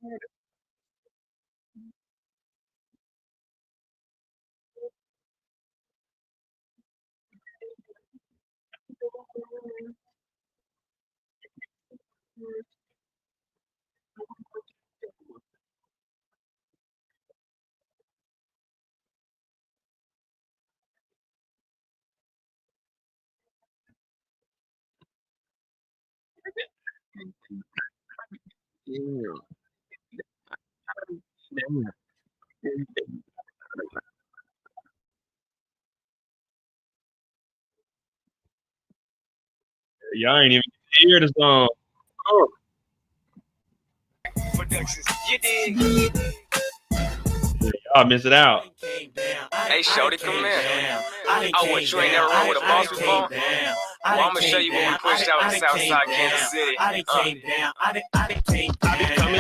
Yeah. Yeah. Y'all ain't even hear the song. Oh, Productions. You dig? y'all miss it out. Hey, Shorty, come here. Oh, what, you ain't never run with a boss before? Well, I'm gonna show you what we pushed out in Southside Kansas City. I be coming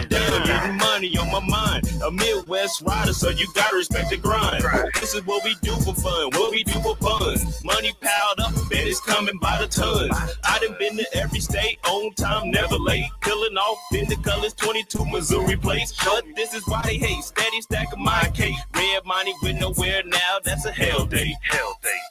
down, getting money on my mind. A Midwest rider, so you gotta respect the grind. This is what we do for fun, what we do for fun. Money piled up, bet it's coming by the tons. I done been to every state, on time, never late. Peeling off in the colors, 22 Missouri plates. But this is why they hate, steady stack of my cake. Red money with nowhere now, that's a hell day.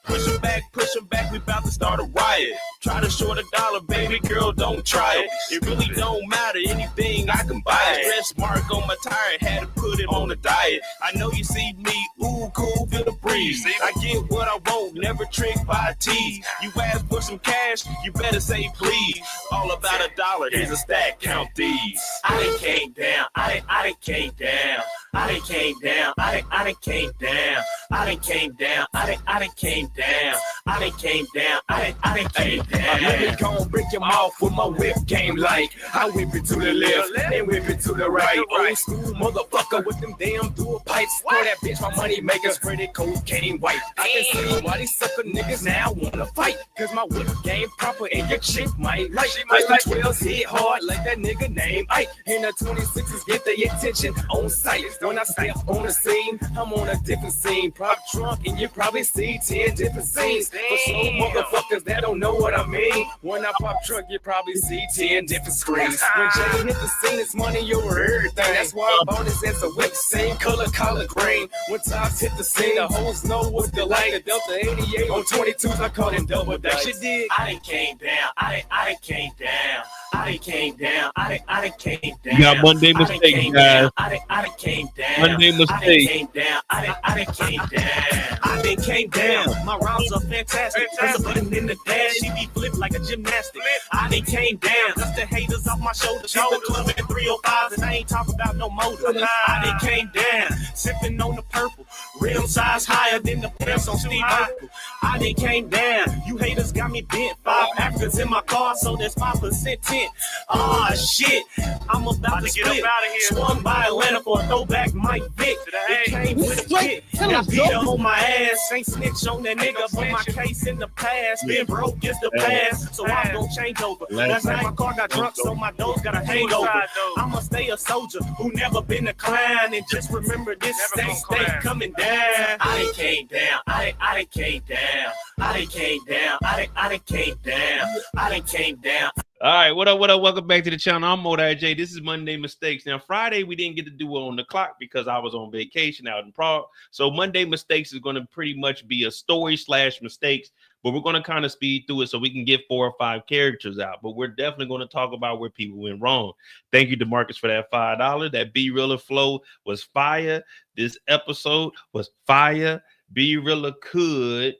Push 'em back, we about to start a riot. Try to short $1, baby girl, don't try it. It really don't matter, anything I can buy it. Stretch mark on my tire, had to put it on a diet. I know you see me, ooh, cool, feel the breeze. I get what I want, never tricked by a tease. You ask for some cash, you better say please. All about $1, here's a stack, count these. I done came down, I done came down. I done came down, I done came down. I done came down, I done came down. I done came down, I done came down. Let me go and break your mouth with my whip game like I whip it to the left and whip it to the right. Old school motherfucker with them damn dual pipes. Throw that bitch, my money maker, spread it cocaine white. I can see why these sucker niggas now wanna fight. Cause my whip game proper and your chick might like. Cause the 12s hit hard like that nigga named Ike. And the 26s get their attention on sight. When I step on the scene, I'm on a different scene. Pop trunk and you probably see 10 different scenes. For some motherfuckers that don't know what I mean. When I pop trunk, you probably see 10 different screens. When Jay hit the scene, it's money over everything. That's why I'm on this as a whip, same color, collard green. When tops hit the scene, the hoes know what's the like. The Delta 88 on 22s, I call them double dice. You did. I done came down, I done came down. I done came down, I done came down. You got Monday mistakes, guys. I done came down. Monday I done mistakes. came down, I done came down. I done came down. My rounds are fantastic. Press a button in the dash, she be flipped like a gymnastic. I done came down, dust the haters off my shoulders. Hit the club in 305s and I ain't talking about no motor. I done came down, sipping on the purple. Rim size higher than the pants on Steve Urkel. I done came down, you haters got me bent. 5 Africans in my car, so there's 5% tint. Aw, shit, I'm about to split. Swung by Atlanta for a throwback Mike Vick. It came with a kick. Now Peter on my ass. Ain't snitch on that nigga, but my case in the past. Been broke is the past, so I'm gon' change over. Last night my car got drunk, so my dogs got a hangover. I'ma stay a soldier who never been a clown. And just remember this, stay coming down. I done came down, I done came down. I done came down, I done came down. I done came down. All right, what up? Welcome back to the channel. I'm Moda J. This is Monday Mistakes. Now, Friday, we didn't get to do it on the clock because I was on vacation out in Prague. So Monday Mistakes is going to pretty much be a story/mistakes, but we're going to kind of speed through it so we can get 4 or 5 characters out. But we're definitely going to talk about where people went wrong. Thank you to Marcus for that $5. That Be Realer flow was fire. This episode was fire. Be Realer could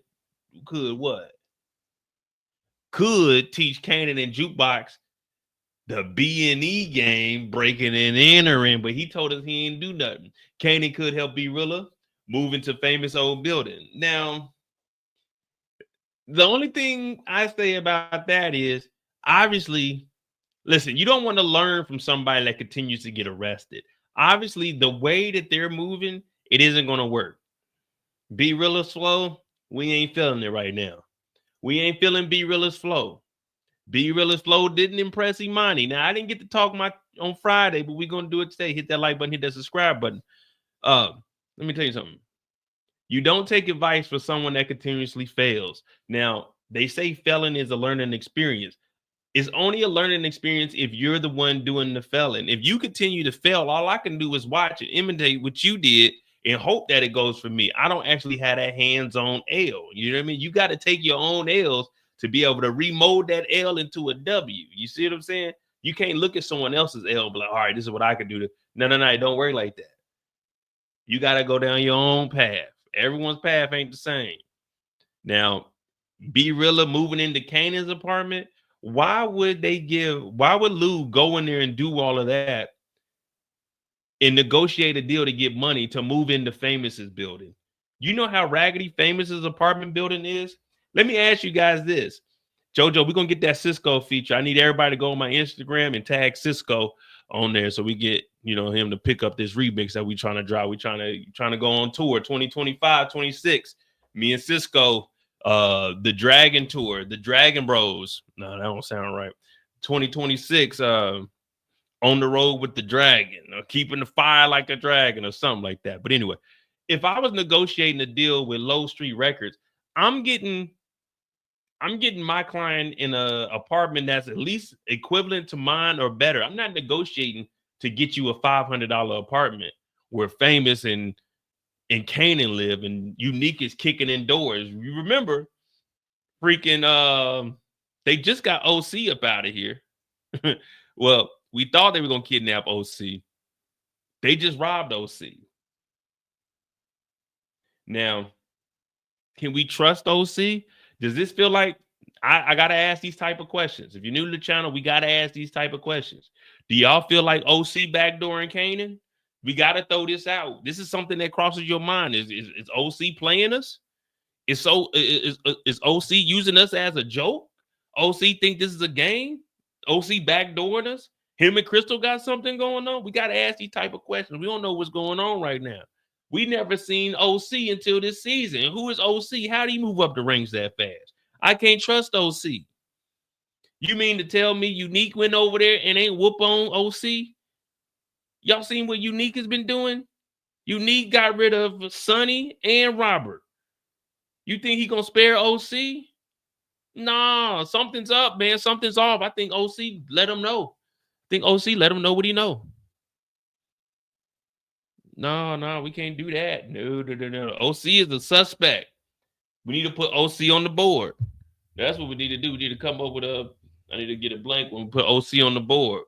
what? Could teach Kanan and Jukebox the B&E game, breaking and entering, but he told us he ain't do nothing. Kanan could help Be Realer move into famous old building. Now, the only thing I say about that is, obviously, listen, you don't want to learn from somebody that continues to get arrested. Obviously, the way that they're moving, it isn't going to work. Be Realer slow, we ain't feeling it right now. We ain't feeling Be Realer's flow. Be Realer's flow didn't impress Imani. Now, I didn't get to talk on Friday, but we're going to do it today. Hit that like button, hit that subscribe button. Let me tell you something. You don't take advice from someone that continuously fails. Now, they say failing is a learning experience. It's only a learning experience if you're the one doing the failing. If you continue to fail, all I can do is watch and imitate what you did and hope that it goes for me. I don't actually have that hands-on L. You know what I mean? You got to take your own L's to be able to remold that L into a W. You see what I'm saying? You can't look at someone else's L and be like, all right, this is what I can do. No, it don't work like that. You got to go down your own path. Everyone's path ain't the same. Now, Be Realer moving into Kanan's apartment. Why would Lou go in there and do all of that and negotiate a deal to get money to move into Famous's building? You know how raggedy Famous's apartment building is? Let me ask you guys this. JoJo, we're going to get that Cisco feature. I need everybody to go on my Instagram and tag Cisco on there so we get, him to pick up this remix that we trying to drop. We trying to go on tour 2025, 26. Me and Cisco, the Dragon Tour, the Dragon Bros. No, that don't sound right. 2026, on the road with the Dragon, or keeping the fire like a dragon, or something like that. But anyway, if I was negotiating a deal with Low Street Records, I'm getting my client in a apartment that's at least equivalent to mine or better. I'm not negotiating to get you a $500 apartment where Famous and Kanan live and Unique is kicking in doors. You remember freaking they just got OC up out of here. Well, we thought they were gonna kidnap OC. They just robbed OC. Now, can we trust OC? Does this feel like I gotta ask these type of questions? If you're new to the channel, we gotta ask these type of questions. Do y'all feel like OC backdooring Kanan? We gotta throw this out. This is something that crosses your mind. Is OC playing us? Is OC using us as a joke? OC think this is a game? OC backdooring us? Him and Crystal got something going on? We gotta ask these type of questions. We don't know what's going on right now. We never seen OC until this season. Who is OC? How do you move up the ranks that fast? I can't trust OC. You mean to tell me Unique went over there and ain't whoop on OC? Y'all seen what Unique has been doing? Unique got rid of Sonny and Robert. You think he gonna spare OC? Nah, something's up, man. Something's off. I think OC let him know. I think OC let him know what he know. No, we can't do that. No. OC is a suspect. We need to put OC on the board. That's what we need to do. We need to come up with I need to get a blank when we put OC on the board.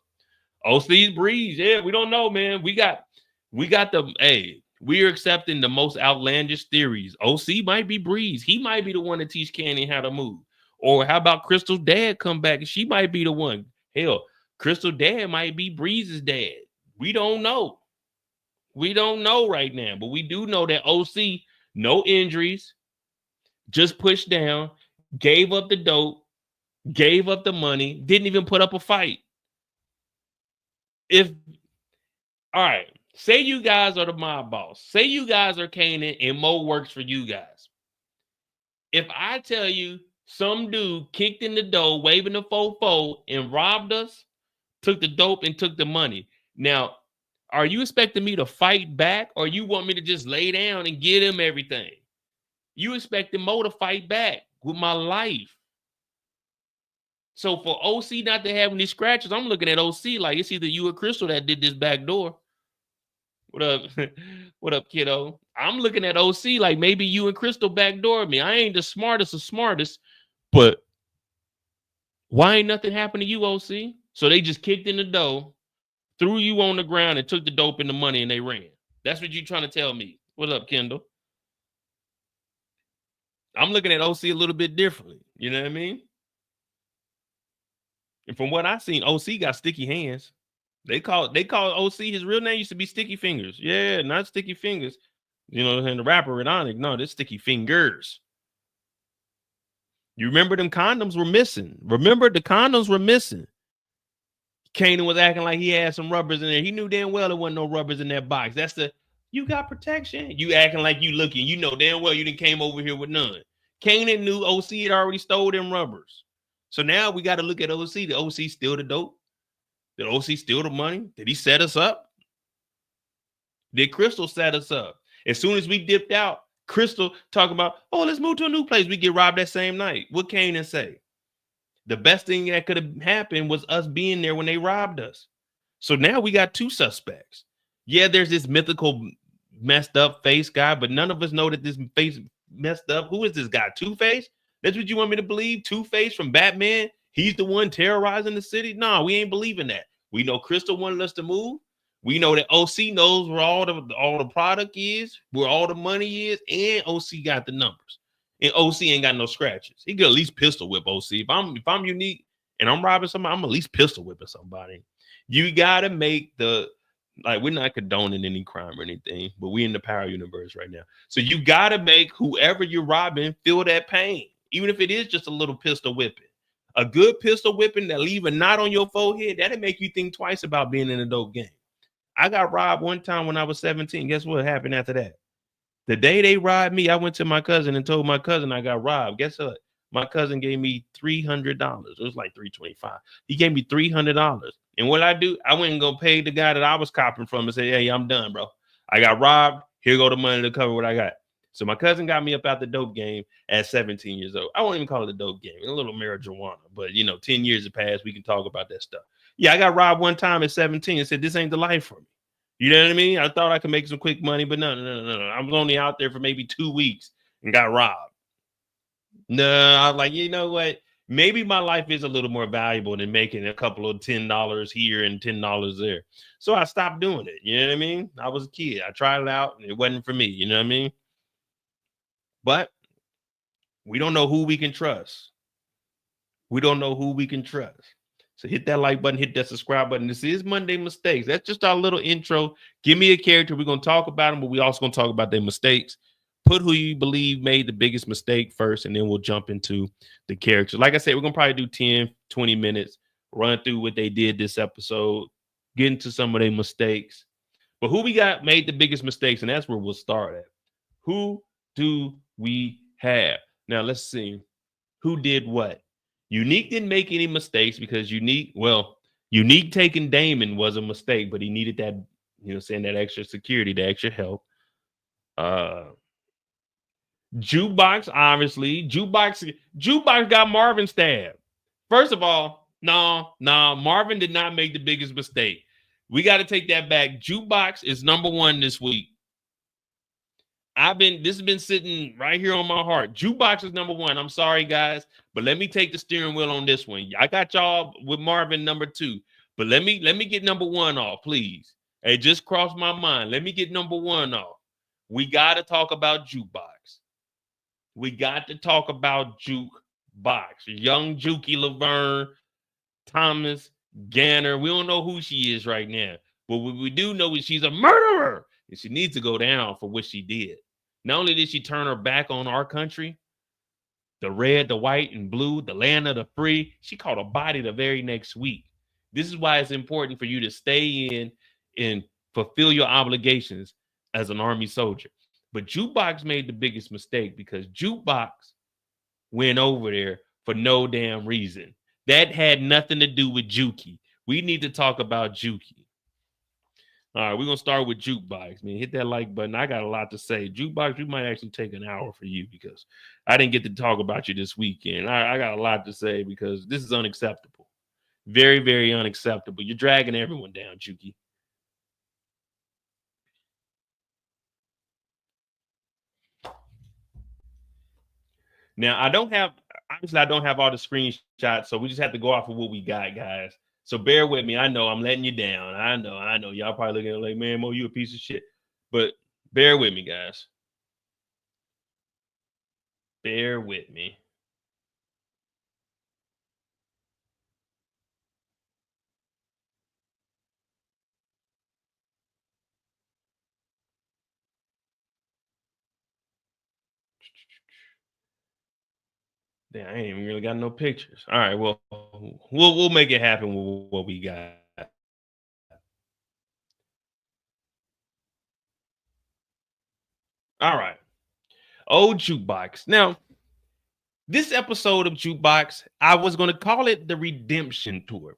OC's Breeze. Yeah, we don't know, man. We got we're accepting the most outlandish theories. OC might be Breeze. He might be the one to teach Kanan how to move. Or how about Crystal's dad come back and she might be the one? Hell, Crystal's dad might be Breeze's dad. We don't know. We don't know right now, but we do know that OC, no injuries, just pushed down, gave up the dope, gave up the money, didn't even put up a fight. All right, say you guys are the mob boss. Say you guys are Kanan and Mo works for you guys. If I tell you some dude kicked in the door, waving the fofo and robbed us, took the dope and took the money. Now, are you expecting me to fight back or you want me to just lay down and get him everything? You expecting Mo to fight back with my life. So for OC not to have any scratches, I'm looking at OC like it's either you or Crystal that did this back door. What up? What up, kiddo? I'm looking at OC like maybe you and Crystal backdoored me. I ain't the smartest, but why ain't nothing happened to you, OC? So they just kicked in the door, threw you on the ground and took the dope and the money and they ran. That's what you trying to tell me. What up, Kendall? I'm looking at OC a little bit differently. You know what I mean? And from what I've seen, OC got sticky hands. They call OC, his real name used to be Sticky Fingers. Yeah, not Sticky Fingers. You know, and the rapper Ironic. No, this Sticky Fingers. You remember them condoms were missing. Remember the condoms were missing. Kanan was acting like he had some rubbers in there. He knew damn well there wasn't no rubbers in that box. That's you got protection. You acting like you looking. You know damn well you didn't came over here with none. Kanan knew OC had already stole them rubbers. So now we got to look at OC. Did OC steal the dope? Did OC steal the money? Did he set us up? Did Crystal set us up? As soon as we dipped out, Crystal talking about, oh, let's move to a new place. We get robbed that same night. What Kanan say? The best thing that could have happened was us being there when they robbed us. So now we got two suspects. Yeah, there's this mythical messed up face guy, but none of us know that this face messed up. Who is this guy? Two-Face? That's what you want me to believe? Two-Face from Batman? He's the one terrorizing the city? No, we ain't believing that. We know Crystal wanted us to move. We know that OC knows where all the product is, where all the money is, and OC got the numbers. And OC ain't got no scratches. He could at least pistol whip OC. If I'm unique and I'm robbing somebody, I'm at least pistol whipping somebody. You gotta make we're not condoning any crime or anything, but we in the power universe right now. So you gotta make whoever you're robbing feel that pain, even if it is just a little pistol whipping. A good pistol whipping that leave a knot on your forehead, that'll make you think twice about being in a dope game. I got robbed one time when I was 17. Guess what happened after that? The day they robbed me, I went to my cousin and told my cousin I got robbed. Guess what? My cousin gave me $300. It was like $325. He gave me $300. And what I do, I went and go pay the guy that I was copping from and say, hey, I'm done, bro. I got robbed. Here go the money to cover what I got. So my cousin got me up out the dope game at 17 years old. I won't even call it a dope game. A little marijuana. But, 10 years have passed. We can talk about that stuff. Yeah, I got robbed one time at 17 and said, this ain't the life for me. You know what I mean? I thought I could make some quick money, but no. I was only out there for maybe 2 weeks and got robbed. No, I was like, you know what? Maybe my life is a little more valuable than making a couple of $10 here and $10 there. So I stopped doing it. You know what I mean? I was a kid. I tried it out and it wasn't for me. You know what I mean? But we don't know who we can trust. We don't know who we can trust. So hit that like button, hit that subscribe button. This is Monday Mistakes. That's just our little intro. Give me a character. We're going to talk about them, but we also going to talk about their mistakes. Put who you believe made the biggest mistake first, and then we'll jump into the characters. Like I said, we're going to probably do 10, 20 minutes, run through what they did this episode, get into some of their mistakes. But who we got made the biggest mistakes, and that's where we'll start at. Who do we have? Now, let's see. Who did what? Unique didn't make any mistakes because Unique taking Damon was a mistake, but he needed that, that extra security, the extra help. Jukebox, obviously. Jukebox got Marvin stabbed. First of all, no, Marvin did not make the biggest mistake. We got to take that back. Jukebox is number one this week. This has been sitting right here on my heart. Jukebox is number one. I'm sorry, guys, but let me take the steering wheel on this one. I got y'all with Marvin number two, but let me get number one off, please. It just crossed my mind. Let me get number one off. We got to talk about Jukebox. We got to talk about Jukebox. Young Jukey Laverne, Thomas, Ganner. We don't know who she is right now, but what we do know is she's a murderer, and she needs to go down for what she did. Not only did she turn her back on our country, the red, the white, and blue, the land of the free, she caught a body the very next week. This is why it's important for you to stay in and fulfill your obligations as an Army soldier. But Jukebox made the biggest mistake because Jukebox went over there for no damn reason. That had nothing to do with Jukey. We need to talk about Jukey. All right, we're going to start with Jukebox, man. Hit that like button. I got a lot to say. Jukebox, we might actually take an hour for you because I didn't get to talk about you this weekend. I got a lot to say because this is unacceptable. Very, very unacceptable. You're dragging everyone down, Jukey. Now, I don't have all the screenshots, so we just have to go off of what we got, guys. So bear with me. I know I'm letting you down. I know. Y'all probably looking at it like, man, Mo, you a piece of shit. But bear with me, guys. Bear with me. Damn, I ain't even really got no pictures. All right, well, we'll make it happen with what we got. All right. Oh, Jukebox. Now, this episode of Jukebox, I was going to call it the redemption tour.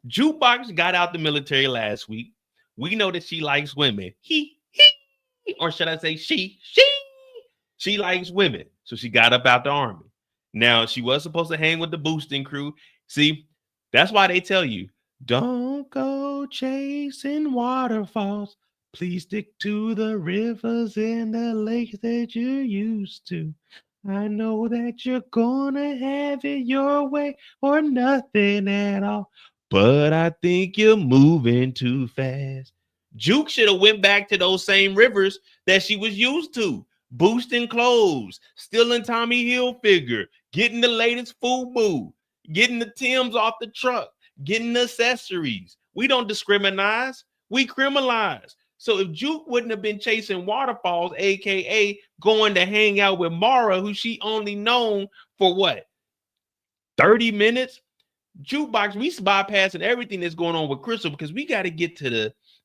Jukebox got out the military last week. We know that she likes women. Or should I say she likes women. So she got up out the army. Now, she was supposed to hang with the boosting crew. See, that's why they tell you, don't go chasing waterfalls. Please stick to the rivers and the lakes that you're used to. I know that you're gonna have it your way or nothing at all, but I think you're moving too fast. Juke should have went back to those same rivers that she was used to. Boosting clothes, stealing Tommy Hilfiger, getting the latest FUBU, getting the Timbs off the truck, getting the accessories. We don't discriminate, we criminalize. So if Juke wouldn't have been chasing waterfalls, aka going to hang out with Mara, who she only known for what, 30 minutes? Jukebox, we bypassing everything that's going on with Crystal because we got to get to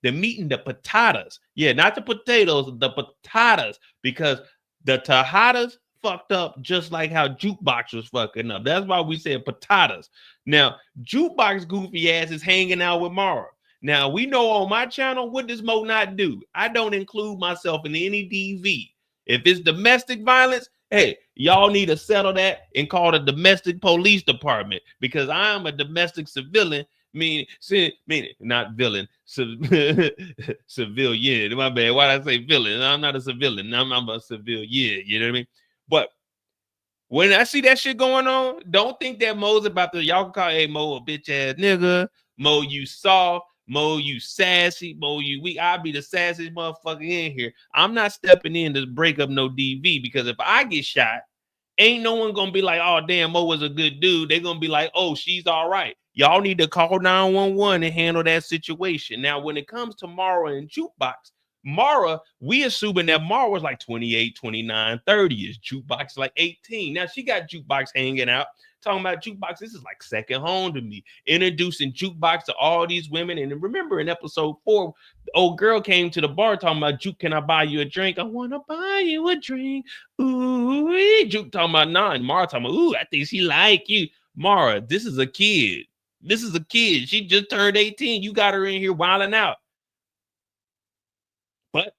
the meat and the potatoes. Yeah, not the potatoes, the potatoes, because the tajadas fucked up just like how Jukebox was fucking up. That's why we said potatoes. Now, Jukebox goofy ass is hanging out with Mara. Now, we know on my channel, what does Mo not do? I don't include myself in any DV. If it's domestic violence, hey, y'all need to settle that and call the domestic police department because I am a domestic civilian, meaning not villain, civilian. My bad. Why did I say villain? I'm not a civilian. I'm a civilian. You know what I mean? But when I see that shit going on, don't think that Mo's about to, y'all can call, hey, Mo a bitch ass nigga. Mo, you soft. Mo, you sassy. Mo, you weak. I'll be the sassiest motherfucker in here. I'm not stepping in to break up no DV because if I get shot, ain't no one gonna be like, oh, damn, Mo was a good dude. They're gonna be like, oh, she's all right. Y'all need to call 911 and handle that situation. Now, when it comes to Mara and Jukebox, Mara, we assuming that Mara was like 28, 29, 30 is Jukebox like 18. Now she got Jukebox hanging out, talking about Jukebox. This is like second home to me. Introducing Jukebox to all these women. And remember in episode 4, the old girl came to the bar talking about, Juke, can I buy you a drink? I want to buy you a drink. Ooh, Juke talking about nah. And Mara talking about, ooh, I think she like you. Mara, this is a kid. This is a kid. She just turned 18. You got her in here wilding out. But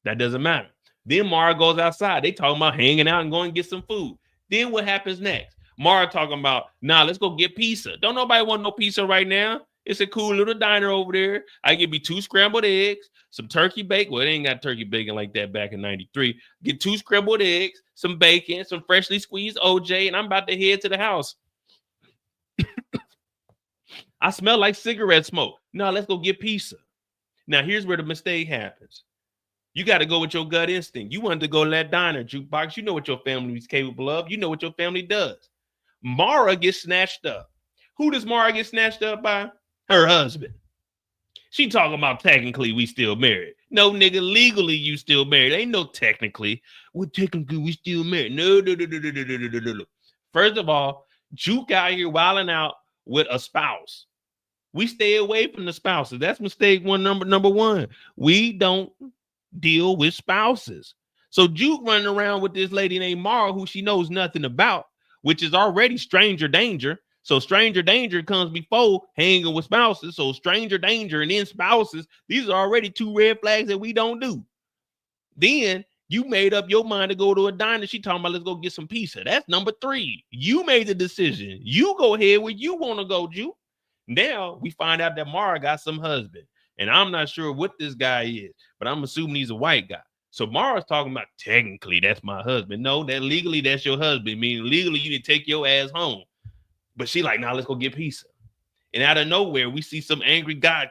that doesn't matter. Then Mara goes outside. They talking about hanging out and going to get some food. Then what happens next? Mara talking about, nah, let's go get pizza. Don't nobody want no pizza right now. It's a cool little diner over there. I give me 2 scrambled eggs, some turkey bacon. Well, it ain't got turkey bacon like that back in 93. Get 2 scrambled eggs, some bacon, some freshly squeezed OJ, and I'm about to head to the house. I smell like cigarette smoke. No, let's go get pizza. Now, here's where the mistake happens. You got to go with your gut instinct. You wanted to go to that diner, Jukebox. You know what your family is capable of. You know what your family does. Mara gets snatched up. Who does Mara get snatched up by? Her husband. She talking about technically we still married. No, nigga, legally you still married. Ain't no technically. Well, technically we still married. No. First of all, Juke out here wilding out with a spouse. We stay away from the spouses. That's mistake number one. We don't deal with spouses. So Juke running around with this lady named Mara, who she knows nothing about, which is already stranger danger. So stranger danger comes before hanging with spouses. So stranger danger and then spouses, these are already 2 red flags that we don't do. Then you made up your mind to go to a diner. She talking about, let's go get some pizza. That's number 3. You made the decision. You go ahead where you want to go, Juke. Now we find out that Mara got some husband. And I'm not sure what this guy is, but I'm assuming he's a white guy. So Mara's talking about, technically, that's my husband. No, that legally, that's your husband. Meaning legally, you need to take your ass home. But she like, nah, let's go get pizza. And out of nowhere, we see some angry guy.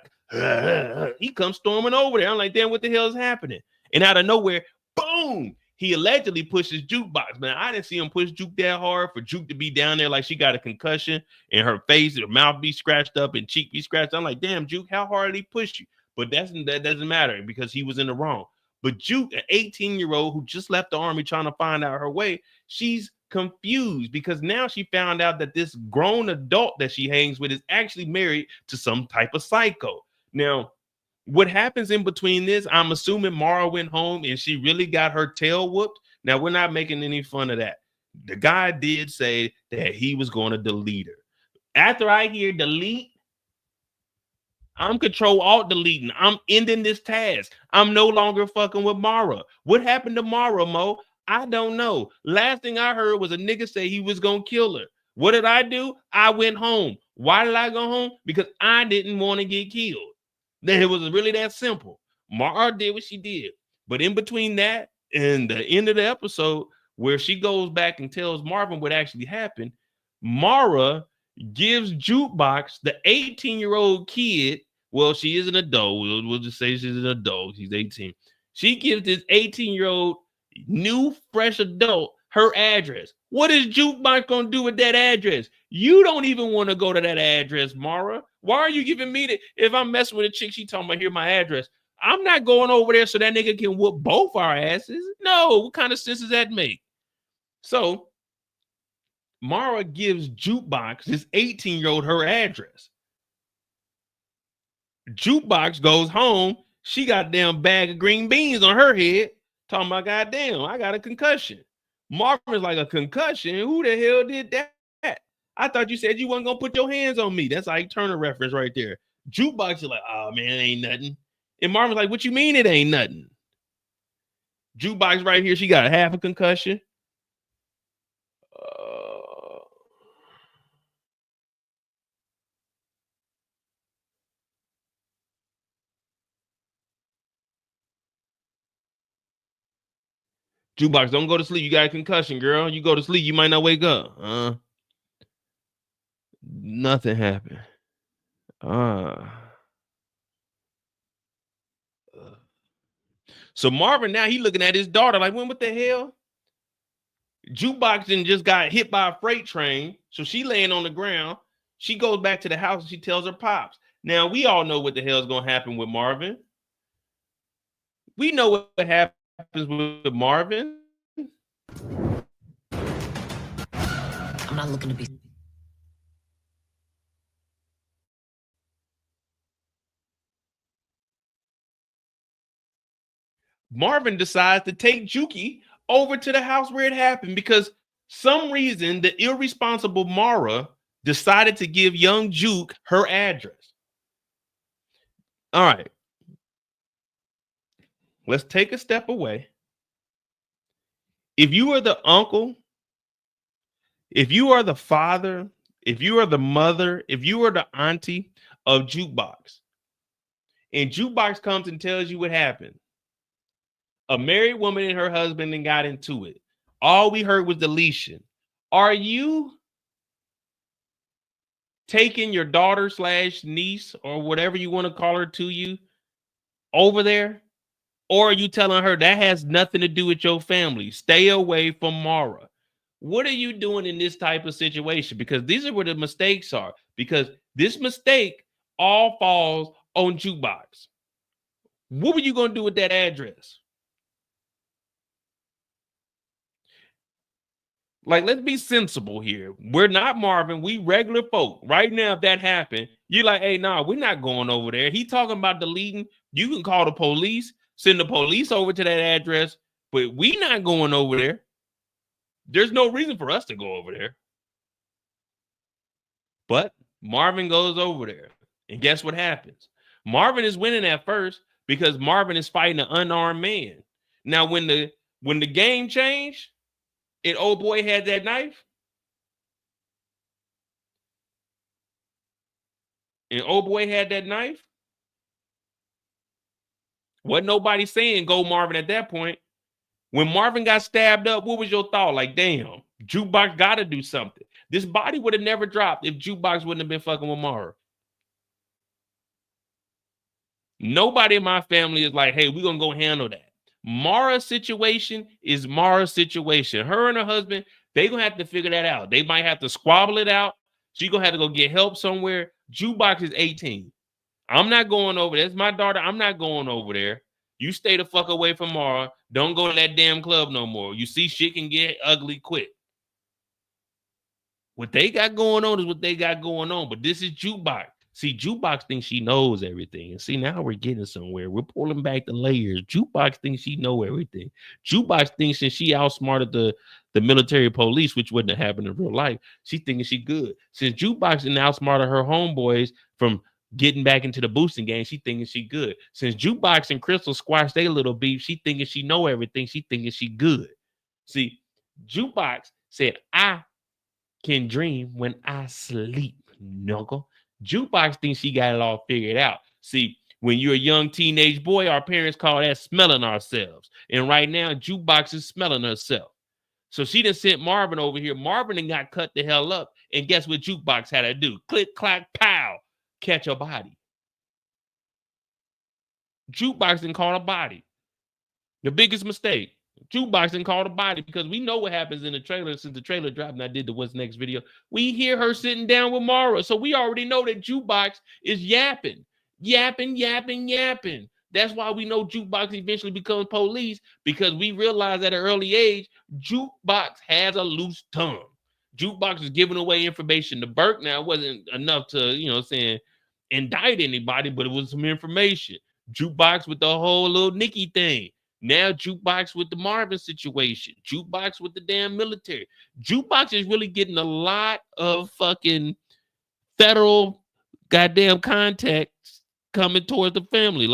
He comes storming over there. I'm like, damn, what the hell is happening? And out of nowhere, boom, he allegedly pushes Jukebox. Man, I didn't see him push Juke that hard for Juke to be down there like she got a concussion and her face, her mouth be scratched up and cheek be scratched. I'm like, damn, Juke, how hard did he push you? But that doesn't matter because he was in the wrong. But Juke, an 18-year-old who just left the army trying to find out her way, she's confused because now she found out that this grown adult that she hangs with is actually married to some type of psycho. Now, what happens in between this, I'm assuming Mara went home and she really got her tail whooped. Now, we're not making any fun of that. The guy did say that he was going to delete her. After I hear delete, I'm Control-Alt-deleting. I'm ending this task. I'm no longer fucking with Mara. What happened to Mara, Mo? I don't know. Last thing I heard was a nigga say he was gonna kill her. What did I do? I went home. Why did I go home? Because I didn't want to get killed. Then it was really that simple. Mara did what she did. But in between that and the end of the episode, where she goes back and tells Marvin what actually happened, Mara gives Jukebox, the 18-year-old kid. Well, she is an adult. We'll just say she's an adult. She's 18. She gives this 18-year-old new, fresh adult her address. What is Jukebox gonna do with that address? You don't even want to go to that address, Mara. Why are you giving me that? If I'm messing with a chick, she talking about here my address. I'm not going over there so that nigga can whoop both our asses. No, what kind of sense does that make? So Mara gives Jukebox, this 18-year-old, her address. Jukebox goes home. She got a damn bag of green beans on her head. Talking about, goddamn, I got a concussion. Marvin's like, a concussion? Who the hell did that? I thought you said you wasn't going to put your hands on me. That's like Turner reference right there. Jukebox is like, oh, man, it ain't nothing. And Marvin's like, what you mean it ain't nothing? Jukebox right here, she got half a concussion. Jukebox, don't go to sleep. You got a concussion, girl. You go to sleep, you might not wake up. Nothing happened. So Marvin, now he looking at his daughter like, what the hell? Jukebox just got hit by a freight train. So she laying on the ground. She goes back to the house and she tells her pops. Now, we all know what the hell is going to happen with Marvin. We know what happens with Marvin. I'm not looking to be... Marvin decides to take Juki over to the house where it happened because some reason the irresponsible Mara decided to give young Juke her address. All right. Let's take a step away. If you are the uncle, if you are the father, if you are the mother, if you are the auntie of Jukebox, and Jukebox comes and tells you what happened, a married woman and her husband and got into it. All we heard was deletion. Are you taking your daughter / niece or whatever you want to call her to you over there? Or are you telling her that has nothing to do with your family? Stay away from Mara. What are you doing in this type of situation? Because these are where the mistakes are. Because this mistake all falls on Jukebox. What were you going to do with that address? Like, let's be sensible here. We're not Marvin. We regular folk. Right now, if that happened, you're like, hey, nah, we're not going over there. He talking about deleting. You can call the police, send the police over to that address, but we not going over there. There's no reason for us to go over there. But Marvin goes over there. And guess what happens? Marvin is winning at first because Marvin is fighting an unarmed man. Now, when the game changed, and old boy had that knife. And old boy had that knife. Wasn't nobody saying go Marvin at that point. When Marvin got stabbed up, what was your thought? Like, damn, Jukebox got to do something. This body would have never dropped if Jukebox wouldn't have been fucking with Mara. Nobody in my family is like, hey, we're going to go handle that. Mara's situation is Mara's situation. Her and her husband, they're going to have to figure that out. They might have to squabble it out. She's going to have to go get help somewhere. Jukebox is 18. I'm not going over there. That's my daughter. I'm not going over there. You stay the fuck away from Mara. Don't go to that damn club no more. You see shit can get ugly quick. What they got going on is what they got going on. But this is Jukebox. See, Jukebox thinks she knows everything. And see, now we're getting somewhere. We're pulling back the layers. Jukebox thinks she know everything. Jukebox thinks that she outsmarted the military police, which wouldn't have happened in real life. She thinking she good. Since Jukebox didn't outsmarted her homeboys from getting back into the boosting game, she thinking she good. Since Jukebox and Crystal squashed their little beef, she thinking she know everything. She thinking she good. See, Jukebox said, I can dream when I sleep, knuckle. Jukebox thinks she got it all figured out. See, when you're a young teenage boy, our parents call that smelling ourselves. And right now, Jukebox is smelling herself. So she done sent Marvin over here. Marvin done got cut the hell up. And guess what Jukebox had to do? Click, clack, pow. Catch a body. Jukebox didn't call a body. The biggest mistake. Jukebox didn't call a body because we know what happens in the trailer. Since the trailer dropped and I did the What's Next video, we hear her sitting down with Mara. So we already know that Jukebox is yapping. That's why we know Jukebox eventually becomes police, because we realize at an early age, Jukebox has a loose tongue. Jukebox is giving away information to Burke. Now, it wasn't enough to, indict anybody, but it was some information. Jukebox with the whole little Nikki thing. Now Jukebox with the Marvin situation. Jukebox with the damn military. Jukebox is really getting a lot of fucking federal goddamn contacts coming towards the family.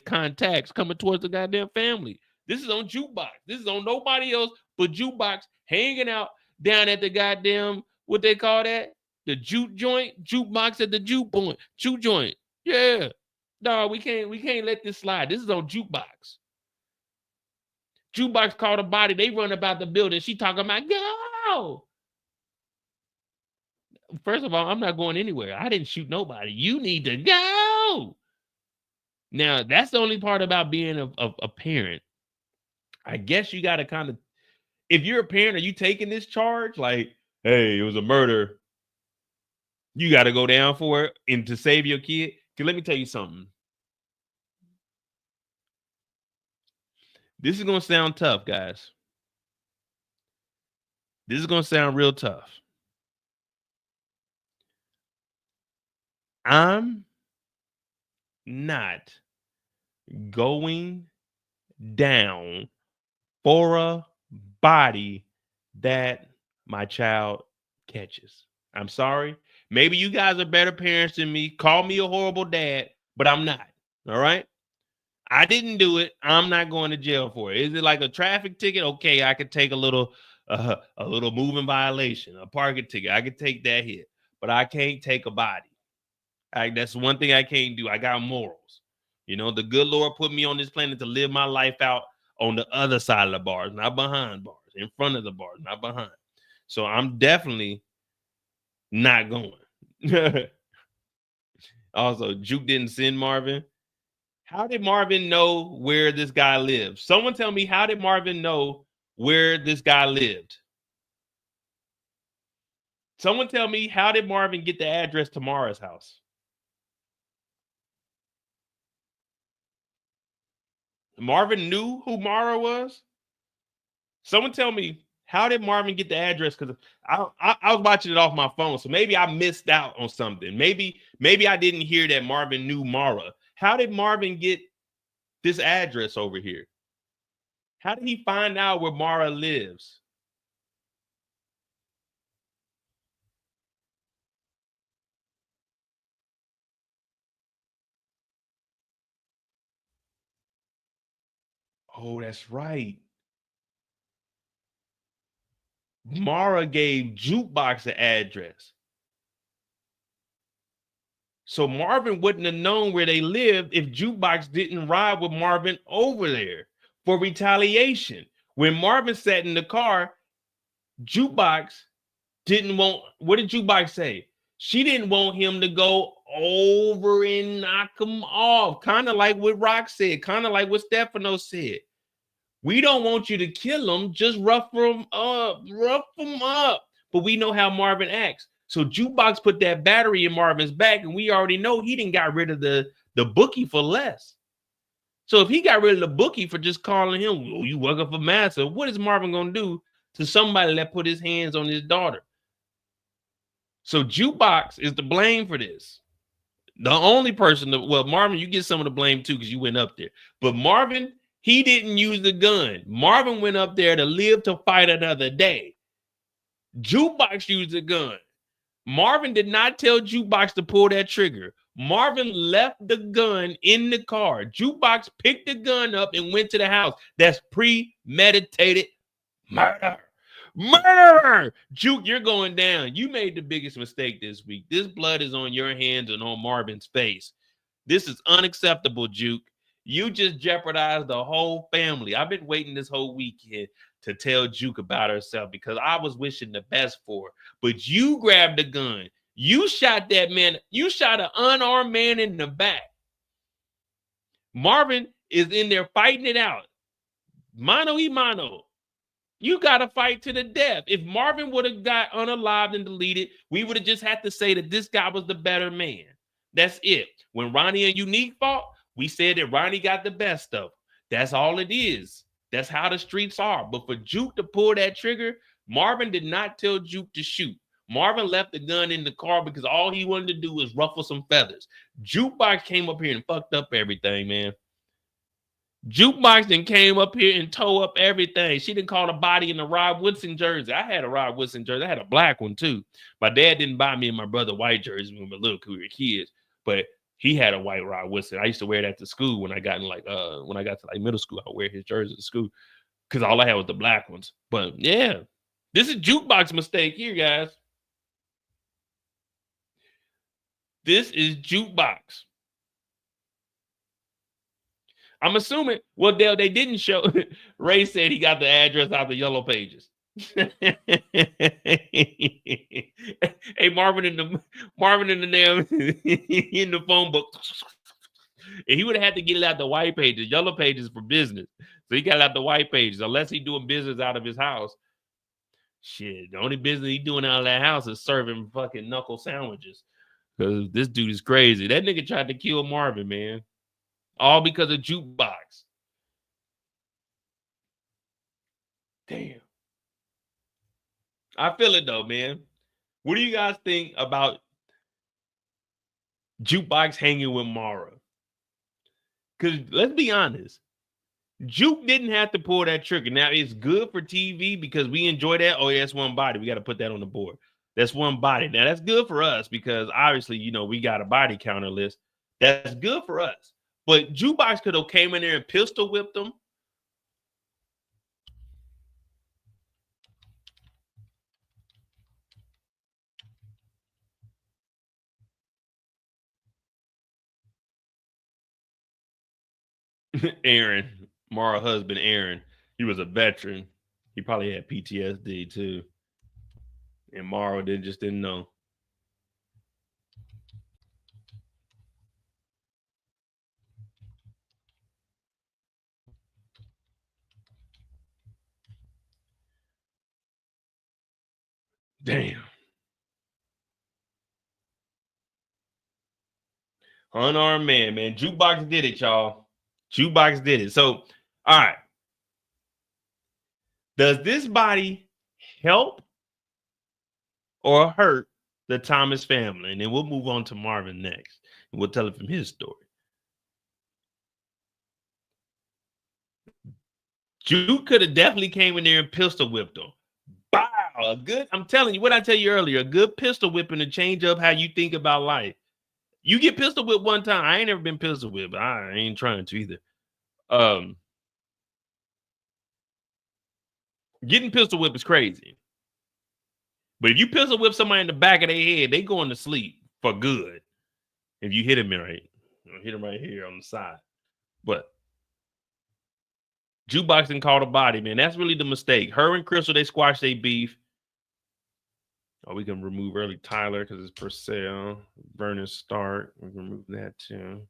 Contacts coming towards the goddamn family. This is on Jukebox. This is on nobody else but Jukebox hanging out down at the goddamn, what they call that? The juke joint? Jukebox at the juke point. Juke joint. Yeah. No, we can't let this slide. This is on Jukebox. Jukebox called a body. They run about the building. She talking about, go. First of all, I'm not going anywhere. I didn't shoot nobody. You need to go. Now, that's the only part about being a parent. I guess you got to kind of, if you're a parent, are you taking this charge? Like, hey, it was a murder. You got to go down for it and to save your kid. Because let me tell you something. This is going to sound tough, guys. This is going to sound real tough. I'm not going down for a body that my child catches. I'm sorry. Maybe you guys are better parents than me. Call me a horrible dad, but I'm not. All right? I didn't do it. I'm not going to jail for it. Is it like a traffic ticket? Okay, I could take a little moving violation, a parking ticket. I could take that hit, but I can't take a body. That's one thing I can't do. I got morals. The good Lord put me on this planet to live my life out on the other side of the bars, not behind bars, in front of the bars, not behind. So I'm definitely not going. Also, Juke didn't send Marvin. How did Marvin know where this guy lives? Someone tell me, how did Marvin know where this guy lived? Someone tell me, how did Marvin get the address to Mara's house? Marvin knew who Mara was? Someone tell me, how did Marvin get the address? Because I was watching it off my phone, so maybe I missed out on something. Maybe I didn't hear that Marvin knew Mara. How did Marvin get this address over here? How did he find out where Mara lives? Oh, that's right. Mara gave Jukebox the address. So Marvin wouldn't have known where they lived if Jukebox didn't ride with Marvin over there for retaliation. When Marvin sat in the car, Jukebox didn't want, what did Jukebox say? She didn't want him to go over and knock him off. Kind of like what Rock said, kind of like what Stefano said. We don't want you to kill him, just rough him up. But we know how Marvin acts. So Jukebox put that battery in Marvin's back, and we already know he didn't got rid of the bookie for less. So if he got rid of the bookie for just calling him, oh, you working for Massa, what is Marvin going to do to somebody that put his hands on his daughter? So Jukebox is to blame for this. The only person, Marvin, you get some of the blame too because you went up there. But Marvin, he didn't use the gun. Marvin went up there to live to fight another day. Jukebox used the gun. Marvin did not tell Jukebox to pull that trigger. Marvin left the gun in the car. Jukebox picked the gun up and went to the house. That's premeditated Murder. Murder. Juke, you're going down. You made the biggest mistake this week. This blood is on your hands and on Marvin's face. This is unacceptable, Juke. You just jeopardized the whole family. I've been waiting this whole weekend to tell Juke about herself because I was wishing the best for her. But you grabbed a gun. You shot that man. You shot an unarmed man in the back. Marvin is in there fighting it out. Mano y mano. You got to fight to the death. If Marvin would have got unalived and deleted, we would have just had to say that this guy was the better man. That's it. When Ronnie and Unique fought, we said that Ronnie got the best of him. That's all it is. That's how the streets are. But for Juke to pull that trigger, Marvin did not tell Juke to shoot. Marvin left the gun in the car because all he wanted to do was ruffle some feathers. Jukebox came up here and fucked up everything, man. Jukebox then came up here and tore up everything. She didn't call the body in the Rod Woodson jersey. I had a Rod Woodson jersey. I had a black one too. My dad didn't buy me and my brother white jerseys when we were little, because we were kids. But he had a white Rod Woodson. I used to wear that to school when I got to middle school. I would wear his jersey to school because all I had was the black ones. But yeah, this is Jukebox mistake here, guys. This is Jukebox. I'm assuming, well, Dale, they didn't show. Ray said he got the address out the yellow pages. Hey, Marvin in the damn in the phone book. And he would have had to get it out the white pages. Yellow pages for business. So he got it out the white pages, unless he's doing business out of his house. Shit, the only business he's doing out of that house is serving fucking knuckle sandwiches. Because this dude is crazy. That nigga tried to kill Marvin, man. All because of Jukebox. Damn. I feel it though, man. What do you guys think about Jukebox hanging with Mara? Because let's be honest, Juke didn't have to pull that trigger. Now, it's good for TV because we enjoy that. Oh, yeah, that's one body. We got to put that on the board. That's one body. Now, that's good for us because obviously, you know, we got a body counter list. That's good for us. But Jukebox could have came in there and pistol whipped them. Aaron, Mara's husband, Aaron, he was a veteran. He probably had PTSD too. And Mara just didn't know. Damn. Unarmed man. Jukebox did it, y'all. Jukebox did it. So, all right. Does this body help or hurt the Thomas family? And then we'll move on to Marvin next. And we'll tell it from his story. Juke could have definitely came in there and pistol whipped him. Bow. A good, I'm telling you, what I tell you earlier, a good pistol whipping to change up how you think about life. You get pistol whipped one time. I ain't never been pistol whipped, but I ain't trying to either. Getting pistol whipped is crazy. But if you pistol whip somebody in the back of their head, they going to sleep for good. If you hit him right, hit him right here on the side. But Jukebox didn't call the body, man. That's really the mistake. Her and Crystal, they squashed their beef. Oh, we can remove early Tyler because it's Purcell. Vernon Stark. We can remove that too.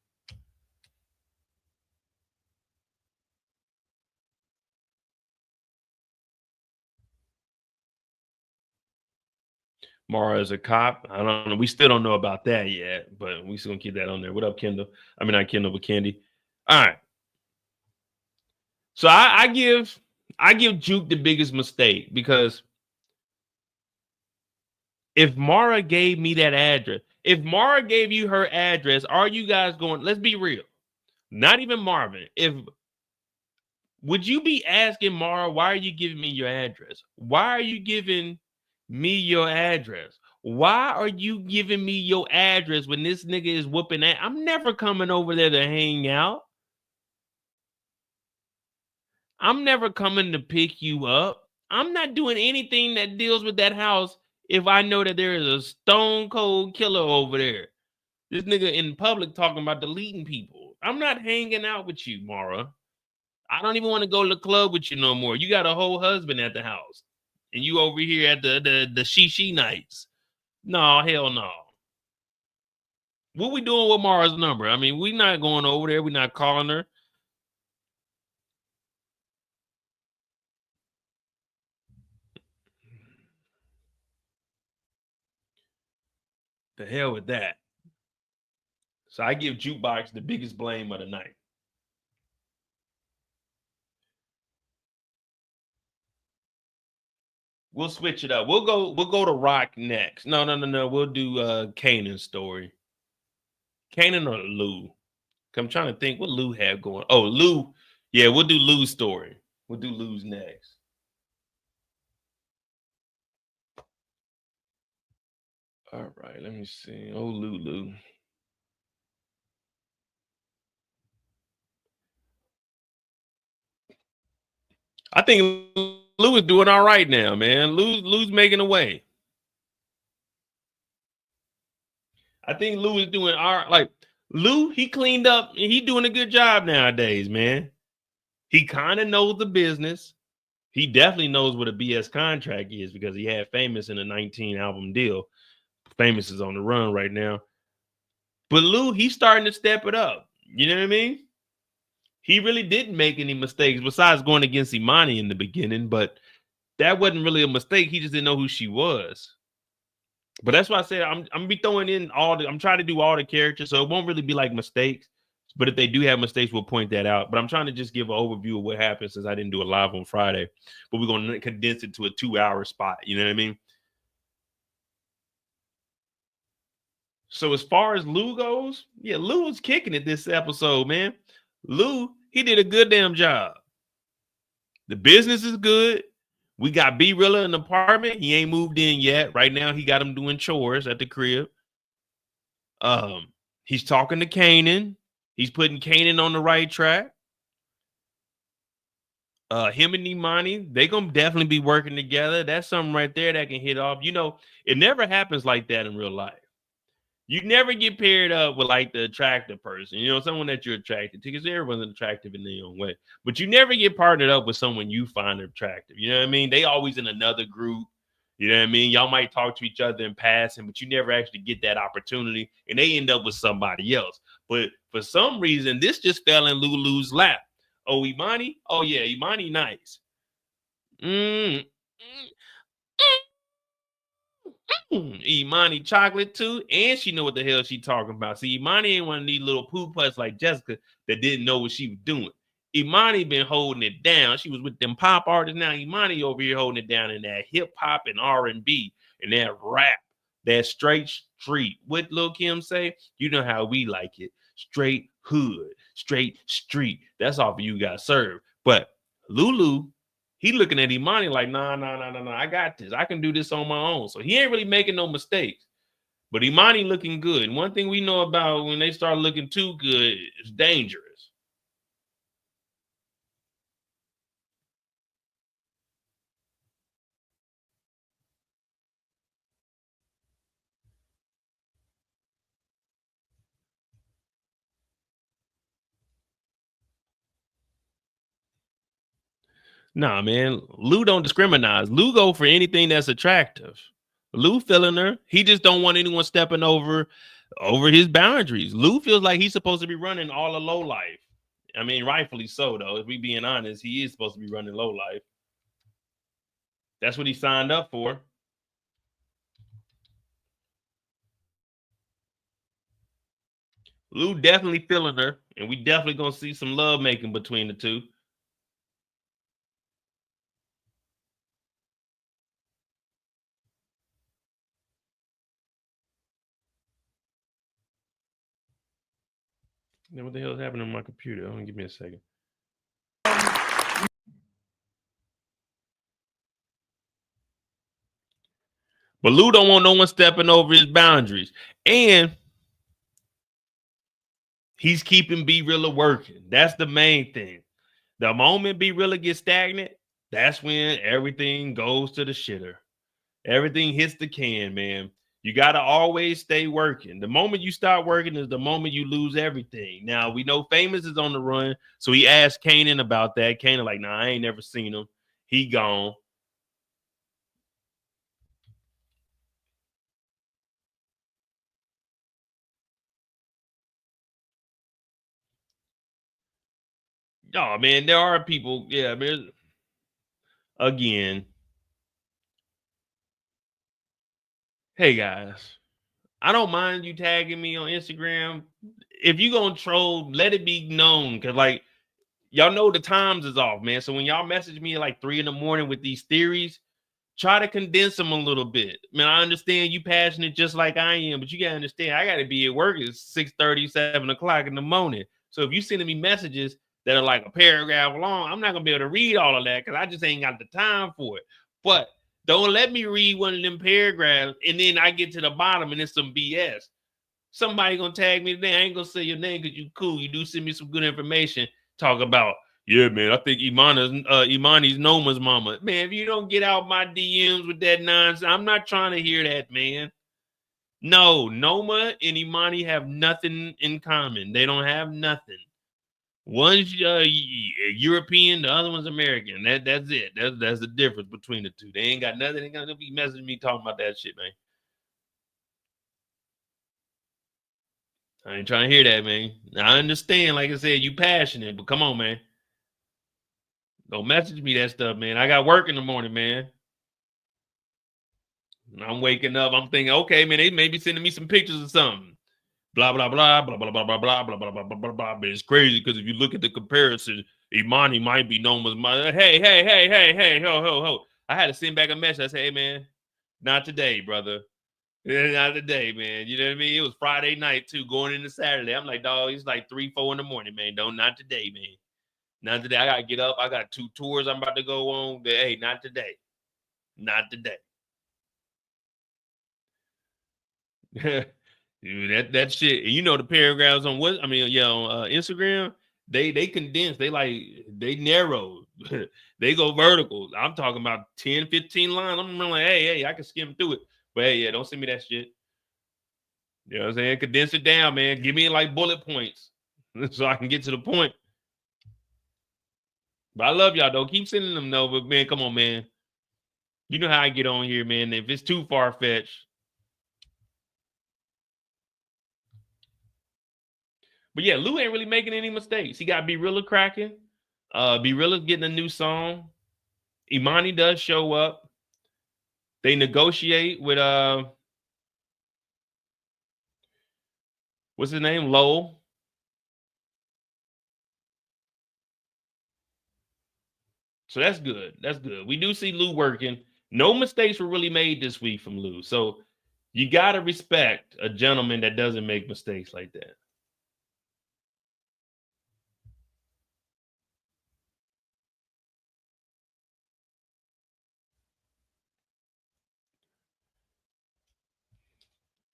Mara is a cop. I don't know. We still don't know about that yet, but we still gonna keep that on there. What up, Kendall? I mean, not Kendall, but Candy. All right. So I give Juke the biggest mistake because if Mara gave me that address, if Mara gave you her address, are you guys going? Let's be real. Not even Marvin. Would you be asking Mara, why are you giving me your address? Why are you giving me your address? Why are you giving me your address when this nigga is whooping that? I'm never coming over there to hang out. I'm never coming to pick you up. I'm not doing anything that deals with that house if I know that there is a stone cold killer over there. This nigga in public talking about deleting people. I'm not hanging out with you, Mara. I don't even want to go to the club with you no more. You got a whole husband at the house. And you over here at the she nights. No, hell no. What we doing with Mara's number? I mean, we not going over there. We not calling her. The hell with that. So I give Jukebox the biggest blame of the night. We'll switch it up. We'll go to Rock next. No. We'll do Kanan's story. Kanan or Lou? I'm trying to think what Lou had going. Oh, Lou. Yeah, we'll do Lou's story. We'll do Lou's next. All right, let me see. Oh, Lou. I think Lou is doing all right now, man. Lou's making a way. I think Lou is doing all right. Like Lou, he cleaned up and he doing a good job nowadays, man. He kind of knows the business. He definitely knows what a BS contract is because he had Famous in a 19 album deal. Famous is on the run right now. But Lou, he's starting to step it up. You know what I mean? He really didn't make any mistakes besides going against Imani in the beginning, but that wasn't really a mistake. He just didn't know who she was. But that's why I said I'm gonna be throwing in I'm trying to do all the characters, so it won't really be like mistakes. But if they do have mistakes, we'll point that out. But I'm trying to just give an overview of what happened since I didn't do it live on Friday. But we're gonna condense it to a 2-hour spot. You know what I mean? So as far as Lou goes, yeah, Lou was kicking it this episode, man. Lou, he did a good damn job. The business is good. We got B-Rilla in the apartment. He ain't moved in yet. Right now, he got him doing chores at the crib. He's talking to Kanan. He's putting Kanan on the right track. Him and Imani, they gonna definitely be working together. That's something right there that can hit off. You know, it never happens like that in real life. You never get paired up with like the attractive person, you know, someone that you're attracted to, because everyone's attractive in their own way. But you never get partnered up with someone you find attractive. You know what I mean? They always in another group. You know what I mean? Y'all might talk to each other in passing, but you never actually get that opportunity, and they end up with somebody else. But for some reason, this just fell in Lulu's lap. Oh, Imani? Oh, yeah, Imani nice. Imani chocolate too, and she know what the hell she talking about. See, Imani ain't one of these little poo putts like Jessica that didn't know what she was doing. Imani been holding it down. She was with them pop artists. Now Imani over here holding it down in that hip hop and R&B and that rap, that straight street. What Lil Kim say? You know how we like it. Straight hood, straight street. That's all for you guys served. But Lulu, he looking at Imani like, nah. I got this. I can do this on my own. So he ain't really making no mistakes. But Imani looking good. And one thing we know about when they start looking too good, it's dangerous. Nah, man. Lou don't discriminate. Lou go for anything that's attractive. Lou feeling her. He just don't want anyone stepping over his boundaries. Lou feels like he's supposed to be running all of low life. I mean, rightfully so, though. If we being honest, he is supposed to be running low life. That's what he signed up for. Lou definitely feeling her, and we definitely gonna see some love making between the two. Now, what the hell is happening on my computer? Hold on, give me a second. But Lou don't want no one stepping over his boundaries. And he's keeping B-Rilla working. That's the main thing. The moment B-Rilla gets stagnant, That's when everything goes to the shitter. Everything hits the can, man. You got to always stay working. The moment you start working is the moment you lose everything. Now, we know Famous is on the run. So he asked Kanan about that. Kanan like, nah, I ain't never seen him. He gone. Oh, man, there are people. Yeah, man. Again. Hey, guys. I don't mind you tagging me on Instagram. If you gonna troll, let it be known. Cause like y'all know the times is off, man. So when y'all message me at like 3 in the morning with these theories, try to condense them a little bit. Man, I understand you passionate just like I am, but you gotta understand I gotta be at work at 6:30, 7 o'clock in the morning. So if you sending me messages that are like a paragraph long, I'm not gonna be able to read all of that because I just ain't got the time for it. But don't let me read one of them paragraphs and then I get to the bottom and it's some BS. Somebody gonna tag me today. I ain't gonna say your name because you cool. You do send me some good information. Talk about, yeah, man. I think Imani's Noma's mama. Man, if you don't get out my DMs with that nonsense, I'm not trying to hear that, man. No, Noma and Imani have nothing in common. They don't have nothing. One's European, the other one's American. That's it. That's the difference between the two. They ain't got nothing. They gonna be messaging me talking about that shit, man. I ain't trying to hear that, man. I understand, like I said, you passionate, but come on, man. Don't message me that stuff, man. I got work in the morning, man. I'm waking up. I'm thinking, okay, man, they may be sending me some pictures or something. Blah, blah, blah, blah, blah, blah, blah, blah, blah, blah, blah, blah, blah, blah. But it's crazy because if you look at the comparison, Imani might be known as my hey, ho. I had to send back a message. I said, hey, man, not today, brother. Not today, man. You know what I mean? It was Friday night too, going into Saturday. I'm like, dog, it's like 3, 4 in the morning, man. Not today, man. Not today. I gotta get up. I got 2 tours I'm about to go on. But hey, not today. Not today. Dude, that shit. You know the paragraphs on what? I mean, yeah, on Instagram, they condense. They narrow. They go vertical. I'm talking about 10, 15 lines. I'm like, hey, I can skim through it. But hey, yeah, don't send me that shit. You know what I'm saying? Condense it down, man. Give me like bullet points so I can get to the point. But I love y'all, though. Keep sending them, though. But, man, come on, man. You know how I get on here, man. If it's too far-fetched. But, yeah, Lou ain't really making any mistakes. He got Be Realer cracking. Be Realer's getting a new song. Imani does show up. They negotiate with, what's his name? Lowell. So that's good. That's good. We do see Lou working. No mistakes were really made this week from Lou. So you got to respect a gentleman that doesn't make mistakes like that.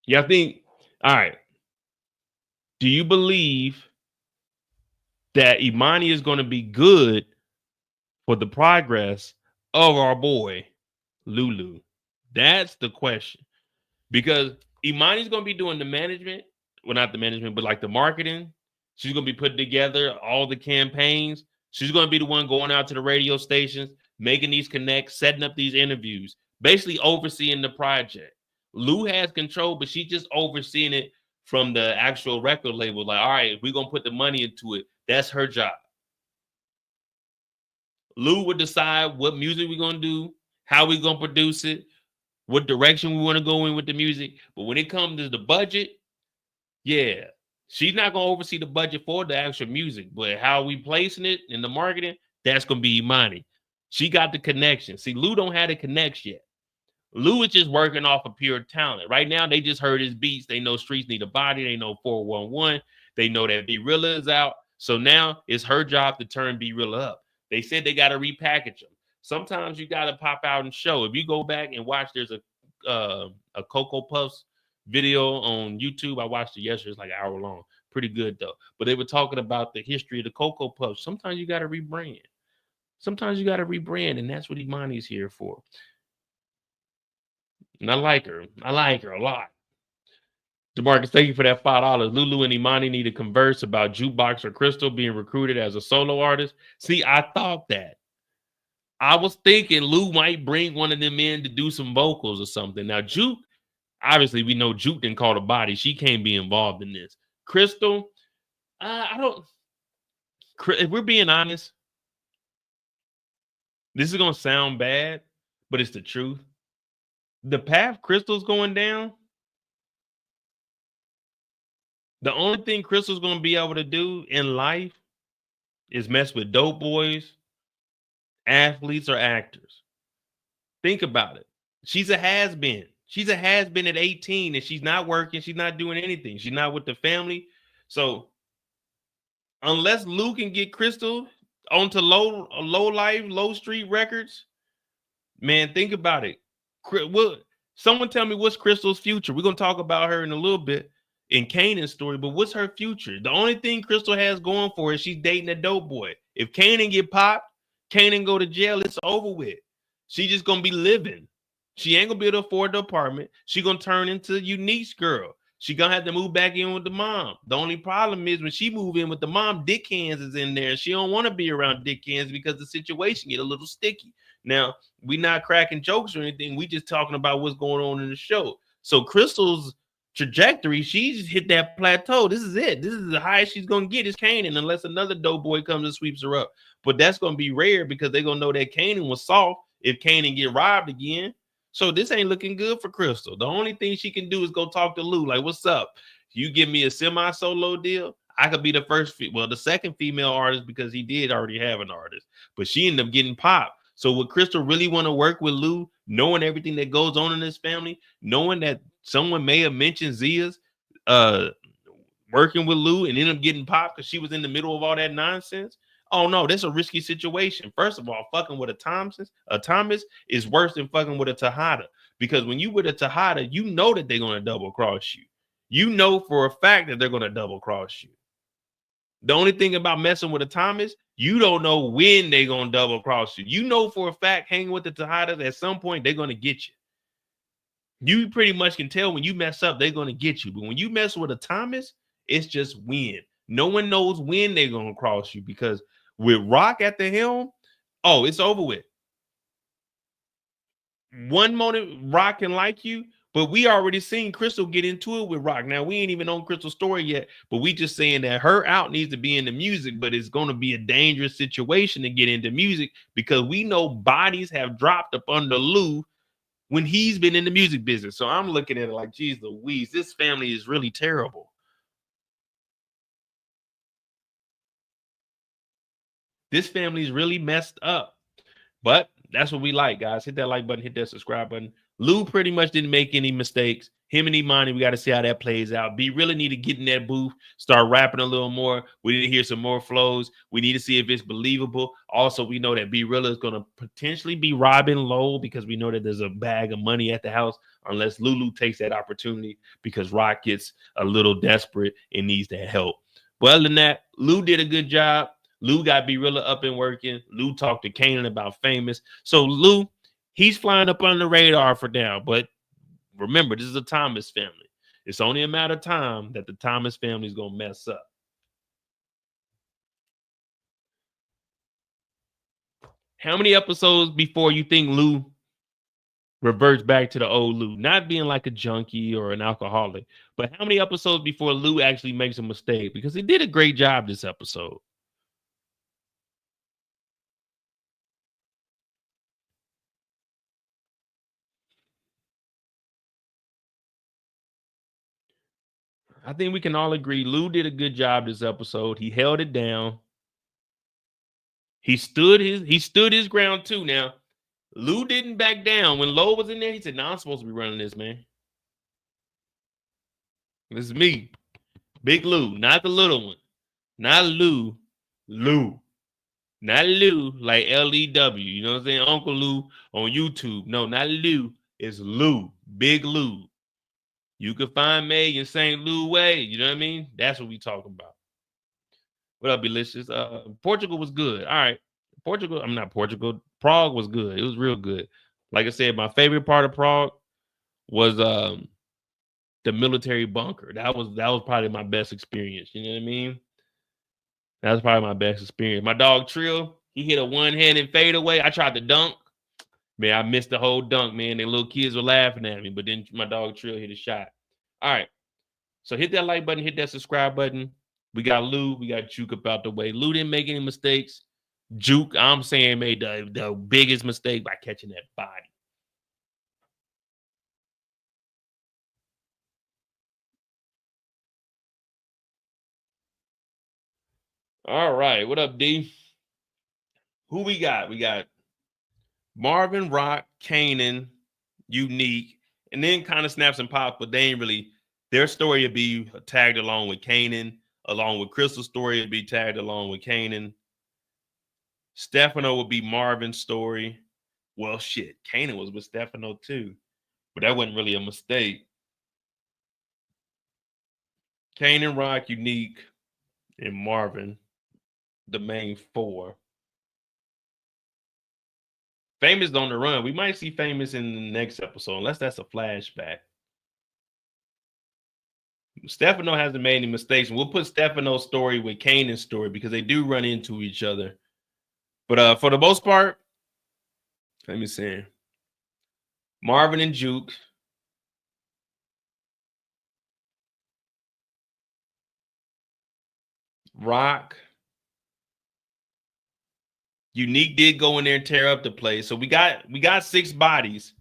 Yeah, I think, all right. Do you believe that Imani is going to be good for the progress of our boy, Lulu? That's the question. Because Imani's going to be doing the management. Well, not the management, but like the marketing. She's going to be putting together all the campaigns. She's going to be the one going out to the radio stations, making these connects, setting up these interviews, basically overseeing the project. Lou has control, but she's just overseeing it from the actual record label. Like, all right, if we're going to put the money into it, that's her job. Lou would decide what music we're going to do, how we're going to produce it, what direction we want to go in with the music. But when it comes to the budget, yeah, she's not going to oversee the budget for the actual music, but how we placing it in the marketing, that's going to be Imani. She got the connection. See, Lou don't have the connection yet. Lou is just working off of pure talent. Right now, they just heard his beats. They know Streets Need a Body. They know 411. They know that Be Realer is out. So now it's her job to turn Be Realer up. They said they got to repackage them. Sometimes you got to pop out and show. If you go back and watch, there's a Cocoa Puffs video on YouTube. I watched it yesterday. It's like an hour long. Pretty good, though. But they were talking about the history of the Cocoa Puffs. Sometimes you got to rebrand. Sometimes you got to rebrand, and that's what Imani's here for. And I like her. I like her a lot. DeMarcus, thank you for that $5. Lulu and Imani need to converse about Jukebox or Crystal being recruited as a solo artist. See, I thought that. I was thinking Lou might bring one of them in to do some vocals or something. Now, Juke, obviously, we know Juke didn't call the body. She can't be involved in this. Crystal, I don't. If we're being honest, this is going to sound bad, but it's the truth. The path Crystal's going down, the only thing Crystal's going to be able to do in life is mess with dope boys, athletes, or actors. Think about it. She's a has-been. She's a has-been at 18, and she's not working. She's not doing anything. She's not with the family. So unless Lou can get Crystal onto low life, low street records, man, think about it. Someone tell me what's Crystal's future. We're going to talk about her in a little bit in Kanan's story, but what's her future? The only thing Crystal has going for her is she's dating a dope boy. If Kanan get popped, Kanan go to jail, it's over with. She just going to be living. She ain't going to be able to afford the apartment. She going to turn into Unique's girl. She going to have to move back in with the mom. The only problem is when she move in with the mom, Dick Hands is in there. She don't want to be around Dick Hands because the situation get a little sticky. Now, we not cracking jokes or anything. We just talking about what's going on in the show. So Crystal's trajectory, she's hit that plateau. This is it. This is the highest she's going to get is Kanan unless another dope boy comes and sweeps her up. But that's going to be rare because they're going to know that Kanan was soft if Kanan get robbed again. So this ain't looking good for Crystal. The only thing she can do is go talk to Lou. Like, what's up? You give me a semi-solo deal, I could be the the second female artist because he did already have an artist. But she ended up getting popped. So would Crystal really want to work with Lou, knowing everything that goes on in this family, knowing that someone may have mentioned Zia's working with Lou and ended up getting popped because she was in the middle of all that nonsense? Oh no, that's a risky situation. First of all, fucking with a Thomas is worse than fucking with a Tejada. Because when you with a Tejada, you know that they're gonna double cross you. You know for a fact that they're gonna double cross you. The only thing about messing with a Thomas, you don't know when they're gonna double cross you. You know for a fact, hanging with the Tejadas, at some point they're gonna get you. You pretty much can tell when you mess up, they're gonna get you. But when you mess with a Thomas, it's just when. No one knows when they're gonna cross you because with Rock at the helm, oh, it's over with. One moment Rock can like you, but we already seen Crystal get into it with Rock. Now, we ain't even on Crystal's story yet, but we just saying that her out needs to be in the music, but it's going to be a dangerous situation to get into music because we know bodies have dropped up under Lou when he's been in the music business. So I'm looking at it like, geez Louise, this family is really terrible. This family is really messed up. But that's what we like, guys. Hit that like button, hit that subscribe button. Lou pretty much didn't make any mistakes. Him and Imani, we got to see how that plays out. B really need to get in that booth, start rapping a little more. We need to hear some more flows. We need to see if it's believable. Also, we know that B Rilla is going to potentially be robbing Lowell because we know that there's a bag of money at the house unless Lulu takes that opportunity because Rock gets a little desperate and needs that help. But other than that, Lou did a good job. Lou got B-Rilla up and working. Lou talked to Kanan about Famous. So Lou, he's flying up on the radar for now. But remember, this is a Thomas family. It's only a matter of time that the Thomas family is going to mess up. How many episodes before you think Lou reverts back to the old Lou? Not being like a junkie or an alcoholic, but how many episodes before Lou actually makes a mistake? Because he did a great job this episode. I think we can all agree Lou did a good job this episode. He held it down. He stood his ground too. Now, Lou didn't back down. When Lowe was in there, he said, "No, I'm supposed to be running this, man. This is me. Big Lou, not the little one. Not Lou. Lou. Not Lou like L-E-W. You know what I'm saying? Uncle Lou on YouTube. No, not Lou. It's Lou. Big Lou. You could find May in St. Louis Way. You know what I mean? That's what we talking about. What up, Delicious? Portugal was good. All right. Portugal. I'm not Portugal. Prague was good. It was real good. Like I said, my favorite part of Prague was the military bunker. That was probably my best experience. You know what I mean? That was probably my best experience. My dog Trill, he hit a one-handed fadeaway. I tried to dunk. Man, I missed the whole dunk, man. The little kids were laughing at me, but then my dog Trill hit a shot. All right. So hit that like button, hit that subscribe button. We got Lou, we got Juke about the way. Lou didn't make any mistakes. Juke, I'm saying, made the biggest mistake by catching that body. All right, what up, D? Who we got? We got Marvin, Rock, Kanan, Unique, and then kind of Snaps and Pop, but they ain't really, their story would be tagged along with Kanan, along with Crystal's story would be tagged along with Kanan. Stefano would be Marvin's story. Well, shit, Kanan was with Stefano too, but that wasn't really a mistake. Kanan, Rock, Unique, and Marvin, the main four. Famous on the run. We might see Famous in the next episode, unless that's a flashback. Stefano hasn't made any mistakes. We'll put Stefano's story with Kanan's story because they do run into each other. But for the most part, let me see. Marvin and Juke. Rock. Unique did go in there and tear up the place. So we got 6 bodies.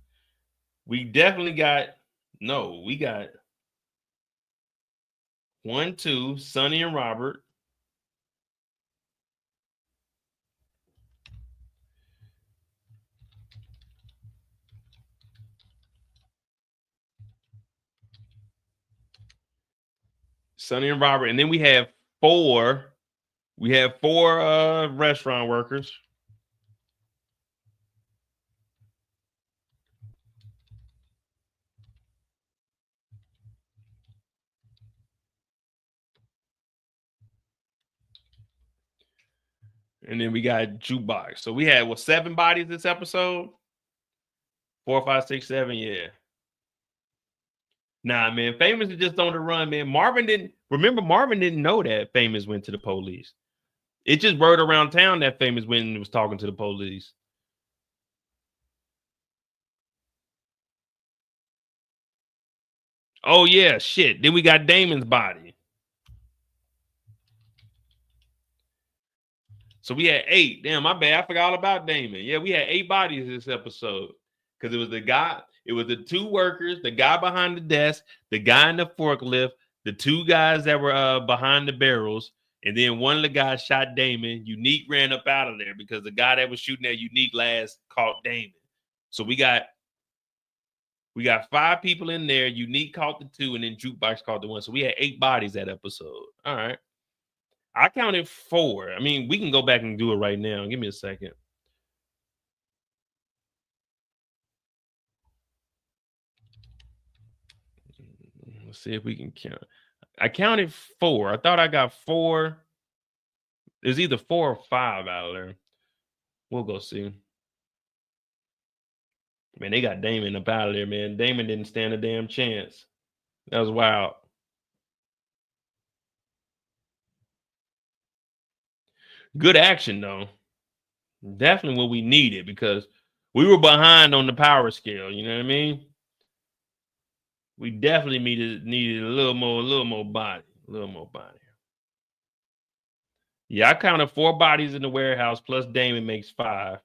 We definitely got, we got 1, 2, Sonny and Robert. Sonny and Robert. And then we have 4. We have 4 restaurant workers. And then we got Jukebox. So we had 7 bodies this episode? 4, 5, 6, 7, yeah. Nah, man, Famous is just on the run, man. Marvin didn't know that Famous went to the police. It just word around town that Famous went and was talking to the police. Oh, yeah, shit. Then we got Damon's body. So we had 8. Damn, my bad. I forgot all about Damon. Yeah, we had 8 bodies this episode. Because it was the guy, it was the 2 workers, the guy behind the desk, the guy in the forklift, the 2 guys that were behind the barrels, and then one of the guys shot Damon. Unique ran up out of there because the guy that was shooting at Unique last caught Damon. So we got 5 people in there. Unique caught the 2, and then Jukebox caught the 1. So we had 8 bodies that episode. All right. I counted 4. I mean, we can go back and do it right now. Give me a second. Let's see if we can count. I counted 4. I thought I got 4. There's either 4 or 5 out there. We'll go see. Man, they got Damon up out of there, man. Damon didn't stand a damn chance. That was wild. Good action, though. Definitely what we needed because we were behind on the power scale. You know what I mean? We definitely needed a little more body. Yeah, I counted 4 bodies in the warehouse plus Damon makes 5.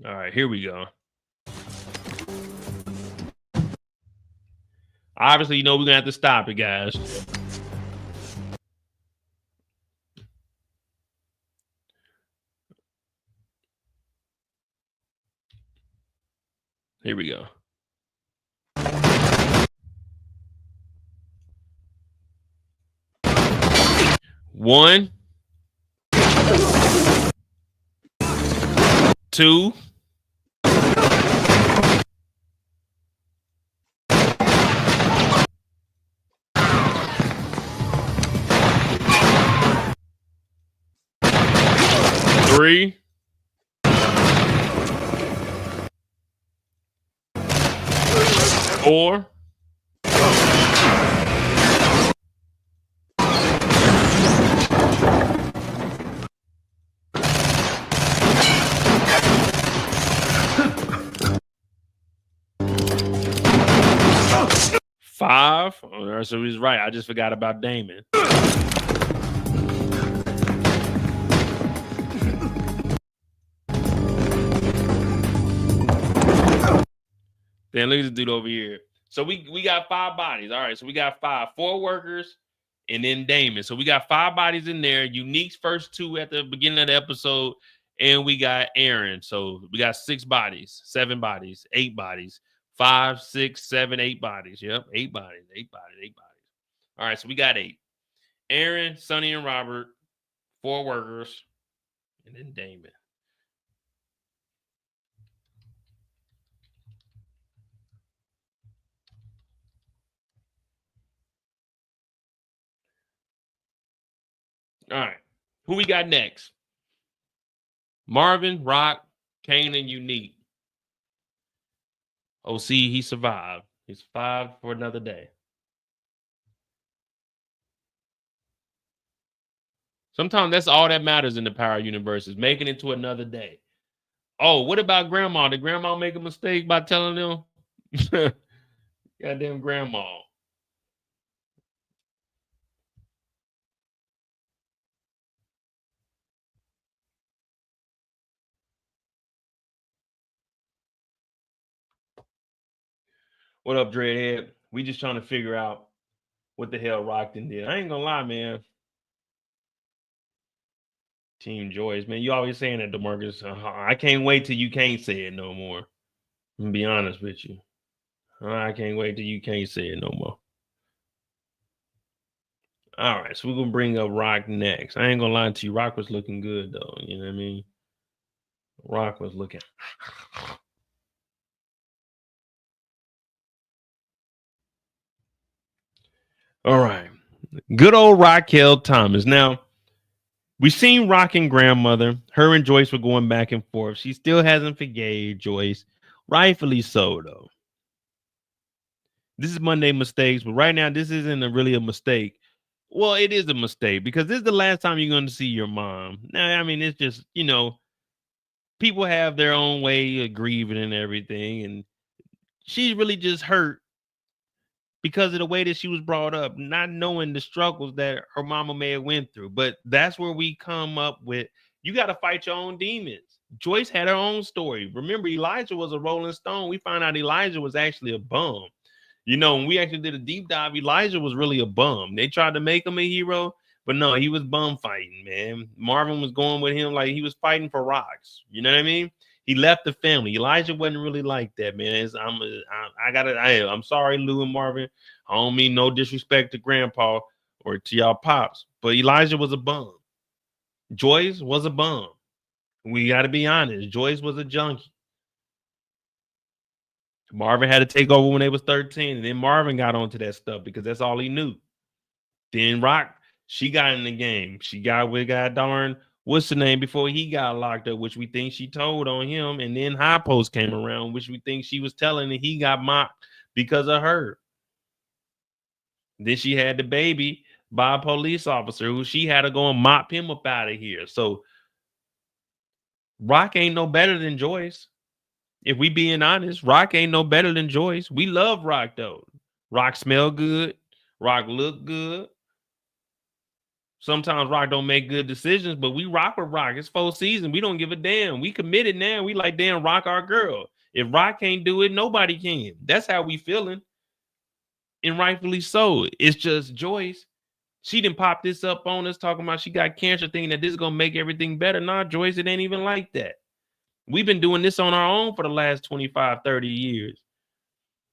All right, here we go. Obviously, we're going to have to stop it, guys. Here we go. 1, 2, 3, 4, 5. Oh, so he's right. I just forgot about Damon. Then look at this dude over here. So we got 5 bodies. All right, so we got 5, 4 workers, and then Damon. So we got 5 bodies in there. Unique's first 2 at the beginning of the episode, and we got Aaron. So we got 6 bodies, 7 bodies, 8 bodies, 5, 6, 7, 8 bodies. Yep, 8 bodies, 8 bodies, 8 bodies. All right, so we got 8. Aaron, Sonny, and Robert, 4 workers, and then Damon. All right, who we got next? Marvin, Rock, Kanan, and Unique. Oh, see, he survived. He survived for another day. Sometimes that's all that matters in the Power universe is making it to another day. Oh, what about Grandma? Did Grandma make a mistake by telling them? Goddamn Grandma. What up, Dreadhead? We just trying to figure out what the hell Rockton did. I ain't gonna lie, man. Team Joyce, man. You always saying that, DeMarcus. I can't wait till you can't say it no more. I'm gonna be honest with you. I can't wait till you can't say it no more. All right, so we're gonna bring up Rock next. I ain't gonna lie to you, Rock was looking good though. You know what I mean? Rock was looking. All right, good old Raquel Thomas. Now we've seen Rock and grandmother. Her and Joyce were going back and forth. She still hasn't forgave Joyce, rightfully so though. This is Monday mistakes, but right now this isn't really a mistake. Well, it is a mistake because this is the last time you're going to see your mom. Now, I mean, it's just, you know, people have their own way of grieving and everything. And she's really just hurt because of the way that she was brought up, not knowing the struggles that her mama may have went through. But that's where we come up with, you got to fight your own demons. Joyce had her own story. Remember, Elijah was a Rolling Stone. We found out Elijah was actually a bum. You know, when we actually did a deep dive, Elijah was really a bum. They tried to make him a hero, but no, he was bum fighting, man. Marvin was going with him like he was fighting for rocks. You know what I mean? He left the family. Elijah wasn't really like that, man. I'm sorry, Lou and Marvin. I don't mean no disrespect to Grandpa or to y'all pops, but Elijah was a bum. Joyce was a bum. We got to be honest. Joyce was a junkie. Marvin had to take over when they was 13, and then Marvin got onto that stuff because that's all he knew. Then Rock, she got in the game. She got with darn what's the name before he got locked up, which we think she told on him, and then High Post came around, which we think she was telling that he got mocked because of her. Then she had the baby by a police officer who she had to go and mop him up out of here. So Rock ain't no better than Joyce. If we being honest, Rock ain't no better than Joyce. We love Rock though. Rock smell good. Rock look good. Sometimes Rock don't make good decisions, but we rock with Rock. It's 4 seasons. We don't give a damn. We committed now. We like, damn, Rock our girl. If Rock can't do it, nobody can. That's how we feeling. And rightfully so. It's just Joyce. She didn't pop this up on us talking about she got cancer, thinking that this is going to make everything better. Nah, Joyce, it ain't even like that. We've been doing this on our own for the last 25, 30 years.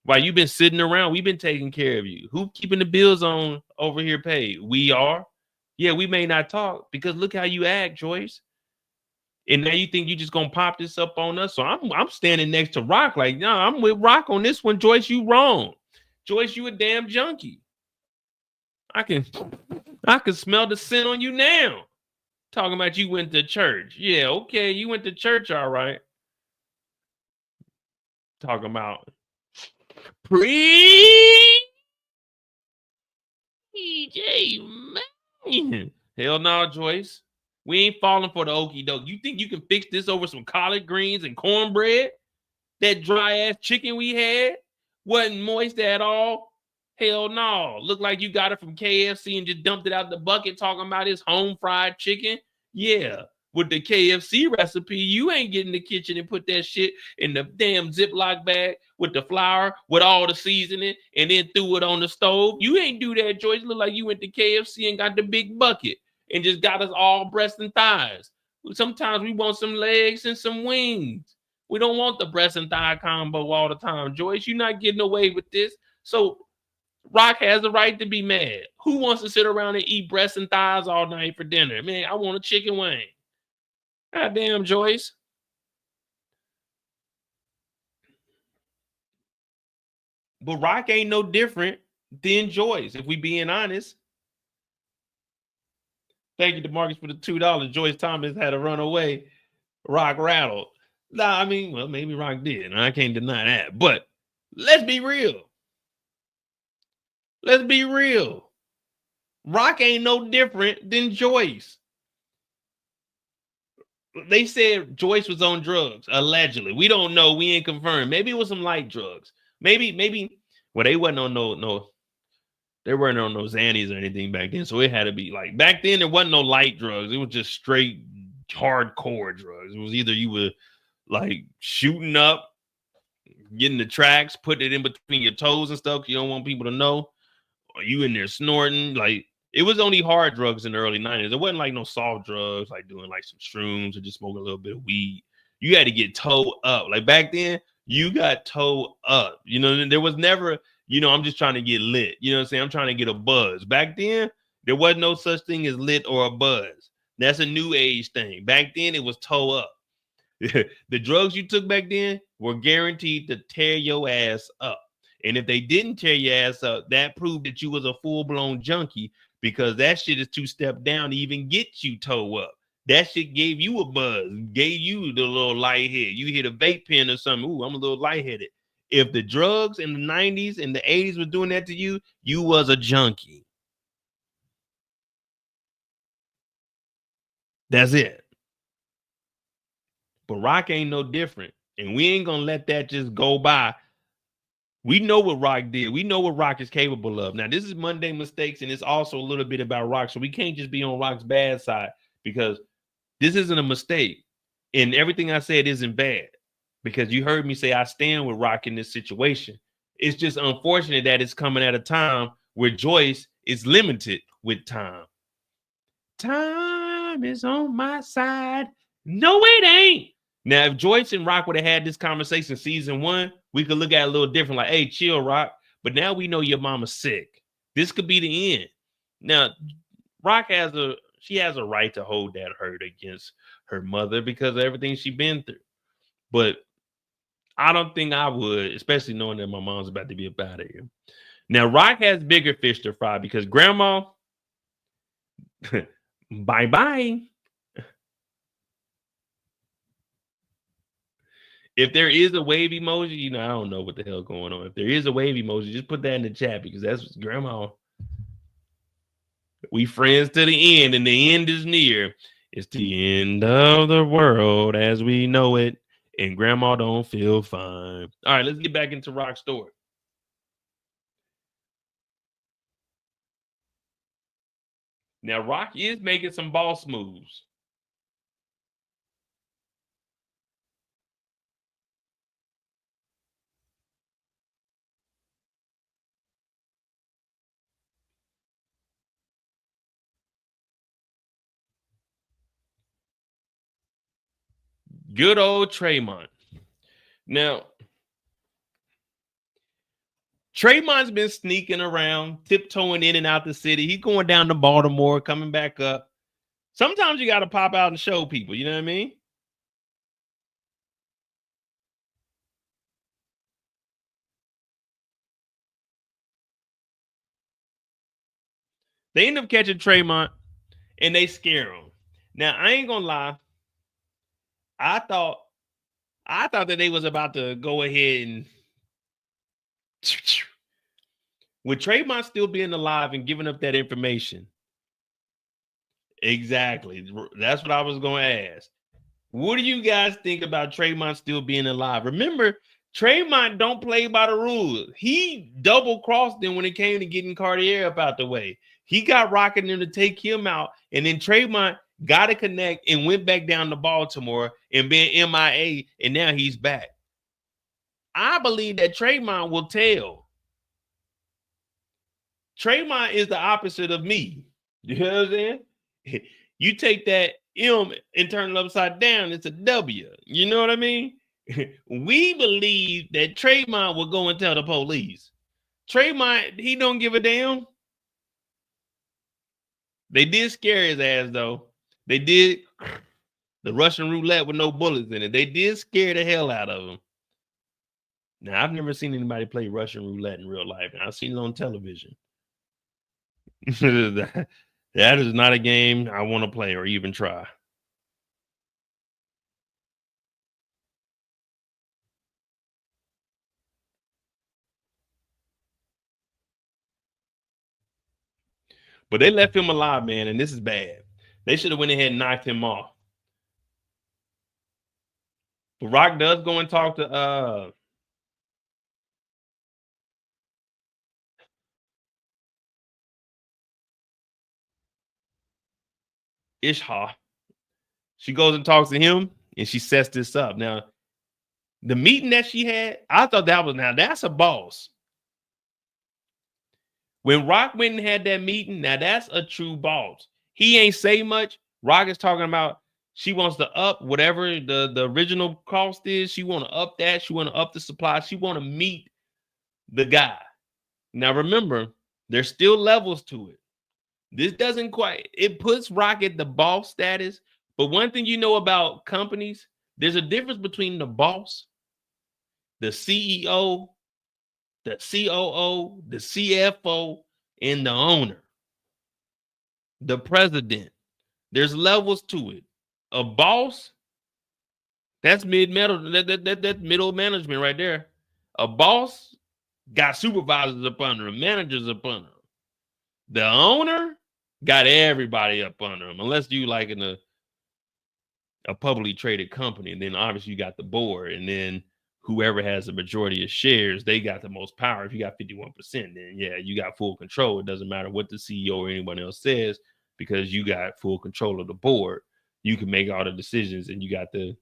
While you've been sitting around, we've been taking care of you. Who keeping the bills on over here paid? We are. Yeah, we may not talk because look how you act, Joyce. And now you think you just gonna pop this up on us. So I'm standing next to Rock, like, no, I'm with Rock on this one. Joyce, you wrong. Joyce, you a damn junkie. I can smell the sin on you now. Talking about you went to church. Yeah, okay, you went to church, all right. Talking about PJ, man. Hell no, Joyce. We ain't falling for the okie doke. You think you can fix this over some collard greens and cornbread? That dry ass chicken we had wasn't moist at all. Hell no. Looked like you got it from KFC and just dumped it out the bucket talking about his home fried chicken. Yeah. With the KFC recipe, you ain't get in the kitchen and put that shit in the damn Ziploc bag with the flour, with all the seasoning, and then threw it on the stove. You ain't do that, Joyce. Look like you went to KFC and got the big bucket and just got us all breasts and thighs. Sometimes we want some legs and some wings. We don't want the breast and thigh combo all the time, Joyce. You're not getting away with this. So Rock has the right to be mad. Who wants to sit around and eat breasts and thighs all night for dinner? Man, I want a chicken wing. God damn, Joyce. But Rock ain't no different than Joyce, if we being honest. Thank you to Marcus for the $2. Joyce Thomas had to run away. Rock rattled. Nah, I mean, well, maybe Rock did. I can't deny that. But let's be real. Let's be real. Rock ain't no different than Joyce. They said Joyce was on drugs, allegedly. We don't know. We ain't confirmed. Maybe it was some light drugs. Maybe. Well, they wasn't on they weren't on no Xannies or anything back then. So it had to be like back then. There wasn't no light drugs. It was just straight hardcore drugs. It was either you were like shooting up, getting the tracks, putting it in between your toes and stuff. You don't want people to know. Or you in there snorting. Like it was only hard drugs in the early 90s. It wasn't like no soft drugs, like doing like some shrooms or just smoking a little bit of weed. You had to get towed up. Like back then, you got towed up. You know, there was never, I'm just trying to get lit. You know what I'm saying? I'm trying to get a buzz. Back then, there was no such thing as lit or a buzz. That's a new age thing. Back then, it was toe up. The drugs you took back then were guaranteed to tear your ass up. And if they didn't tear your ass up, that proved that you was a full-blown junkie because that shit is 2 steps down to even get you toe up. That shit gave you a buzz, gave you the little light head. You hit a vape pen or something. Ooh, I'm a little lightheaded. If the drugs in the 90s and the 80s were doing that to you, you was a junkie. That's it. But Rock ain't no different. And we ain't going to let that just go by. We know what Rock did. We know what Rock is capable of. Now, this is Monday Mistakes, and it's also a little bit about Rock. So we can't just be on Rock's bad side because this isn't a mistake. And everything I said isn't bad because you heard me say I stand with Rock in this situation. It's just unfortunate that it's coming at a time where Joyce is limited with time. Time is on my side. No, it ain't. Now, if Joyce and Rock would have had this conversation season 1, we could look at it a little different. Like, hey, chill, Rock. But now we know your mama's sick. This could be the end. Now, Rock has a right to hold that hurt against her mother because of everything she's been through. But I don't think I would, especially knowing that my mom's about to be up out of here. Now, Rock has bigger fish to fry because grandma, bye-bye. If there is a wave emoji, I don't know what the hell going on. If there is a wave emoji, just put that in the chat because that's grandma. We friends to the end, and the end is near. It's the end of the world as we know it, and grandma don't feel fine. All right, let's get back into Rock's story. Now, Rock is making some boss moves. Good old Tremont. Now, Trayvon's been sneaking around, tiptoeing in and out the city. He's going down to Baltimore, coming back up. Sometimes you got to pop out and show people. You know what I mean? They end up catching Trayvon, and they scare him. Now, I ain't gonna lie. I thought that they was about to go ahead and with Trayvon still being alive and giving up that information. Exactly. That's what I was going to ask. What do you guys think about Trayvon still being alive? Remember, Trayvon don't play by the rules. He double-crossed them when it came to getting Cartier up out the way. He got rocking them to take him out, and then Trayvon got to connect and went back down to Baltimore and been MIA, and now he's back. I believe that Trayvon will tell. Trayvon is the opposite of me. You know what I'm saying? You take that M and turn it upside down, it's a W. You know what I mean? We believe that Trayvon will go and tell the police. Trayvon, he don't give a damn. They did scare his ass, though. They did the Russian roulette with no bullets in it. They did scare the hell out of him. Now, I've never seen anybody play Russian roulette in real life. I've seen it on television. That is not a game I want to play or even try. But they left him alive, man, and this is bad. They should have went ahead and knocked him off. But Rock does go and talk to Ishha. She goes and talks to him, and she sets this up. Now, the meeting that she had, I thought that's a boss. When Rock went and had that meeting, now that's a true boss. He ain't say much. Rock is talking about she wants to up whatever the original cost is. She want to up that. She want to up the supply. She want to meet the guy. Now, remember, there's still levels to it. This doesn't quite, it puts Rock at the boss status. But one thing you know about companies, there's a difference between the boss, the CEO, the COO, the CFO, and the owner, the president. There's levels to it. A boss, that's mid-middle, that's middle management right there. A boss got supervisors up under him, managers up under him. The owner got everybody up under him, unless you like in a publicly traded company, and then obviously you got the board, and then whoever has the majority of shares, they got the most power. If you got 51%, then yeah, you got full control. It doesn't matter what the CEO or anyone else says, because you got full control of the board. You can make all the decisions, and you got the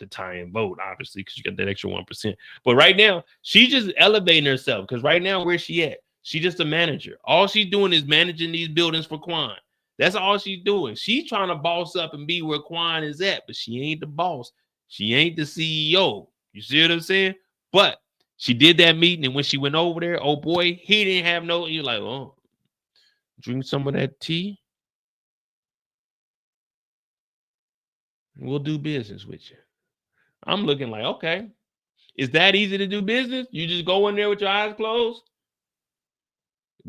tie and vote, obviously, because you got that extra 1%. But right now, she's just elevating herself, because right now, where's she at? She's just a manager. All she's doing is managing these buildings for Quan. That's all she's doing. She's trying to boss up and be where Quan is at, but she ain't the boss. She ain't the CEO. You see what I'm saying? But she did that meeting, and when she went over there, oh boy, he didn't have no, you're like, oh, drink some of that tea. We'll do business with you. I'm looking like, okay, is that easy to do business? You just go in there with your eyes closed?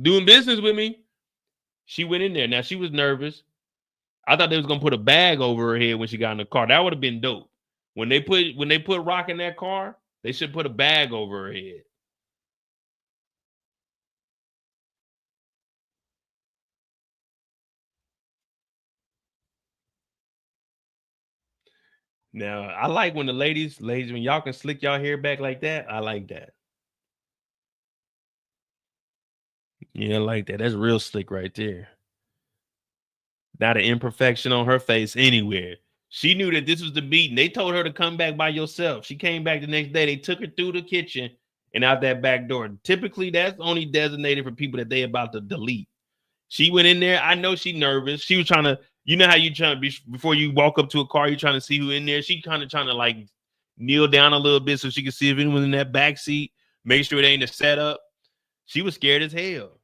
Doing business with me? She went in there. Now, she was nervous. I thought they was going to put a bag over her head when she got in the car. That would have been dope. When they put Rock in that car, they should put a bag over her head. Now, I like when the ladies, when y'all can slick y'all hair back like that. I like that. Yeah, I like that. That's real slick right there. Not an imperfection on her face anywhere. She knew that this was the meeting. They told her to come back by yourself. She came back the next day. They took her through the kitchen and out that back door. Typically, that's only designated for people that they about to delete. She went in there. I know she's nervous. She was trying to, you know how you trying to be before you walk up to a car, you're trying to see who in there. She kind of trying to like kneel down a little bit so she can see if anyone's in that back seat. Make sure it ain't a setup. She was scared as hell.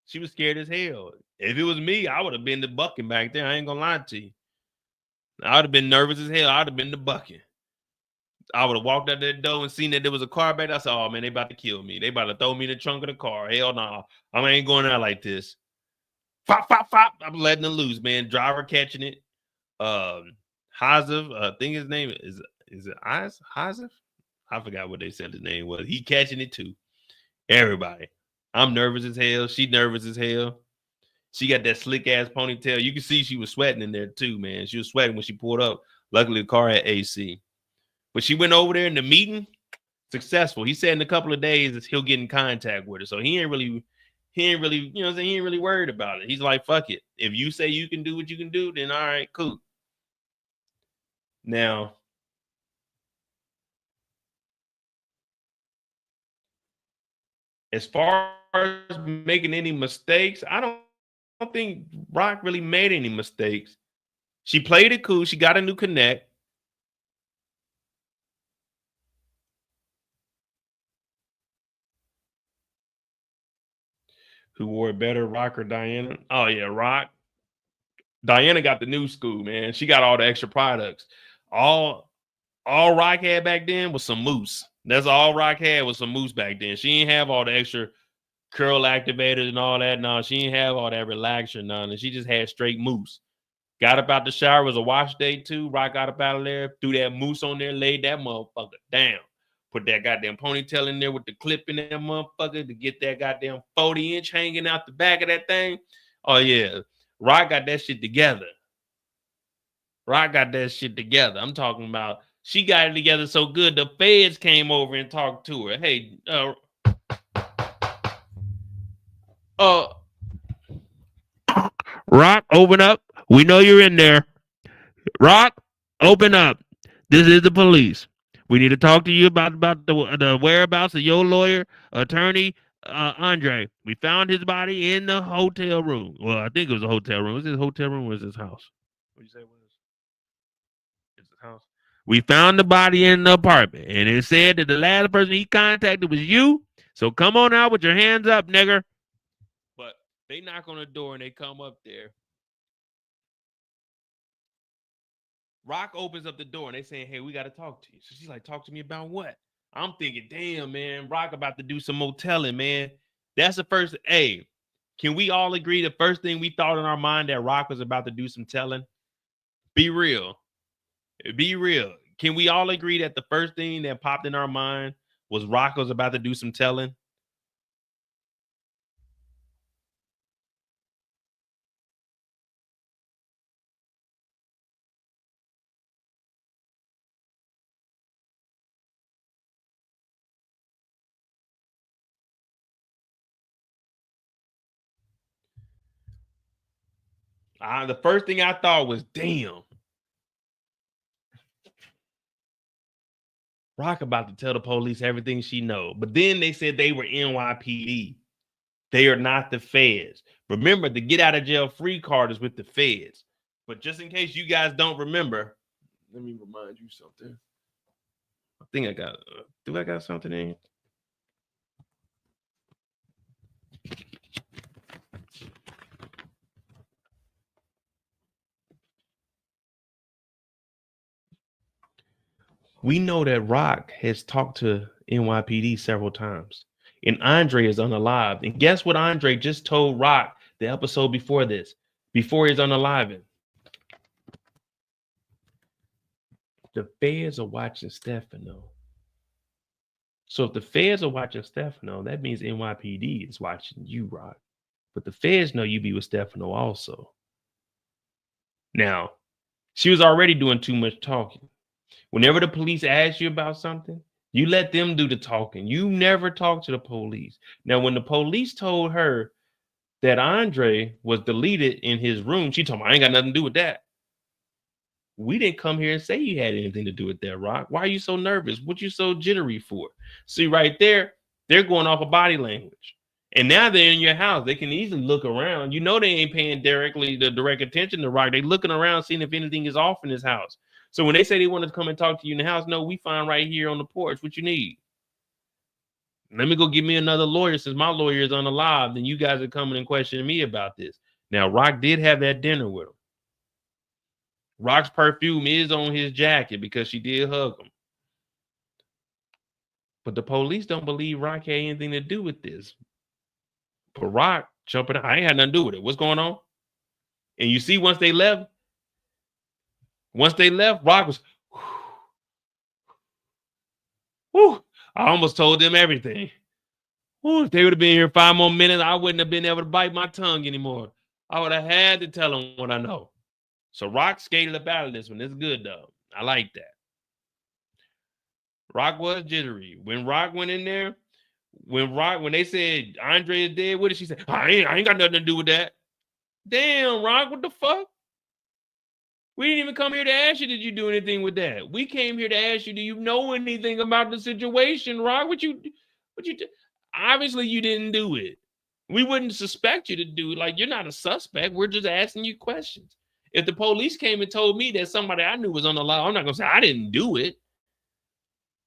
She was scared as hell. If it was me, I would have been the bucking back there. I ain't gonna lie to you. I would have been nervous as hell. I'd have been the bucking. I would have walked out that door and seen that there was a car back there. I said, oh man, they about to kill me. They about to throw me in the trunk of the car. Hell no. I ain't going out like this. Fop, fop, fop. I'm letting it loose, man. Driver catching it. Hazif, I think his name is it Hazif? I forgot what they said his name was. He catching it too. Everybody. I'm nervous as hell. She nervous as hell. She got that slick ass ponytail. You can see she was sweating in there too, man. She was sweating when she pulled up. Luckily, the car had AC. But she went over there in the meeting, successful. He said in a couple of days he'll get in contact with her. So he ain't really, you know what I'm saying? He ain't really worried about it. He's like, fuck it. If you say you can do what you can do, then all right, cool. Now, as far as making any mistakes, I don't think Rock really made any mistakes. She played it cool. She got a new connect. Who wore it better, Rock or Diana? Oh, yeah, Rock. Diana got the new school, man. She got all the extra products. All Rock had back then was some mousse. That's all Rock had was some mousse back then. She didn't have all the extra curl activators and all that. No, she didn't have all that relaxer, none. And she just had straight mousse. Got up out the shower. It was a wash day, too. Rock got up out of there, threw that mousse on there, laid that motherfucker down. Put that goddamn ponytail in there with the clip in that motherfucker to get that goddamn 40-inch hanging out the back of that thing. Oh, yeah. Rock got that shit together. Rock got that shit together. I'm talking about she got it together so good, the feds came over and talked to her. Hey, Rock, open up. We know you're in there. Rock, open up. This is the police. We need to talk to you about the whereabouts of your lawyer, attorney, Andre. We found his body in the hotel room. Well, I think it was a hotel room. Was it his hotel room or was it his house? What did you say it was? It's his house. We found the body in the apartment, and it said that the last person he contacted was you. So come on out with your hands up, nigger. But they knock on the door and they come up there. Rock opens up the door and they saying, hey, we got to talk to you. So she's like, talk to me about what? I'm thinking, damn, man, Rock about to do some more telling, man. That's the first. Hey, can we all agree the first thing we thought in our mind that Rock was about to do some telling? Be real. Be real. Can we all agree that the first thing that popped in our mind was Rock was about to do some telling? The first thing I thought was, damn, Rock about to tell the police everything she know. But then they said they were NYPD. They are not the feds. Remember, the get out of jail free card is with the feds. But just in case you guys don't remember, let me remind you something. I think I got, do I got something in? We know that Rock has talked to NYPD several times, and Andre is unalived. And guess what Andre just told Rock the episode before this, before he's unaliving? The feds are watching Stefano. So if the feds are watching Stefano, that means NYPD is watching you, Rock. But the feds know you be with Stefano also. Now, she was already doing too much talking. Whenever the police ask you about something, you let them do the talking. You never talk to the police. Now, when the police told her that Andre was deleted in his room, she told me, I ain't got nothing to do with that. We didn't come here and say you had anything to do with that, Rock. Why are you so nervous? What you so jittery for? See, right there, they're going off of body language. And now they're in your house. They can easily look around. You know they ain't paying the direct attention to Rock. They looking around, seeing if anything is off in his house. So when they say they want to come and talk to you in the house, no, we find right here on the porch what you need. let me go get me another lawyer since my lawyer is unalive. Then you guys are coming and questioning me about this. Now, Rock did have that dinner with him. Rock's perfume is on his jacket because she did hug him. But the police don't believe Rock had anything to do with this. But Rock jumping out, I ain't had nothing to do with it. What's going on? And you see, once they left, Rock was, whew, I almost told them everything. Whew, if they would have been here 5 more minutes, I wouldn't have been able to bite my tongue anymore. I would have had to tell them what I know. So Rock skated up out of this one. It's good, though. I like that. Rock was jittery. When Rock went in there, when they said Andre is dead, what did she say? I ain't got nothing to do with that. Damn, Rock, what the fuck? We didn't even come here to ask you, did you do anything with that? We came here to ask you, do you know anything about the situation, Rock? What you do? Obviously, you didn't do it. We wouldn't suspect you to do it. Like, you're not a suspect. We're just asking you questions. If the police came and told me that somebody I knew was on the line, I'm not going to say I didn't do it.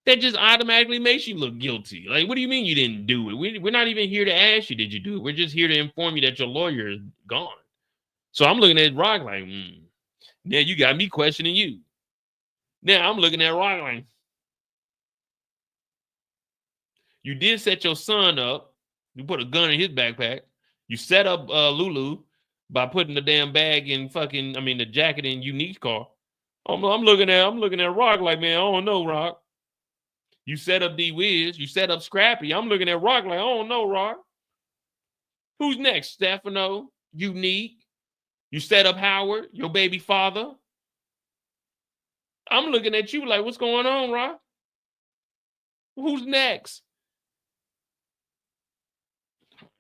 That just automatically makes you look guilty. Like, what do you mean you didn't do it? We're not even here to ask you, did you do it? We're just here to inform you that your lawyer is gone. So I'm looking at Rock like, now you got me questioning you. Now I'm looking at Rock like, you did set your son up. You put a gun in his backpack. You set up Lulu by putting the damn bag in the jacket in Unique's car. I'm looking at Rock like, man, I don't know, Rock. You set up D-Wiz. You set up Scrappy. I'm looking at Rock like, I don't know, Rock. Who's next? Stefano, Unique. You set up Howard, your baby father. I'm looking at you like, what's going on, Rock? Who's next?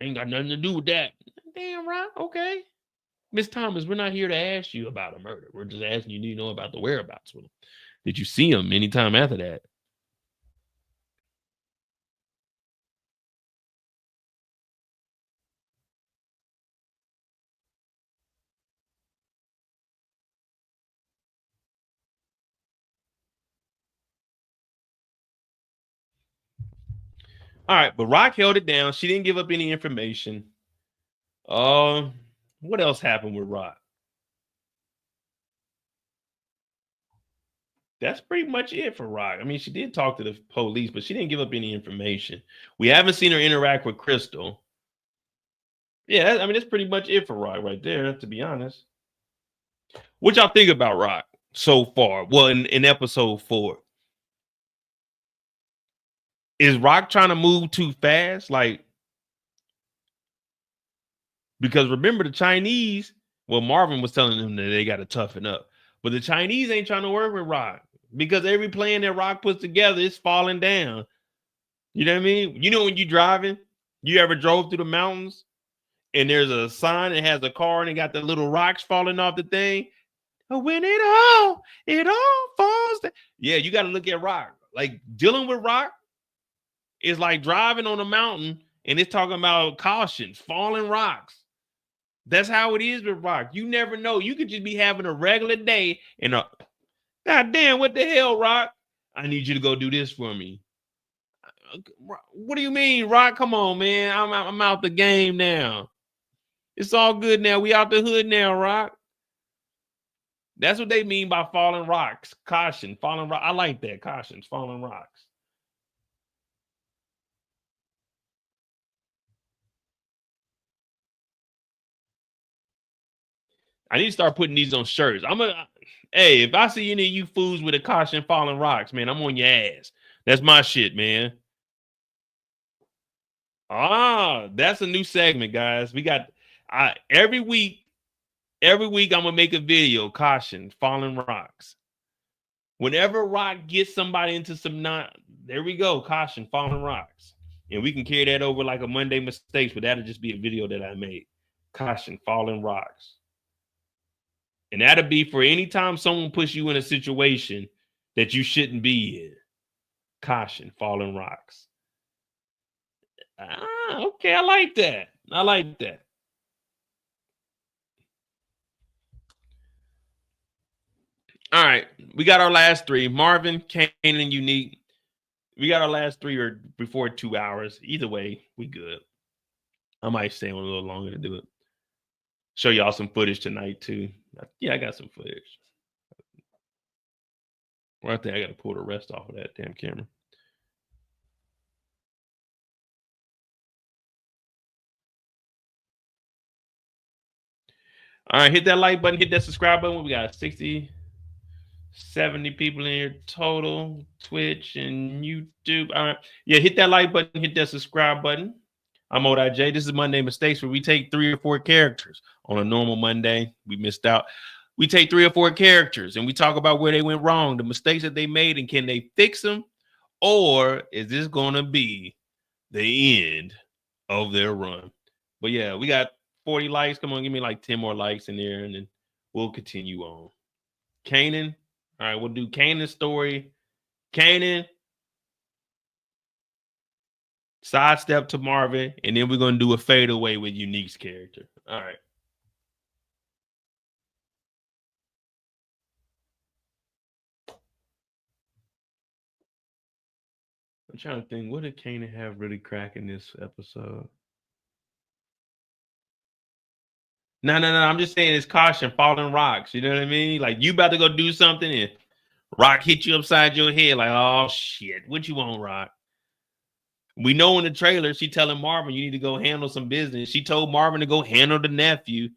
Ain't got nothing to do with that. Damn, Rock. Okay. Miss Thomas, we're not here to ask you about a murder. We're just asking you, do you know about the whereabouts with him? Did you see him anytime after that? All right, but Rock held it down. She didn't give up any information. What else happened with Rock? That's pretty much it for Rock. I mean, she did talk to the police, but she didn't give up any information. We haven't seen her interact with Crystal. Yeah, that's pretty much it for Rock right there, to be honest. What y'all think about Rock so far? Well, in episode 4. Is Rock trying to move too fast? Like, because remember the Chinese, well, Marvin was telling them that they got to toughen up. But the Chinese ain't trying to work with Rock because every plan that Rock puts together is falling down. You know what I mean? You know when you driving, you ever drove through the mountains and there's a sign that has a car and it got the little rocks falling off the thing? When it all falls down. Yeah, you got to look at Rock. Like, dealing with Rock is like driving on a mountain and it's talking about cautions, falling rocks. That's how it is with Rock. You never know. You could just be having a regular day and God damn, what the hell, Rock? I need you to go do this for me. What do you mean, Rock? Come on, man. I'm out the game now. It's all good now. We out the hood now, Rock. That's what they mean by falling rocks. Caution, falling rock. I like that. Cautions, falling rocks. I need to start putting these on shirts. Hey, if I see any of you fools with a caution falling rocks, man, I'm on your ass. That's my shit, man. That's a new segment, guys. We got every week I'm gonna make a video, caution, falling rocks. Whenever Rock gets somebody into some there we go, caution, falling rocks. And we can carry that over like a Monday mistakes, but that'll just be a video that I made. Caution, falling rocks. And that'll be for any time someone puts you in a situation that you shouldn't be in. Caution, falling rocks. Okay, I like that. All right, we got our last 3. Marvin, Kanan and Unique. We got our last 3 or before 2 hours. Either way, we good. I might stay on a little longer to do it. Show y'all some footage tonight too. Yeah, I got some footage. Well, I think I got to pull the rest off of that damn camera. All right, hit that like button, hit that subscribe button. We got 60, 70 people in here total, Twitch and YouTube. All right. Yeah, hit that like button, hit that subscribe button. I'm ODJ. This is Monday Mistakes, where we take 3 or 4 characters on a normal Monday. We missed out. We take 3 or 4 characters and we talk about where they went wrong, the mistakes that they made, and can they fix them? Or is this going to be the end of their run? But yeah, we got 40 likes. Come on, give me like 10 more likes in there, and then we'll continue on. Kanan. All right, we'll do Kanan's story. Kanan, sidestep to Marvin, and then we're going to do a fadeaway with Unique's character. All right. I'm trying to think, what did Kanan have really cracking this episode? No. I'm just saying it's caution, falling rocks. You know what I mean? Like, you about to go do something and Rock hit you upside your head. Like, oh, shit. What you want, Rock? We know in the trailer, she telling Marvin, you need to go handle some business. She told Marvin to go handle the nephew.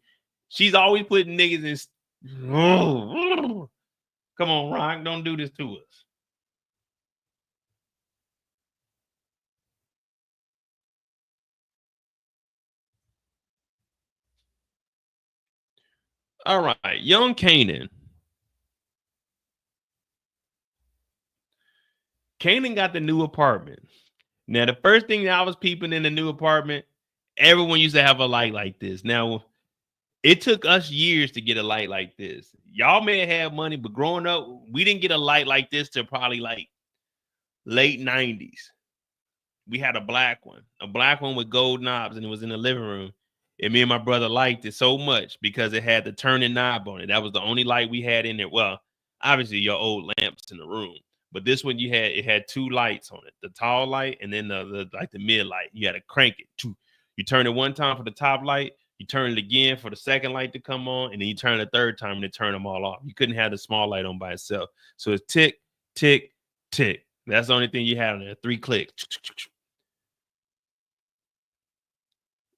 She's always putting niggas in. Oh, come on, Rock. Don't do this to us. All right, young Kanan. Kanan got the new apartment. Now, the first thing that I was peeping in the new apartment, everyone used to have a light like this. Now, it took us years to get a light like this. Y'all may have had money, but growing up, we didn't get a light like this till probably like late 90s. We had a black one with gold knobs, and it was in the living room. And me and my brother liked it so much because it had the turning knob on it. That was the only light we had in there. Well, obviously your old lamps in the room, but this one it had 2 lights on it, the tall light and then the mid light. You had to crank it. You turn it one time for the top light, you turn it again for the second light to come on, and then you turn it a third time and it turn them all off. You couldn't have the small light on by itself. So it's tick, tick, tick. That's the only thing you had on there. 3 clicks.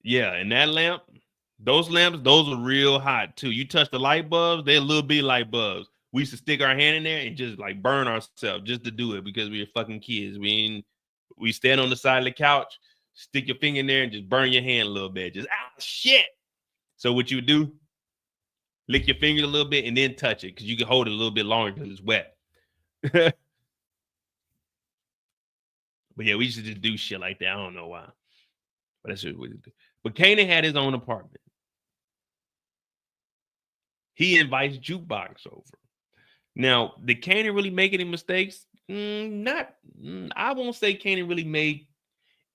Yeah, and that lamp, those lamps, those are real hot too. You touch the light bulbs, they're a little bit light bulbs. We used to stick our hand in there and just like burn ourselves just to do it because we were fucking kids. We stand on the side of the couch, stick your finger in there and just burn your hand a little bit. Just shit. So what you do, lick your finger a little bit and then touch it because you can hold it a little bit longer because it's wet. But yeah, we used to just do shit like that. I don't know why. But that's what we do. But Kanan had his own apartment. He invites Jukebox over. Now, did Kanan really make any mistakes? I won't say Kanan really made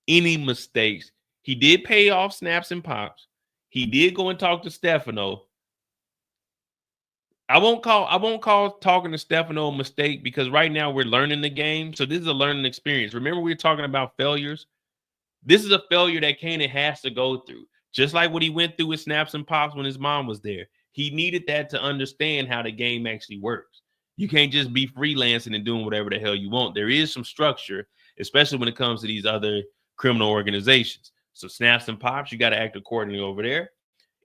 any mistakes. He did pay off Snaps and Pops. He did go and talk to Stefano. I won't call talking to Stefano a mistake because right now we're learning the game. So this is a learning experience. Remember, we were talking about failures. This is a failure that Kanan has to go through. Just like what he went through with Snaps and Pops when his mom was there. He needed that to understand how the game actually works. You can't just be freelancing and doing whatever the hell you want. There is some structure, especially when it comes to these other criminal organizations. So Snaps and Pops, you got to act accordingly over there.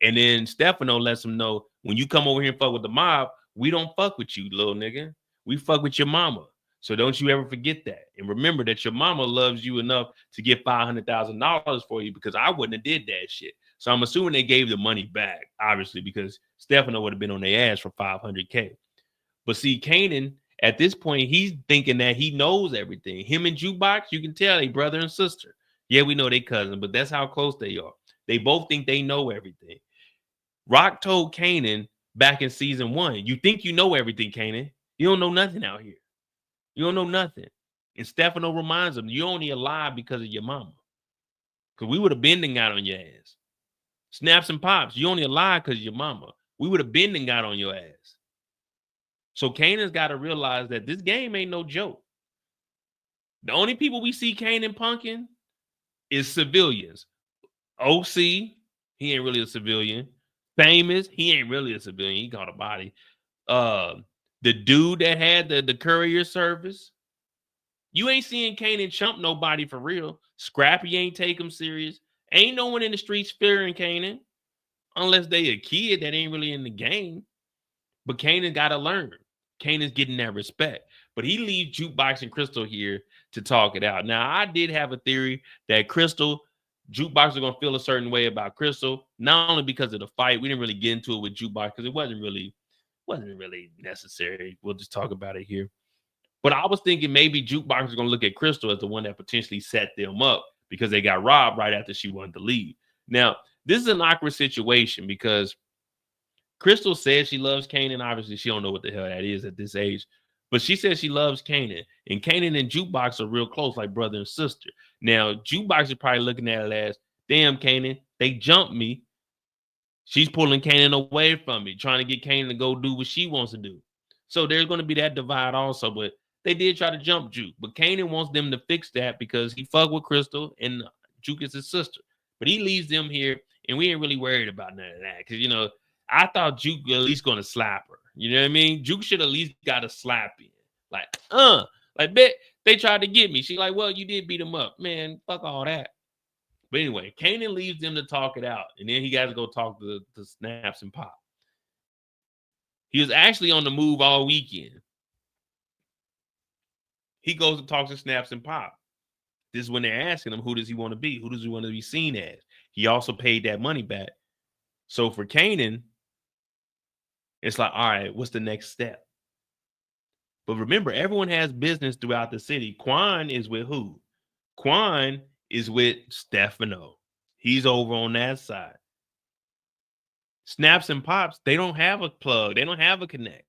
And then Stefano lets him know, when you come over here and fuck with the mob, we don't fuck with you, little nigga. We fuck with your mama. So don't you ever forget that. And remember that your mama loves you enough to get $500,000 for you because I wouldn't have did that shit. So I'm assuming they gave the money back, obviously, because Stefano would have been on their ass for $500K. But see, Kanan, at this point, he's thinking that he knows everything. Him and Jukebox, you can tell they brother and sister. Yeah, we know they cousin, but that's how close they are. They both think they know everything. Rock told Kanan back in season 1, you think you know everything, Kanan. You don't know nothing out here. You don't know nothing. And Stefano reminds him, you're only alive because of your mama. Because we would have been out on your ass. Snaps and Pops, you only alive because of your mama. We would have been out on your ass. So Kanan's got to realize that this game ain't no joke. The only people we see Kanan punking is civilians. OC, he ain't really a civilian. Famous, he ain't really a civilian. He got a body. The dude that had the courier service, you ain't seeing Kanan chump nobody for real. Scrappy ain't take him serious. Ain't no one in the streets fearing Kanan unless they a kid that ain't really in the game. But Kanan got to learn. Kanan's getting that respect. But he leaves Jukebox and Crystal here to talk it out. Now, I did have a theory that Jukebox are going to feel a certain way about Crystal, not only because of the fight. We didn't really get into it with Jukebox because it wasn't really necessary. We'll just talk about it here. But I was thinking maybe Jukebox is going to look at Crystal as the one that potentially set them up because they got robbed right after she wanted to leave. Now, this is an awkward situation because Crystal says she loves Kanan. Obviously, she don't know what the hell that is at this age. But she says she loves Kanan. And Kanan and Jukebox are real close, like brother and sister. Now, Jukebox is probably looking at it as, damn, Kanan, they jumped me. She's pulling Kanan away from me, trying to get Kanan to go do what she wants to do. So there's going to be that divide also. But they did try to jump Juke. But Kanan wants them to fix that because he fucked with Crystal and Juke is his sister. But he leaves them here, and we ain't really worried about none of that. Because, you know, I thought Juke at least going to slap her. You know what I mean? Juke should at least got a slap in. Like, bet they tried to get me. She like, well, you did beat him up. Man, fuck all that. But anyway, Kanan leaves them to talk it out. And then he got to go talk to Snaps and Pop. He was actually on the move all weekend. He goes and talks to Snaps and Pop. This is when they're asking him, who does he want to be? Who does he want to be seen as? He also paid that money back. So for Kanan, it's like, all right, what's the next step? But remember, everyone has business throughout the city. Quan is with who? Quan is with Stefano. He's over on that side. Snaps and Pops, they don't have a plug. They don't have a connect.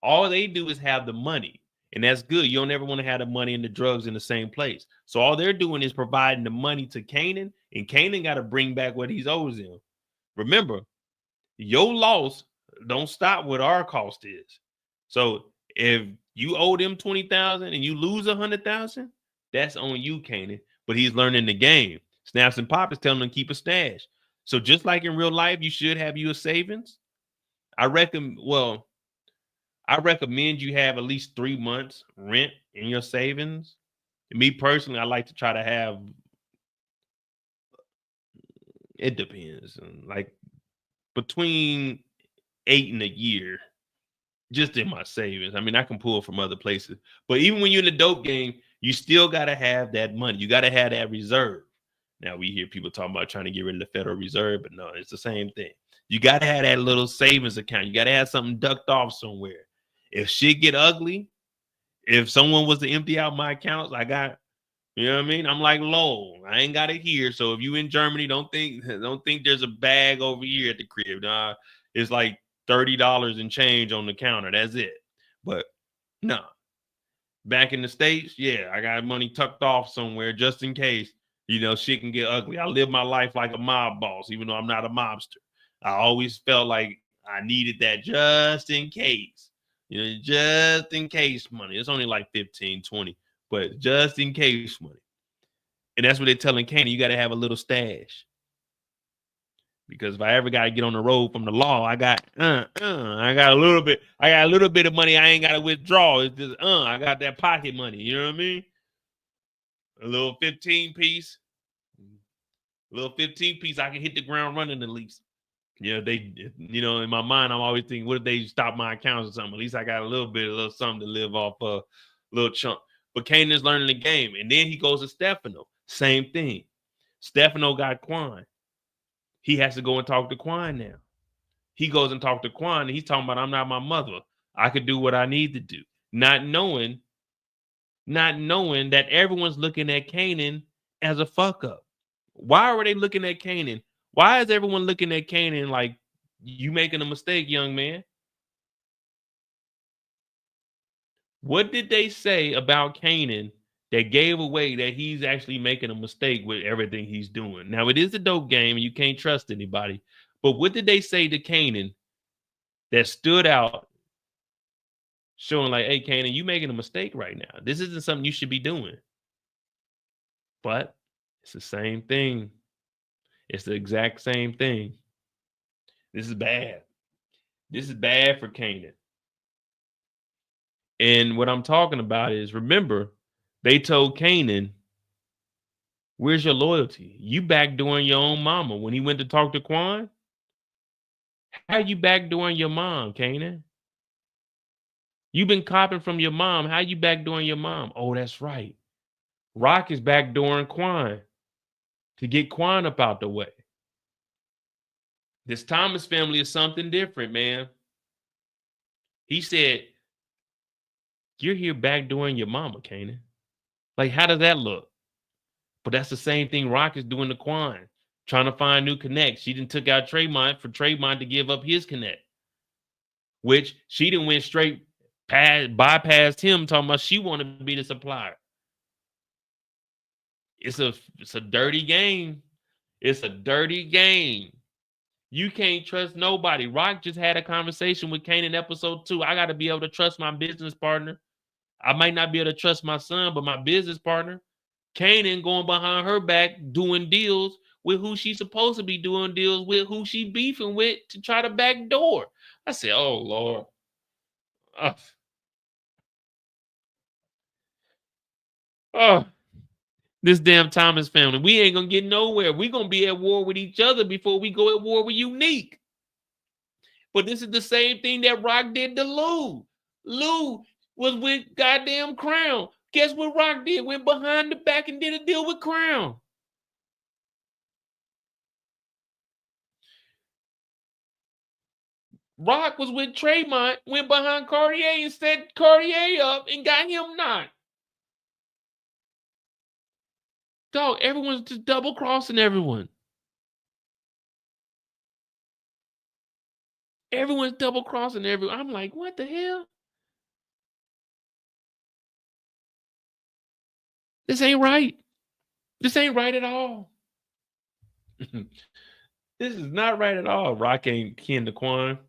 All they do is have the money. And that's good. You don't ever want to have the money and the drugs in the same place. So all they're doing is providing the money to Kanan, and Kanan got to bring back what he's owes him. Remember, your loss don't stop what our cost is. So if you owe them 20,000 and you lose 100,000, that's on you, Kanan. But he's learning the game. Snaps and Pop is telling him to keep a stash. So just like in real life, you should have your savings. I recommend you have at least 3 months rent in your savings. And me personally, I like to try to have, it depends, like between 8 and a year, just in my savings. I mean, I can pull from other places. But even when you're in the dope game, you still got to have that money. You got to have that reserve. Now, we hear people talking about trying to get rid of the Federal Reserve, but no, it's the same thing. You got to have that little savings account. You got to have something ducked off somewhere. If shit get ugly, if someone was to empty out my accounts, I got, you know what I mean? I'm like, low. I ain't got it here. So if you in Germany, don't think there's a bag over here at the crib. Nah, it's like $30 and change on the counter. That's it. But no. Back in the States, yeah, I got money tucked off somewhere just in case, you know, shit can get ugly. I live my life like a mob boss, even though I'm not a mobster. I always felt like I needed that just in case. You know, just in case money. It's only like 15, 20, but just in case money. And that's what they're telling Kanan. You got to have a little stash. Because if I ever got to get on the road from the law, I got a little bit of money I ain't got to withdraw. It's just, I got that pocket money. You know what I mean? A little 15 piece. I can hit the ground running at least. You know, in my mind, I'm always thinking, what if they stop my accounts or something? At least I got a little something to live off a little chunk. But Kanan's learning the game. And then he goes to Stefano. Same thing. Stefano got Quan. He has to go and talk to Quan now. He goes and talks to Quan, and he's talking about, I'm not my mother. I could do what I need to do. Not knowing that everyone's looking at Kanan as a fuck up. Why are they looking at Kanan? Why is everyone looking at Kanan like, you making a mistake, young man? What did they say about Kanan that gave away that he's actually making a mistake with everything he's doing? Now, it is a dope game, and you can't trust anybody. But what did they say to Kanan that stood out, showing like, hey, Kanan, you making a mistake right now. This isn't something you should be doing. But it's the same thing. It's the exact same thing. This is bad. This is bad for Kanan. And what I'm talking about is, remember, they told Kanan, where's your loyalty? You backdooring your own mama. When he went to talk to Quan, how you backdooring your mom, Kanan? You've been copying from your mom. How you backdooring your mom? Oh, that's right. Rock is backdooring Quan to get Quan up out the way. This Thomas family is something different, man. He said, you're here backdooring your mama, Kanan. Like, how does that look? But that's the same thing Rock is doing to Quan, trying to find new connects. She done took out Tremont for Tremont to give up his connect, which she done went straight bypassed him, talking about she wanted to be the supplier. It's a dirty game. It's a dirty game. You can't trust nobody. Rock just had a conversation with Kanan in episode 2. I got to be able to trust my business partner. I might not be able to trust my son, but my business partner. Kanan going behind her back doing deals with who she's supposed to be doing deals with, who she beefing with to try to backdoor. I said, oh, Lord. This damn Thomas family. We ain't going to get nowhere. We're going to be at war with each other before we go at war with Unique. But this is the same thing that Rock did to Lou. Lou was with goddamn Crown. Guess what Rock did? Went behind the back and did a deal with Crown. Rock was with Tremont, went behind Cartier and set Cartier up and got him knocked. Dog, everyone's just double crossing everyone. Everyone's double crossing everyone. I'm like, what the hell? This ain't right. This ain't right at all. This is not right at all. Rock ain't kin to Quan.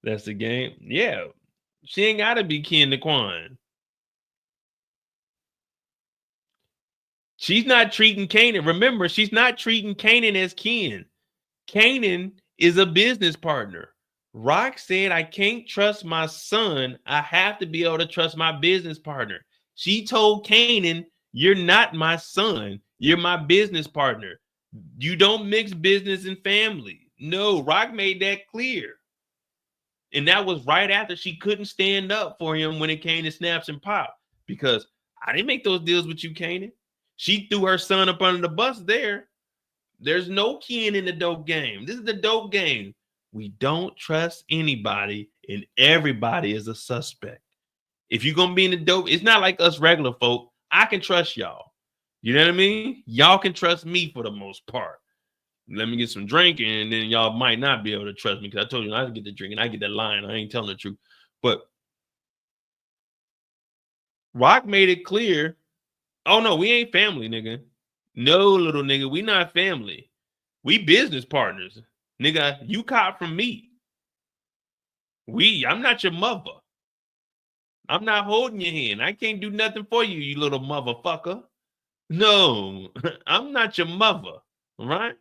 That's the game. Yeah. She ain't got to be kin to Quan. She's not treating Kanan. Remember, she's not treating Kanan as kin. Kanan is a business partner. Rock said, I can't trust my son. I have to be able to trust my business partner. She told Kanan, you're not my son. You're my business partner. You don't mix business and family. No, Rock made that clear. And that was right after she couldn't stand up for him when it came to snaps and pop. Because I didn't make those deals with you, Kanan. She threw her son up under the bus there. There's no kin in the dope game. This is the dope game. We don't trust anybody, and everybody is a suspect. If you're going to be in the dope, it's not like us regular folk. I can trust y'all. You know what I mean? Y'all can trust me for the most part. Let me get some drinking, and then y'all might not be able to trust me because I told you I get the drinking. I get that line. I ain't telling the truth. But Rock made it clear. Oh, no, we ain't family, nigga. No, little nigga, we not family. We business partners. Nigga, you cop from me. I'm not your mother. I'm not holding your hand. I can't do nothing for you, you little motherfucker. No, I'm not your mother, all right?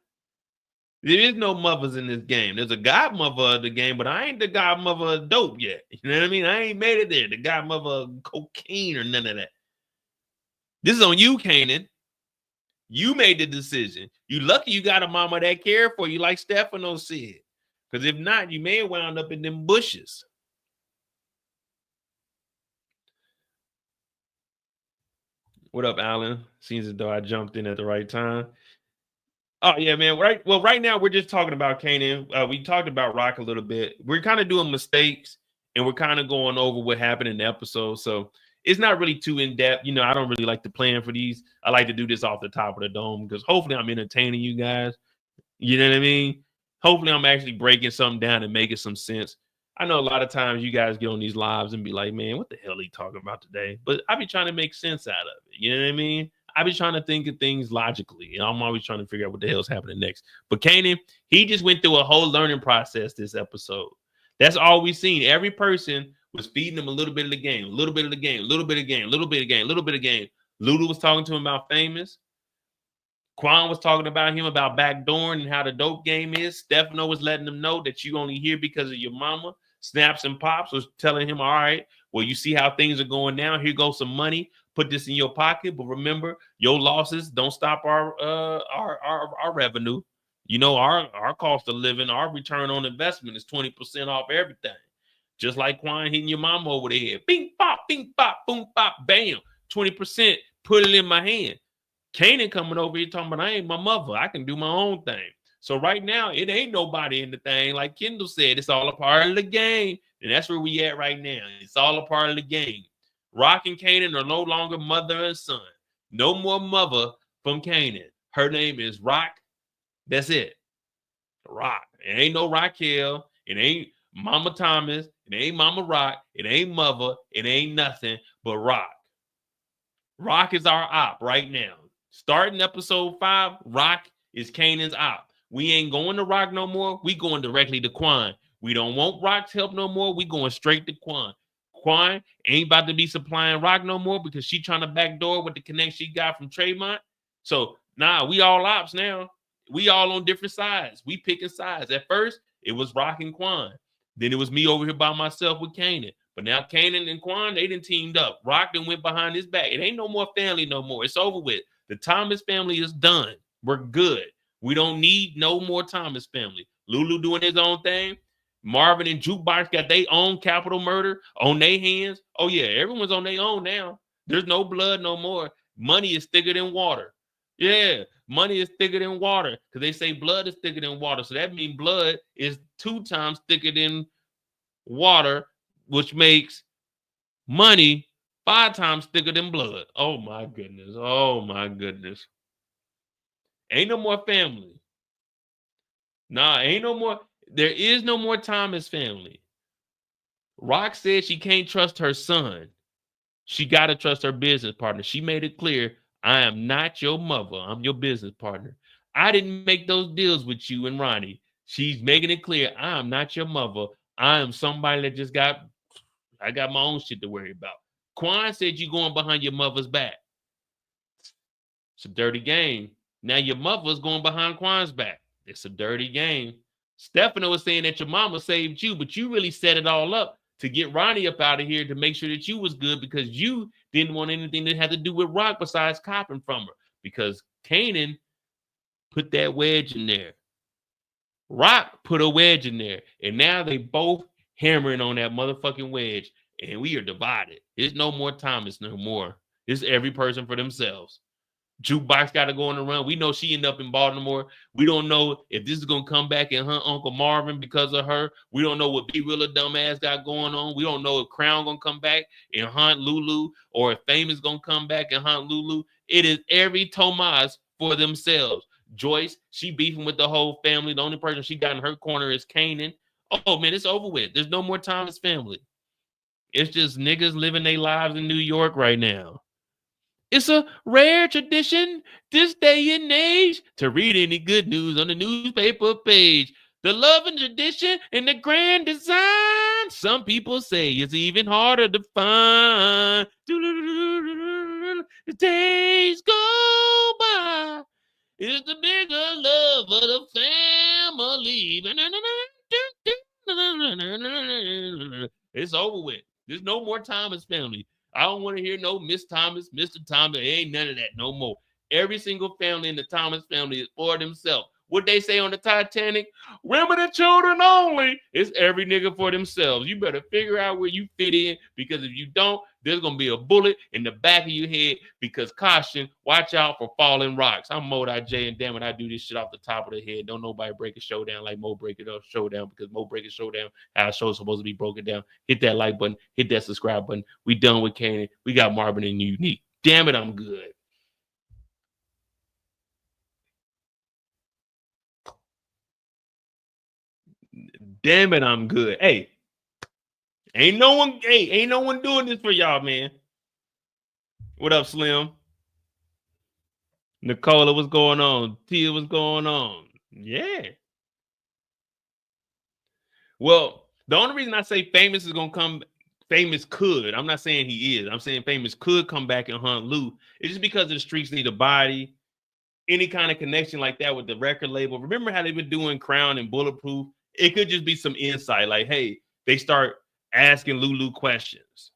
There is no mothers in this game. There's a godmother of the game, but I ain't the godmother of dope yet. You know what I mean? I ain't made it there. The godmother of cocaine or none of that. This is on you, Kanan. You made the decision. You lucky you got a mama that cared for you, like Stefano said. Because if not, you may have wound up in them bushes. What up, Alan? Seems as though I jumped in at the right time. Oh, yeah, man. Right. Well, right now we're just talking about Kanan. We talked about Rock a little bit. We're kind of doing mistakes, and we're kind of going over what happened in the episode. So it's not really too in-depth. You know, I don't really like to plan for these. I like to do this off the top of the dome because hopefully I'm entertaining you guys. You know what I mean? Hopefully I'm actually breaking something down and making some sense. I know a lot of times you guys get on these lives and be like, man, what the hell are you talking about today? But I be trying to make sense out of it. You know what I mean? I be trying to think of things logically. And I'm always trying to figure out what the hell's happening next. But Kanan, he just went through a whole learning process this episode. That's all we've seen. Every person was feeding him a little bit of the game, a little bit of the game, a little bit of game, a little bit of game, a little bit of game. Lulu was talking to him about Famous. Quan was talking about him about backdooring and how the dope game is. Stefano was letting him know that you only here because of your mama. Snaps and Pops was telling him, all right, well, you see how things are going now. Here goes some money. Put this in your pocket. But remember, your losses don't stop our revenue. You know, our cost of living, our return on investment is 20% off everything. Just like Quan hitting your mama over the head. Bing, pop, boom, pop, bam. 20%, put it in my hand. Kanan coming over here talking about I ain't my mother. I can do my own thing. So right now, it ain't nobody in the thing. Like Kendall said, it's all a part of the game. And that's where we at right now. It's all a part of the game. Rock and Kanan are no longer mother and son. No more mother from Kanan. Her name is Rock. That's it. Rock. It ain't no Raquel. It ain't Mama Thomas. It ain't Mama Rock. It ain't mother. It ain't nothing but Rock. Rock is our op right now. Starting episode 5, Rock is Kanan's op. We ain't going to Rock no more. We going directly to Quan. We don't want Rock's help no more. We going straight to Quan. Quan ain't about to be supplying Rock no more because she trying to backdoor with the connection she got from Tremont. So, we all ops now. We all on different sides. We picking sides. At first, it was Rock and Quan. Then it was me over here by myself with Kanan. But now Kanan and Quan, they done teamed up. Rock done went behind his back. It ain't no more family no more. It's over with. The Thomas family is done. We're good. We don't need no more Thomas family. Lulu doing his own thing. Marvin and Jukebox got their own capital murder on their hands. Oh, yeah, everyone's on their own now. There's no blood no more. Money is thicker than water. Yeah, money is thicker than water because they say blood is thicker than water. So that means blood is 2 times thicker than water, which makes money 5 times thicker than blood. Oh, my goodness. Oh, my goodness. Ain't no more family. Ain't no more. There is no more Thomas family. Rock said she can't trust her son. She got to trust her business partner. She made it clear, I am not your mother. I'm your business partner. I didn't make those deals with you and Ronnie. She's making it clear, I am not your mother. I am somebody that I got my own shit to worry about. Quan said you going behind your mother's back. It's a dirty game. Now your mother's going behind Quan's back. It's a dirty game. Stefano was saying that your mama saved you, but you really set it all up to get Ronnie up out of here to make sure that you was good because you didn't want anything that had to do with Rock besides copping from her because Kanan put that wedge in there. Rock put a wedge in there, and now they both hammering on that motherfucking wedge, and we are divided. There's no more Thomas no more. It's every person for themselves. Jukebox got to go on the run. We know she ended up in Baltimore. We don't know if this is going to come back and hunt Uncle Marvin because of her. We don't know what B Rilla dumbass got going on. We don't know if Crown going to come back and hunt Lulu or if Famous going to come back and hunt Lulu. It is every Tomas for themselves. Joyce, she beefing with the whole family. The only person she got in her corner is Kanan. Oh, man, it's over with. There's no more Thomas family. It's just niggas living their lives in New York right now. It's a rare tradition this day and age to read any good news on the newspaper page. The love and tradition and the grand design. Some people say it's even harder to find. The days go by. It's the bigger love of the family. It's over with. There's no more Thomas family. I don't want to hear no Miss Thomas, Mr. Thomas. There ain't none of that no more. Every single family in the Thomas family is for themselves. What they say on the Titanic? Women and children only. It's every nigga for themselves. You better figure out where you fit in because if you don't, there's going to be a bullet in the back of your head because caution, watch out for falling rocks. I'm Modai J and damn it, I do this shit off the top of the head. Don't nobody break a show down like Mo break it up show down because Mo break a show down how a show's supposed to be broken down. Hit that like button. Hit that subscribe button. We done with Kanan. We got Marvin and Unique. Damn it, I'm good. Damn it, I'm good. Hey, ain't no one doing this for y'all, man. What up, Slim? Nicola, what's going on? Tia, what's going on? Yeah. Well, the only reason I say Famous is gonna come, Famous could. I'm not saying he is. I'm saying Famous could come back and hunt Lou. It's just because of the streets need a body. any kind of connection like that with the record label. Remember how they've been doing Crown and Bulletproof? It could just be some insight, like, hey, they start asking Lulu questions.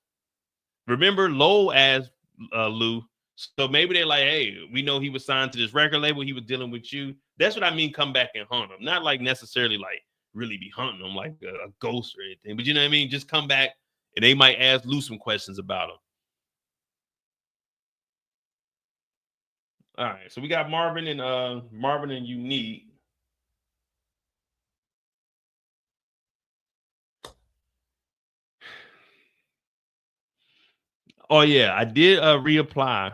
Remember, Lowell asked Lou, so maybe they're like, hey, we know he was signed to this record label. He was dealing with you. That's what I mean, come back and hunt him. Not like necessarily like really be hunting him like a ghost or anything. But you know what I mean? Just come back and they might ask Lou some questions about him. All right, so we got Marvin and Unique. Oh yeah, I did reapply.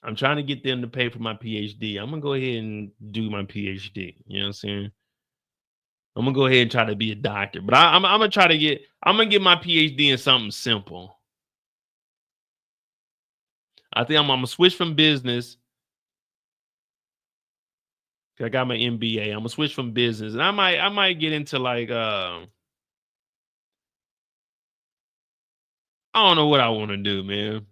I'm trying to get them to pay for my PhD. I'm gonna go ahead and do my PhD. You know what I'm saying? I'm gonna go ahead and try to be a doctor, but I'm gonna try to get. I'm gonna get my PhD in something simple. I think I'm gonna switch from business. I got my MBA. I'm gonna switch from business, and I might get into like I don't know what I want to do, man.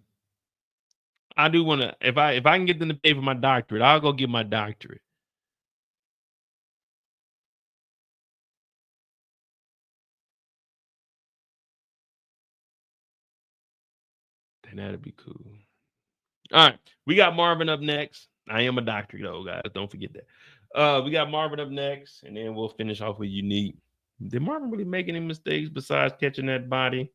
I do want to, if I can get them to pay for my doctorate, I'll go get my doctorate. Then that'd be cool. All right, we got Marvin up next. I am a doctor though, guys. Don't forget that. We got Marvin up next, and then we'll finish off with Unique. Did Marvin really make any mistakes besides catching that body?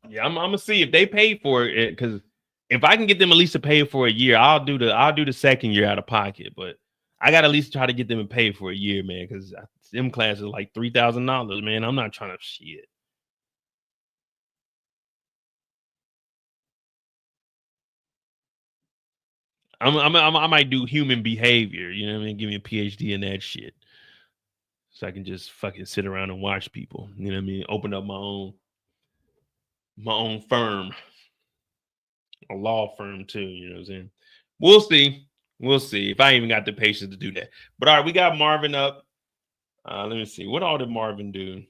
Yeah, I'm gonna see if they pay for it, because if I can get them at least to pay for a year, I'll do the second year out of pocket. But I got to at least try to get them to pay for a year, man, because them classes like $3,000, man. I'm not trying to shit. I might do human behavior, you know what I mean? Give me a PhD in that shit, so I can just fucking sit around and watch people. You know what I mean? Open up my own firm, a law firm too. You know what I'm saying? We'll see. We'll see if I even got the patience to do that. But all right, we got Marvin up. Let me see. What all did Marvin do?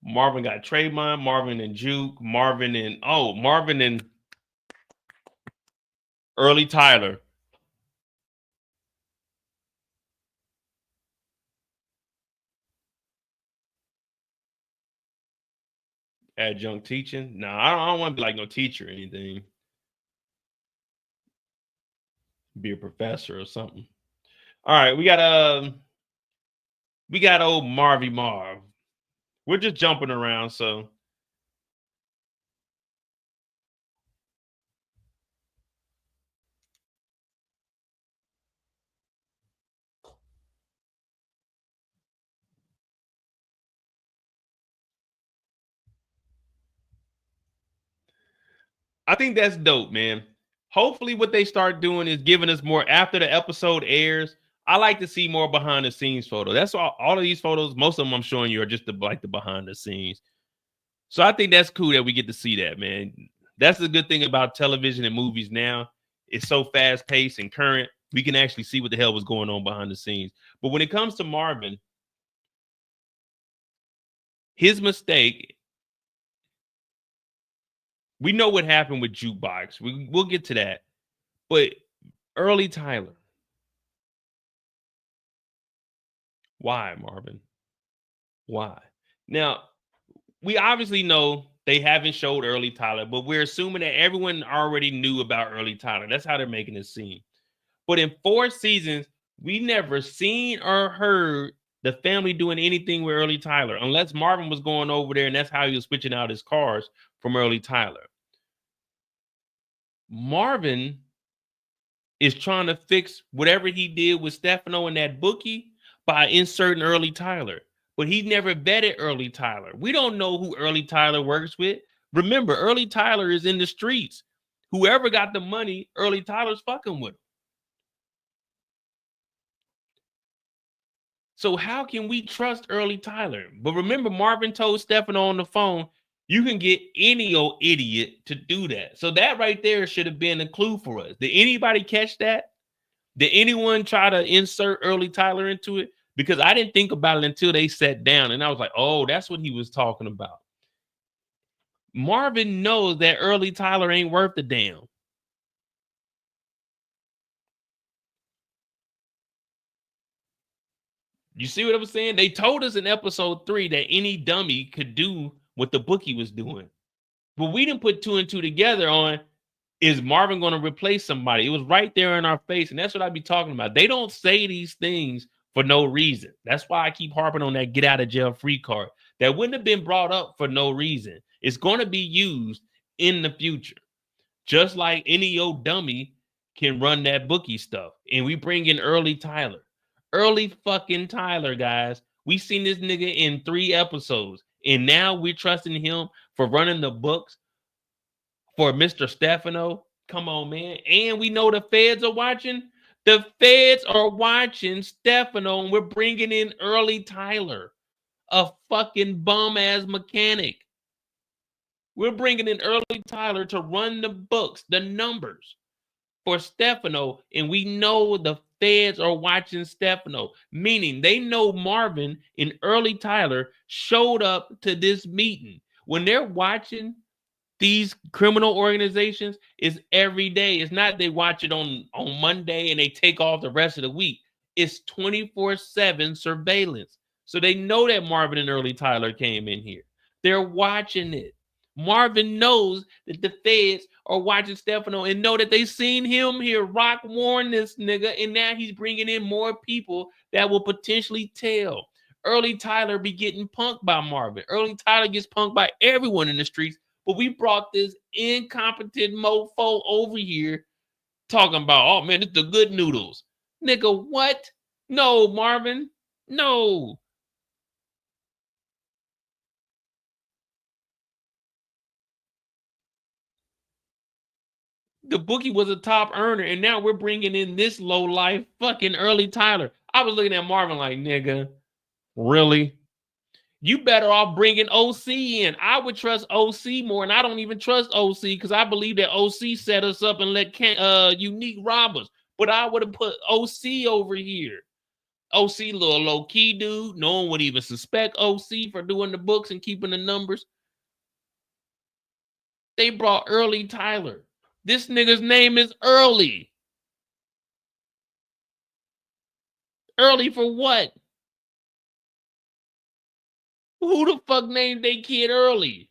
Marvin got Trayvon, Marvin and Juke, Marvin and Early Tyler. Adjunct teaching. No, I don't want to be like no teacher or anything. Be a professor or something. All right, we got old Marvy Marv. We're just jumping around, so I think that's dope, man. Hopefully what they start doing is giving us more after the episode airs. I like to see more behind the scenes photos. That's all of these photos, most of them I'm showing you are just the behind the scenes. So I think that's cool that we get to see that, man. That's the good thing about television and movies now. It's so fast paced and current. We can actually see what the hell was going on behind the scenes. But when it comes to Marvin, his mistake, we know what happened with Jukebox. We'll get to that. But Early Tyler, why, Marvin? Why? Now, we obviously know they haven't showed Early Tyler, but we're assuming that everyone already knew about Early Tyler. That's how they're making it seem. But in 4 seasons, we never seen or heard the family doing anything with Early Tyler, unless Marvin was going over there and that's how he was switching out his cars from Early Tyler. Marvin is trying to fix whatever he did with Stefano and that bookie by inserting Early Tyler. But he never vetted Early Tyler. We don't know who Early Tyler works with. Remember, Early Tyler is in the streets. Whoever got the money, Early Tyler's fucking with him. So how can we trust Early Tyler? But remember, Marvin told Stefano on the phone, you can get any old idiot to do that. So that right there should have been a clue for us. Did anybody catch that? Did anyone try to insert Early Tyler into it? Because I didn't think about it until they sat down and I was like, oh, that's what he was talking about. Marvin knows that Early Tyler ain't worth a damn. You see what I'm saying? They told us in episode 3 that any dummy could do what the bookie was doing. But we didn't put 2 and 2 together on, is Marvin going to replace somebody? It was right there in our face. And that's what I be talking about. They don't say these things for no reason. That's why I keep harping on that get out of jail free card. That wouldn't have been brought up for no reason. It's going to be used in the future. Just like any old dummy can run that bookie stuff. And we bring in Early Tyler. Early fucking Tyler, guys. We seen this nigga in 3 episodes. And now we're trusting him for running the books for Mr. Stefano. Come on, man. And we know the feds are watching. The feds are watching Stefano, and we're bringing in Early Tyler, a fucking bum-ass mechanic. We're bringing in Early Tyler to run the books, the numbers for Stefano, and we know the feds are watching Stefano, meaning they know Marvin and Early Tyler showed up to this meeting. When they're watching these criminal organizations, is every day. It's not they watch it on Monday and they take off the rest of the week. It's 24/7 surveillance. So they know that Marvin and Early Tyler came in here. They're watching it. Marvin knows that the feds are watching Stefano and know that they seen him here. Rock warned this nigga, and now he's bringing in more people that will potentially tell. Early Tyler be getting punked by Marvin. Early Tyler gets punked by everyone in the streets. But we brought this incompetent mofo over here talking about, oh man, it's the good noodles. Nigga, what? No, Marvin. No. The bookie was a top earner, and now we're bringing in this low life fucking Early Tyler. I was looking at Marvin like, nigga, really? You better off bringing OC in. I would trust OC more, and I don't even trust OC because I believe that OC set us up and let Unique rob us. But I would have put OC over here. OC, little low key dude. No one would even suspect OC for doing the books and keeping the numbers. They brought Early Tyler. This nigga's name is Early. Early for what? Who the fuck named they kid Early?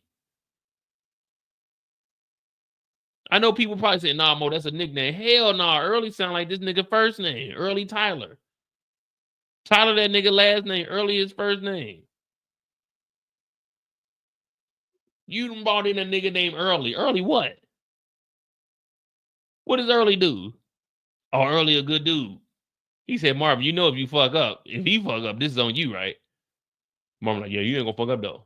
I know people probably say, nah, Mo, that's a nickname. Hell nah, Early sound like this nigga first name. Early Tyler. Tyler, that nigga last name. Early his first name. You done brought in a nigga named Early. Early what? What does Early do? Oh, Early a good dude. He said, Marvin, you know if you fuck up, if he fuck up, this is on you, right? Marvin like, yeah, you ain't gonna fuck up though.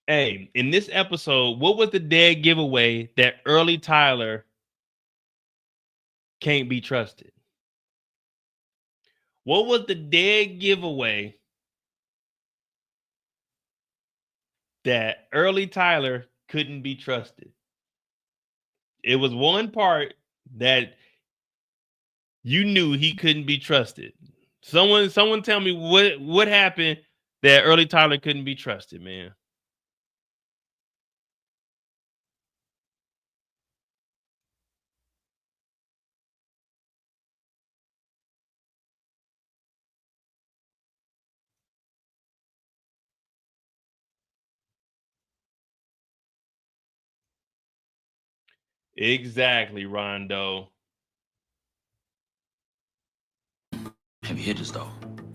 Hey, in this episode, what was the dead giveaway that Early Tyler can't be trusted? What was the dead giveaway that Early Tyler couldn't be trusted? It was one part that you knew he couldn't be trusted. Someone tell me what happened that Early Tyler couldn't be trusted, man. Exactly, Rondo. Heavy hitters, though.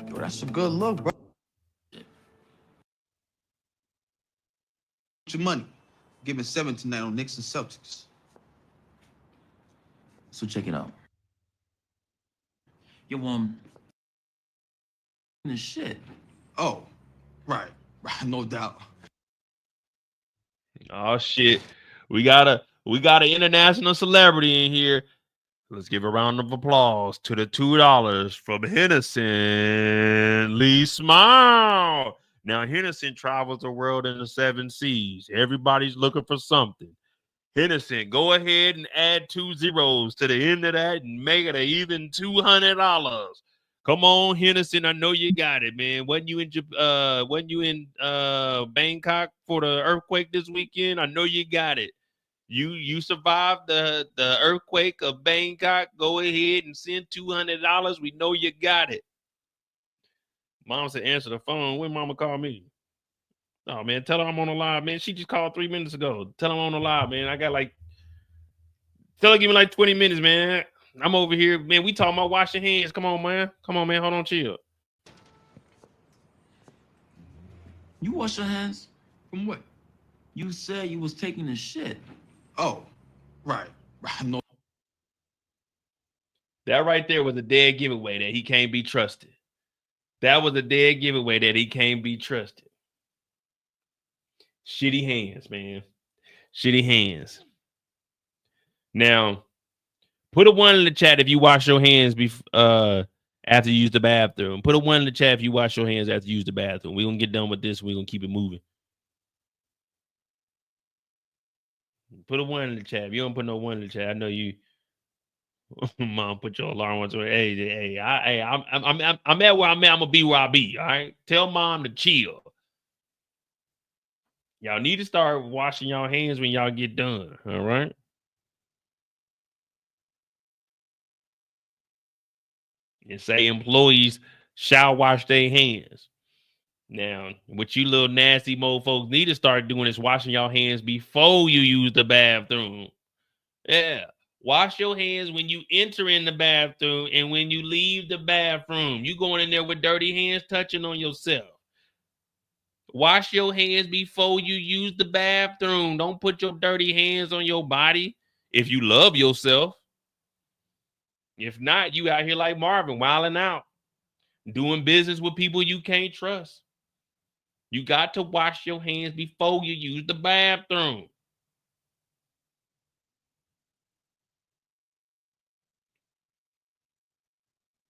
Yo, that's a good look, bro. Your money. Giving 7 tonight on Knicks and Celtics. So check it out. Yo, this shit. Oh, right. No doubt. Oh shit. We got an international celebrity in here. Let's give a round of applause to the $2 from Henderson Lee Smile. Now, Henderson travels the world in the 7 seas. Everybody's looking for something. Henderson, go ahead and add 2 zeros to the end of that and make it an even $200. Come on, Henderson. I know you got it, man. Wasn't you in Bangkok for the earthquake this weekend? I know you got it. You survived the earthquake of Bangkok. Go ahead and send $200. We know you got it. Mom said, answer the phone. When Mama called me? Oh, man, tell her I'm on the live, man. She just called 3 minutes ago. Tell her I'm on the live, man. Tell her give me like 20 minutes, man. I'm over here, man. We talking about washing hands. Come on, man. Hold on, chill. You wash your hands? From what? You said you was taking a shit. Oh, right. No. That right there was a dead giveaway that he can't be trusted. That was a dead giveaway that he can't be trusted. Shitty hands, man. Shitty hands. Now, put a 1 in the chat if you wash your hands after you use the bathroom. Put a 1 in the chat if you wash your hands after you use the bathroom. We're going to get done with this. We're going to keep it moving. Put a 1 in the chat. If you don't put no 1 in the chat, I know you. Mom, put your alarm on. Hey, I'm at where I'm at. I'm gonna be where I be. All right. Tell Mom to chill. Y'all need to start washing y'all hands when y'all get done. All right. And say employees shall wash their hands. Now, what you little nasty mofos need to start doing is washing y'all hands before you use the bathroom. Yeah. Wash your hands when you enter in the bathroom and when you leave the bathroom. You going in there with dirty hands touching on yourself. Wash your hands before you use the bathroom. Don't put your dirty hands on your body if you love yourself. If not, you out here like Marvin, wilding out, doing business with people you can't trust. You got to wash your hands before you use the bathroom.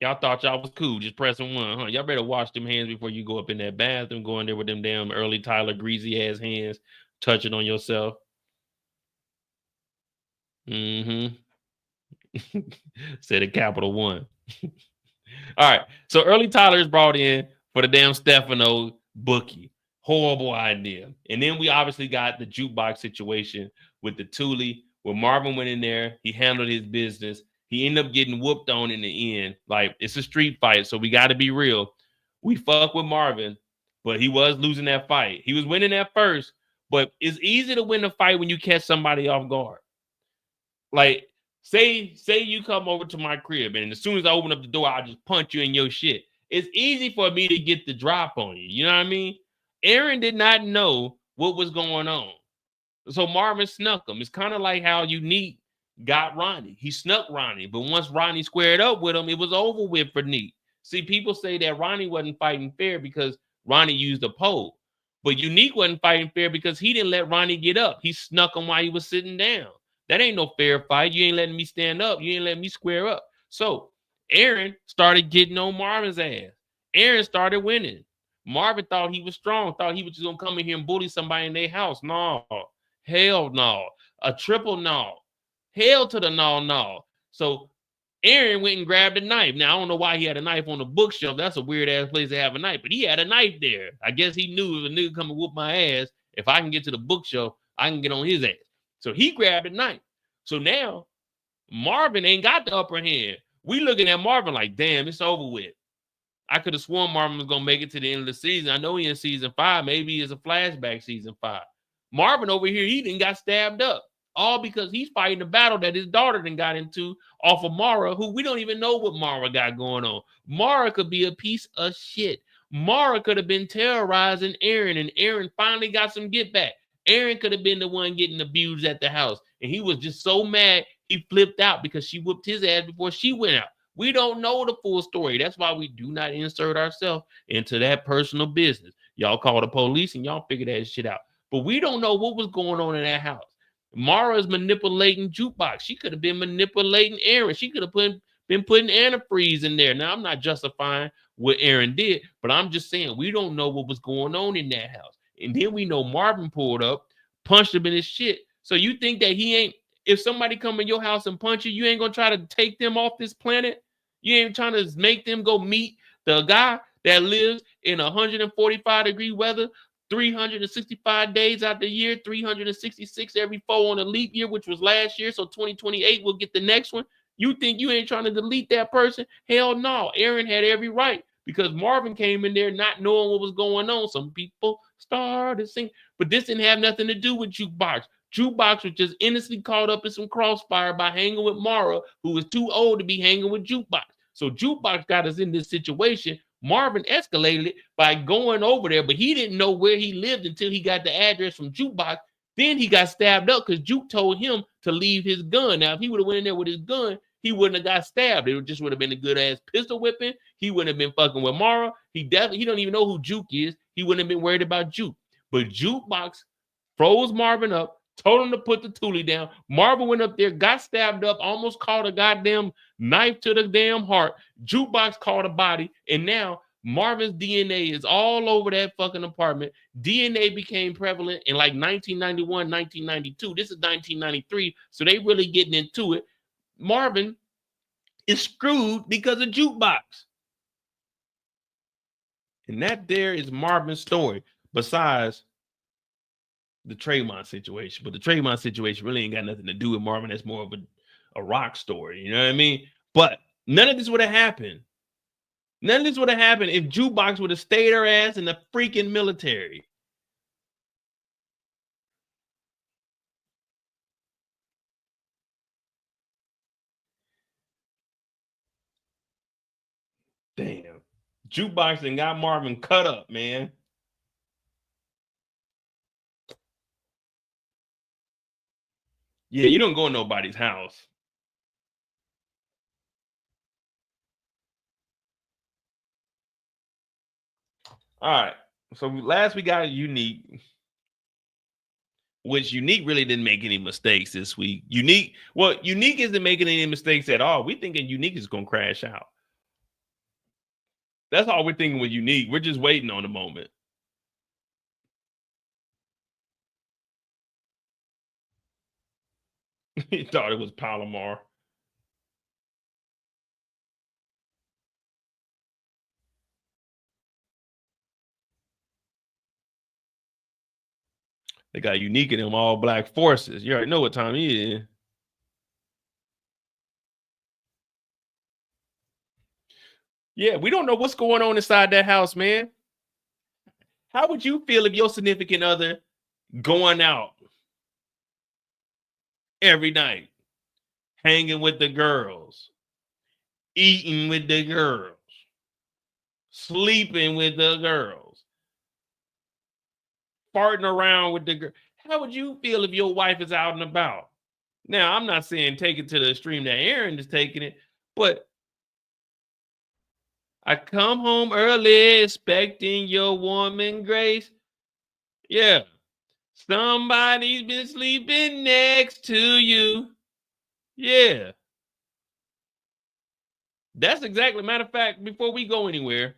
Y'all thought y'all was cool, just pressing 1, huh? Y'all better wash them hands before you go up in that bathroom, go in there with them damn early Tyler greasy ass hands, touching on yourself. Mm-hmm. Said a capital 1. All right. So early Tyler is brought in for the damn Stefano bookie. Horrible idea. And then we obviously got the jukebox situation with the Thule, where Marvin went in there. He handled his business. He ended up getting whooped on in the end. Like, it's a street fight, so we got to be real. We fuck with Marvin, but he was losing that fight. He was winning at first, but it's easy to win a fight when you catch somebody off guard. Like, say you come over to my crib, and as soon as I open up the door, I'll just punch you in your shit. It's easy for me to get the drop on you. You know what I mean? Aaron did not know what was going on. So Marvin snuck him. It's kind of like how Unique got Ronnie. He snuck Ronnie, but once Ronnie squared up with him, it was over with for Neek. See, people say that Ronnie wasn't fighting fair because Ronnie used a pole, but Unique wasn't fighting fair because he didn't let Ronnie get up. He snuck him while he was sitting down. That ain't no fair fight. You ain't letting me stand up. You ain't letting me square up. So Aaron started getting on Marvin's ass. Aaron started winning. Marvin thought he was strong, thought he was just going to come in here and bully somebody in their house. No. Hell no. A triple no. Hell to the no. So Aaron went and grabbed a knife. Now, I don't know why he had a knife on the bookshelf. That's a weird-ass place to have a knife, but he had a knife there. I guess he knew if a nigga come and whoop my ass, if I can get to the bookshelf, I can get on his ass. So he grabbed a knife. So now Marvin ain't got the upper hand. We looking at Marvin like, damn, it's over with. I could have sworn Marvin was going to make it to the end of the season. I know he in season 5. Maybe it's a flashback season 5. Marvin over here, he didn't got stabbed up. all because he's fighting a battle that his daughter then got into off of Mara, who we don't even know what Mara got going on. Mara could be a piece of shit. Mara could have been terrorizing Aaron, and Aaron finally got some get back. Aaron could have been the one getting abused at the house, and he was just so mad he flipped out because she whooped his ass before she went out. We don't know the full story. That's why we do not insert ourselves into that personal business. Y'all call the police and y'all figure that shit out. But we don't know what was going on in that house. Mara is manipulating Jukebox. She could have been manipulating Aaron. She could have been putting antifreeze in there. Now, I'm not justifying what Aaron did, but I'm just saying we don't know what was going on in that house. And then we know Marvin pulled up, punched him in his shit. So you think that he ain't, if somebody come in your house and punch you, you ain't gonna try to take them off this planet? You ain't trying to make them go meet the guy that lives in 145-degree weather, 365 days out the year, 366 every 4 on a leap year, which was last year. So 2028, we'll get the next one. You think you ain't trying to delete that person? Hell no. Aaron had every right because Marvin came in there not knowing what was going on. Some people started singing, but this didn't have nothing to do with Jukebox. Jukebox was just innocently caught up in some crossfire by hanging with Mara, who was too old to be hanging with Jukebox. So Jukebox got us in this situation. Marvin escalated it by going over there, but he didn't know where he lived until he got the address from Jukebox. Then he got stabbed up because Juke told him to leave his gun. Now, if he would have went in there with his gun, he wouldn't have got stabbed. It just would have been a good-ass pistol whipping. He wouldn't have been fucking with Mara. He don't even know who Juke is. He wouldn't have been worried about Juke. But Jukebox froze Marvin up, told him to put the toolie down. Marvin went up there, got stabbed up, almost caught a goddamn knife to the damn heart. Jukebox caught a body, and now Marvin's DNA is all over that fucking apartment. DNA became prevalent in like 1991, 1992. This is 1993, so they really getting into it. Marvin is screwed because of Jukebox. And that there is Marvin's story, besides the Trayvon situation. But the Trayvon situation really ain't got nothing to do with Marvin. That's more of a rock story. You know what I mean? But none of this would have happened. None of this would have happened if Jukebox would have stayed her ass in the freaking military. Damn. Jukebox and got Marvin cut up, man. Yeah, you don't go in nobody's house. All right. So last we got Unique, which Unique really didn't make any mistakes this week. Unique isn't making any mistakes at all. We thinking Unique is going to crash out. That's all we're thinking with Unique. We're just waiting on the moment. He thought it was Palomar. They got Unique in them all black forces. You already know what time he is. Yeah, we don't know what's going on inside that house, man. How would you feel if your significant other going out every night, hanging with the girls, eating with the girls, sleeping with the girls, farting around with the girl? How would you feel if your wife is out and about? Now, I'm not saying take it to the extreme that Aaron is taking it, but I come home early expecting your woman grace. Yeah. Somebody's been sleeping next to you. Yeah. That's exactly, matter of fact, before we go anywhere,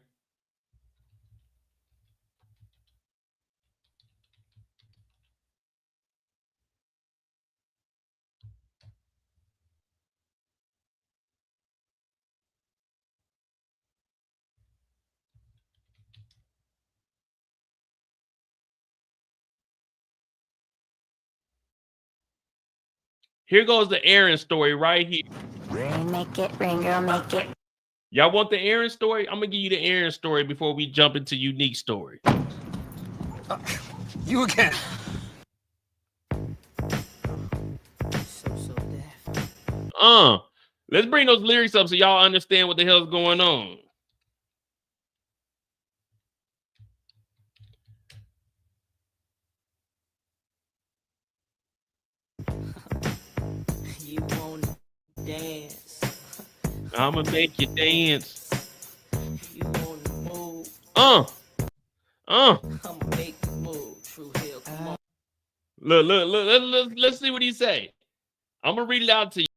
here goes the Aaron story right here. Rain, make it, rain, girl, make it. Y'all want the Aaron story? I'm going to give you the Aaron story before we jump into Unique story. You again. Let's bring those lyrics up so y'all understand what the hell's going on. You wanna dance? I'ma make you dance. You wanna move? I'ma make you move. True Hill, come on. Look, let's see what he say. I'm gonna read it out to you.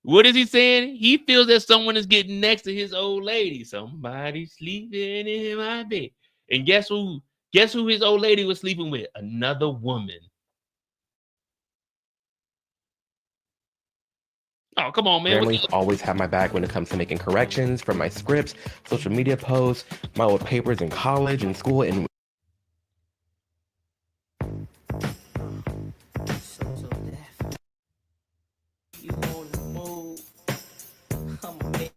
What is he saying? He feels that someone is getting next to his old lady. Somebody sleeping in my bed. And guess who? Guess who his old lady was sleeping with? Another woman. Oh, come on, man. Families always have my back when it comes to making corrections from my scripts, social media posts, my old papers in college and school, and You wanna move? I'ma make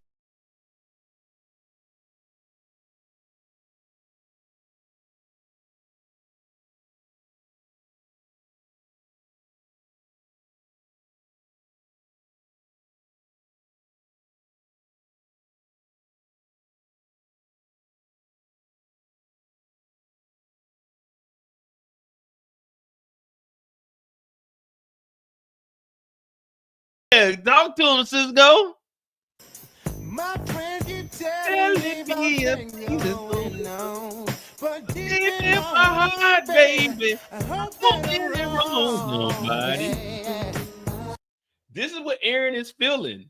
Yeah, talk to him, Cisco. My friends keep Telling telling me me about a things thing is going on, but deep deep in in my my heart, heart, baby. I hope Don't that get it I'm wrong, wrong. nobody. Yeah. This is what Aaron is feeling.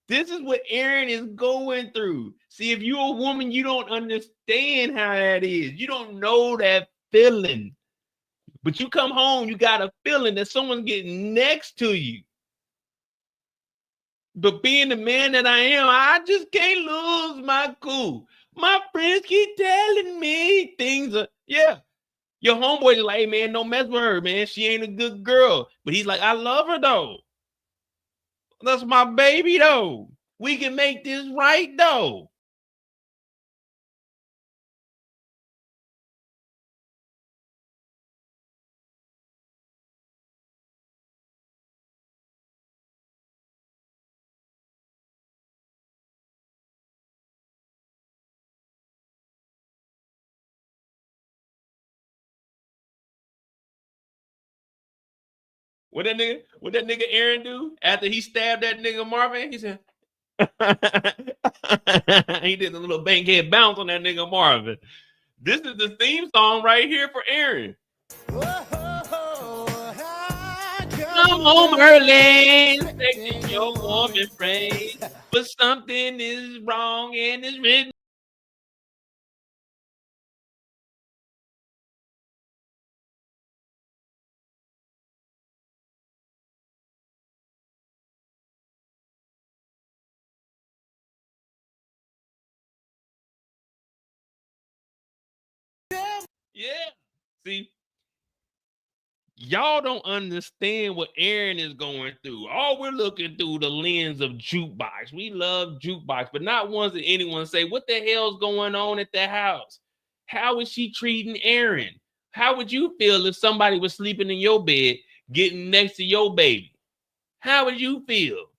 This is what Aaron is going through. See, if you're a woman, you don't understand how that is. You don't know that feeling. But you come home, you got a feeling that someone's getting next to you. But being the man that I am, I just can't lose my cool. My friends keep telling me things are, yeah. Your homeboys are like, hey, man, don't mess with her, man. She ain't a good girl. But he's like, I love her, though. That's my baby, though. We can make this right, though. What that nigga Aaron do after he stabbed that nigga Marvin? He said, he did a little bankhead bounce on that nigga Marvin. This is the theme song right here for Aaron. Come home early, expecting your warm embrace, but something is wrong and it's written. Yeah. See, y'all don't understand what Aaron is going through. All we're looking through the lens of Jukebox. We love Jukebox, but not once did anyone say, what the hell's going on at the house? How is she treating Aaron? How would you feel if somebody was sleeping in your bed, getting next to your baby? How would you feel?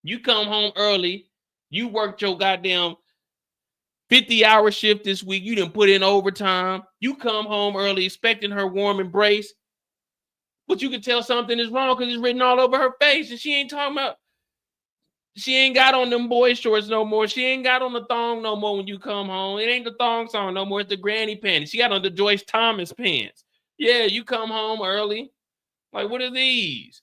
You come home early, you worked your goddamn 50-hour shift this week, you didn't put in overtime. You come home early expecting her warm embrace. But you can tell something is wrong because it's written all over her face. And she ain't talking about, she ain't got on them boy shorts no more. She ain't got on the thong no more when you come home. It ain't the thong song no more. It's the granny panties. She got on the Joyce Thomas pants. Yeah, you come home early. Like, what are these?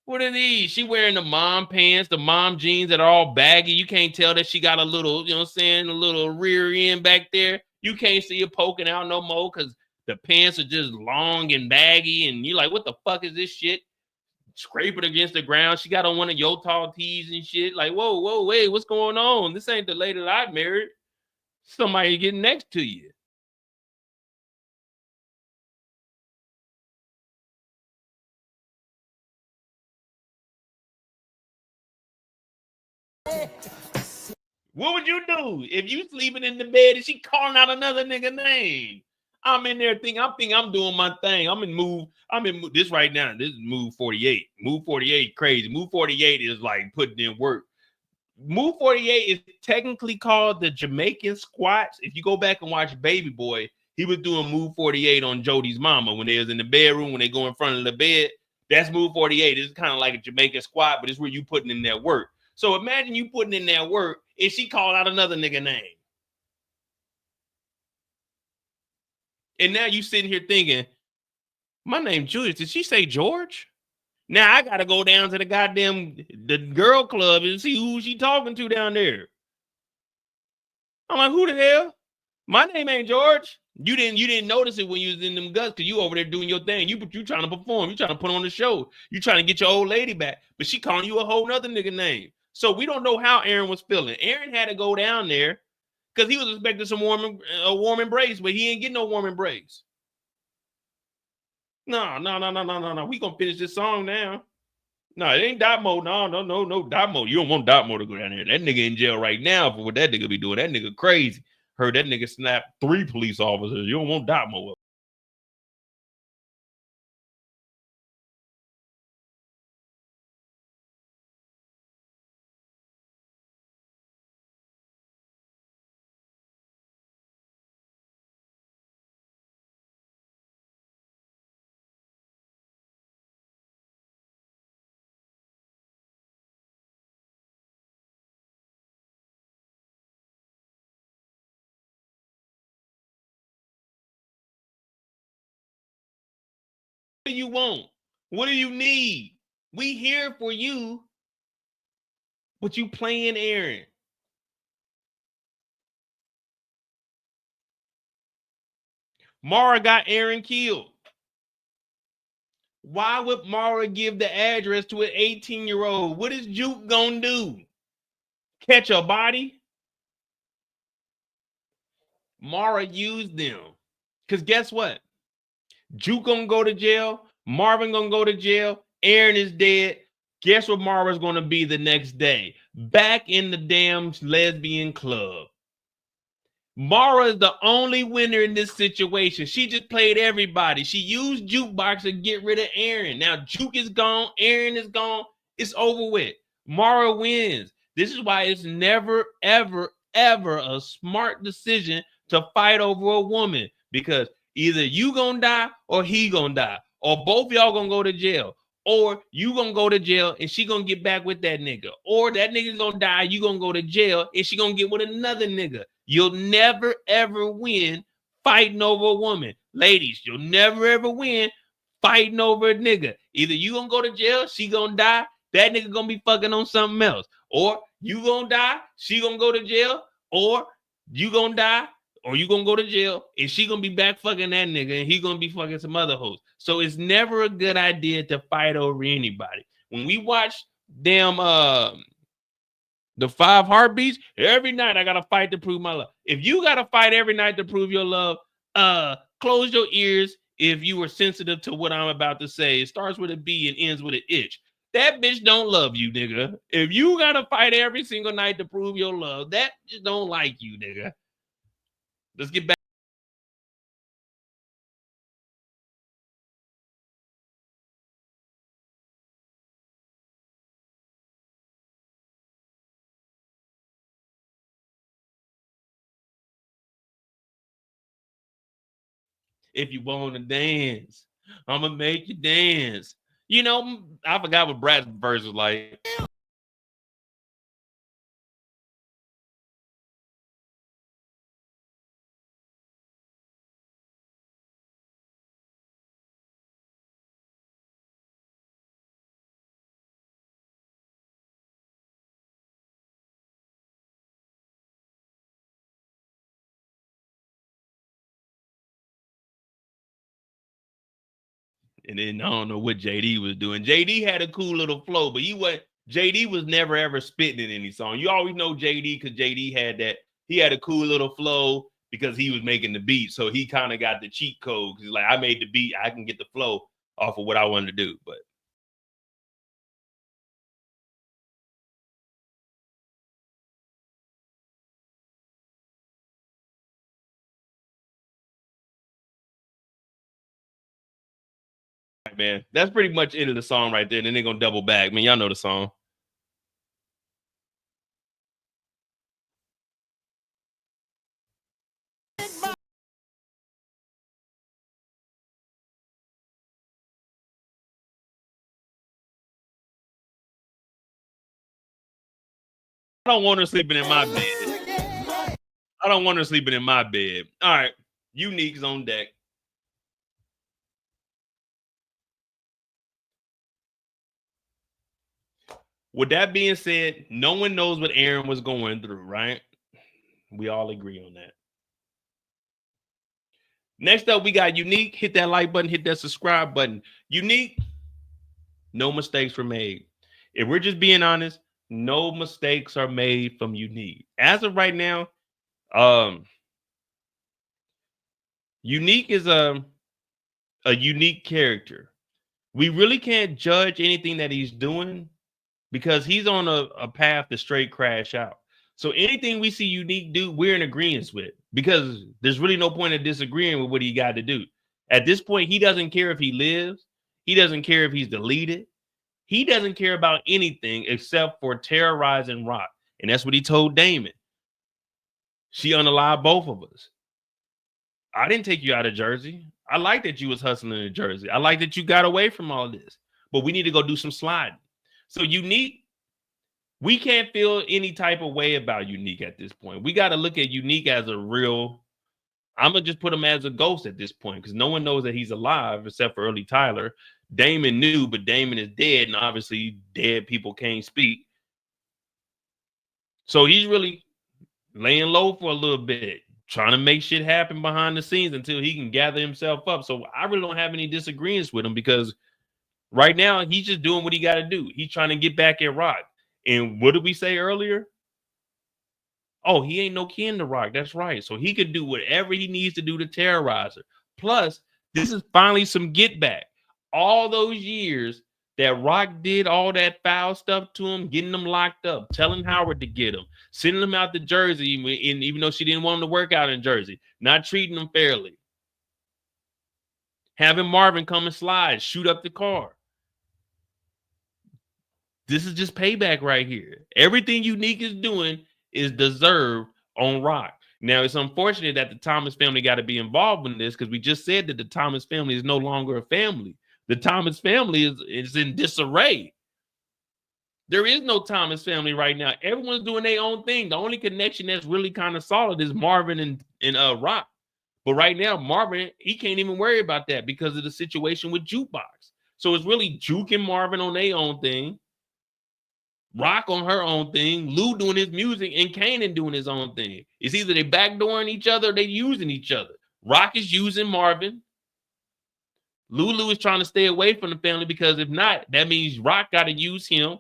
What are these? She wearing the mom pants, the mom jeans that are all baggy. You can't tell that she got a little, you know what I'm saying, a little rear end back there. You can't see it poking out no more because the pants are just long and baggy. And you're like, what the fuck is this shit? Scrape it against the ground. She got on one of your tall tees and shit. Like, whoa, wait, what's going on? This ain't the lady that I married. Somebody getting next to you. What would you do if you sleeping in the bed and she calling out another nigga name? I'm in there thinking I'm doing my thing. I'm in this right now. This is move 48. Move 48 crazy. Move 48 is like putting in work. Move 48 is technically called the Jamaican squats. If you go back and watch Baby Boy, he was doing move 48 on Jody's mama when they was in the bedroom, when they go in front of the bed. That's move 48. It's kind of like a Jamaican squat, but it's where you putting in that work. So imagine you putting in that work and she called out another nigga name. And now you sitting here thinking, my name Julius. Did she say George? Now I gotta go down to the girl club and see who she talking to down there. I'm like, who the hell? My name ain't George. You didn't notice it when you was in them guts because you over there doing your thing. You trying to perform. You trying to put on the show. You trying to get your old lady back. But she calling you a whole nother nigga name. So we don't know how Aaron was feeling. Aaron had to go down there because he was expecting a warm embrace, but he ain't getting no warm embrace. No. We gonna finish this song now. No, it ain't dot mode. No dot mode. You don't want dot mode to go down there. That nigga in jail right now for what that nigga be doing. That nigga crazy. Heard that nigga snap 3 police officers. You don't want dot mode. What do you want? What do you need? We here for you, but you playing Aaron. Mara got Aaron killed. Why would Mara give the address to an 18-year-old? What is Juke gonna do? Catch a body? Mara used them. Because guess what? Juke gonna go to jail. Marvin gonna go to jail. Aaron is dead. Guess what Mara's gonna be the next day? Back in the damn lesbian club. Mara is the only winner in this situation. She just played everybody. She used Jukebox to get rid of Aaron. Now Juke is gone. Aaron is gone. It's over with. Mara wins. This is why it's never, ever, ever a smart decision to fight over a woman, because either you gonna die or he gonna die, or both y'all gonna go to jail, or you gonna go to jail and she gonna get back with that nigga, or that nigga gonna die, you gonna go to jail and she gonna get with another nigga. You'll never ever win fighting over a woman. Ladies, you'll never ever win fighting over a nigga. Either you gonna go to jail, she gonna die, that nigga gonna be fucking on something else, or you gonna die, she gonna go to jail, or you gonna die, or you gonna go to jail and she gonna be back fucking that nigga and he gonna be fucking some other hoes. So it's never a good idea to fight over anybody. When we watch damn the 5 Heartbeats, every night I gotta fight to prove my love. If you gotta fight every night to prove your love, close your ears if you were sensitive to what I'm about to say. It starts with a B and ends with an itch. That bitch don't love you, nigga. If you gotta fight every single night to prove your love, that just don't like you, nigga. Let's get back. If you want to dance, I'm gonna make you dance. You know, I forgot what Brad's verse was like. And then I don't know what JD was doing. JD had a cool little flow, but JD was never ever spitting in any song. You always know JD because JD had a cool little flow because he was making the beat. So he kind of got the cheat code because he's like, I made the beat, I can get the flow off of what I wanted to do. But Man, that's pretty much it of the song right there. And then they're gonna double back. Man, y'all know the song. I don't want her sleeping in my bed. I don't want her sleeping in my bed. All right, Unique's on deck. With that being said, no one knows what Aaron was going through, right? We all agree on that. Next up, we got Unique. Hit that like button, hit that subscribe button. Unique, no mistakes were made. If we're just being honest, no mistakes are made from Unique. As of right now, Unique is a unique character. We really can't judge anything that he's doing because he's on a path to straight crash out. So anything we see Unique do, we're in agreement with because there's really no point in disagreeing with what he got to do. At this point, he doesn't care if he lives. He doesn't care if he's deleted. He doesn't care about anything except for terrorizing Rock. And that's what he told Damon. She unalived both of us. I didn't take you out of Jersey. I like that you was hustling in Jersey. I like that you got away from all this. But we need to go do some sliding. So Unique, we can't feel any type of way about Unique at this point. We got to look at Unique as a real, I'm going to just put him as a ghost at this point because no one knows that he's alive except for Early Tyler. Damon knew, but Damon is dead, and obviously dead people can't speak. So he's really laying low for a little bit, trying to make shit happen behind the scenes until he can gather himself up. So I really don't have any disagreements with him because right now he's just doing what he got to do. He's trying to get back at Rock. And what did we say earlier? Oh, he ain't no kin to Rock. That's right. So he could do whatever he needs to do to terrorize her. Plus, this is finally some get back. All those years that Rock did all that foul stuff to him, getting him locked up, telling Howard to get him, sending him out to Jersey, and even though she didn't want him to work out in Jersey, not treating him fairly, having Marvin come and slide, shoot up the car. This is just payback right here. Everything Unique is doing is deserved on Rock. Now, it's unfortunate that the Thomas family got to be involved in this because we just said that the Thomas family is no longer a family. The Thomas family is in disarray. There is no Thomas family right now. Everyone's doing their own thing. The only connection that's really kind of solid is Marvin and Rock. But right now, Marvin, he can't even worry about that because of the situation with Jukebox. So it's really Juke and Marvin on their own thing, Rock on her own thing, Lou doing his music, and Kanan doing his own thing. It's either they backdooring each other or they using each other. Rock is using Marvin. Lulu is trying to stay away from the family because if not, that means Rock got to use him.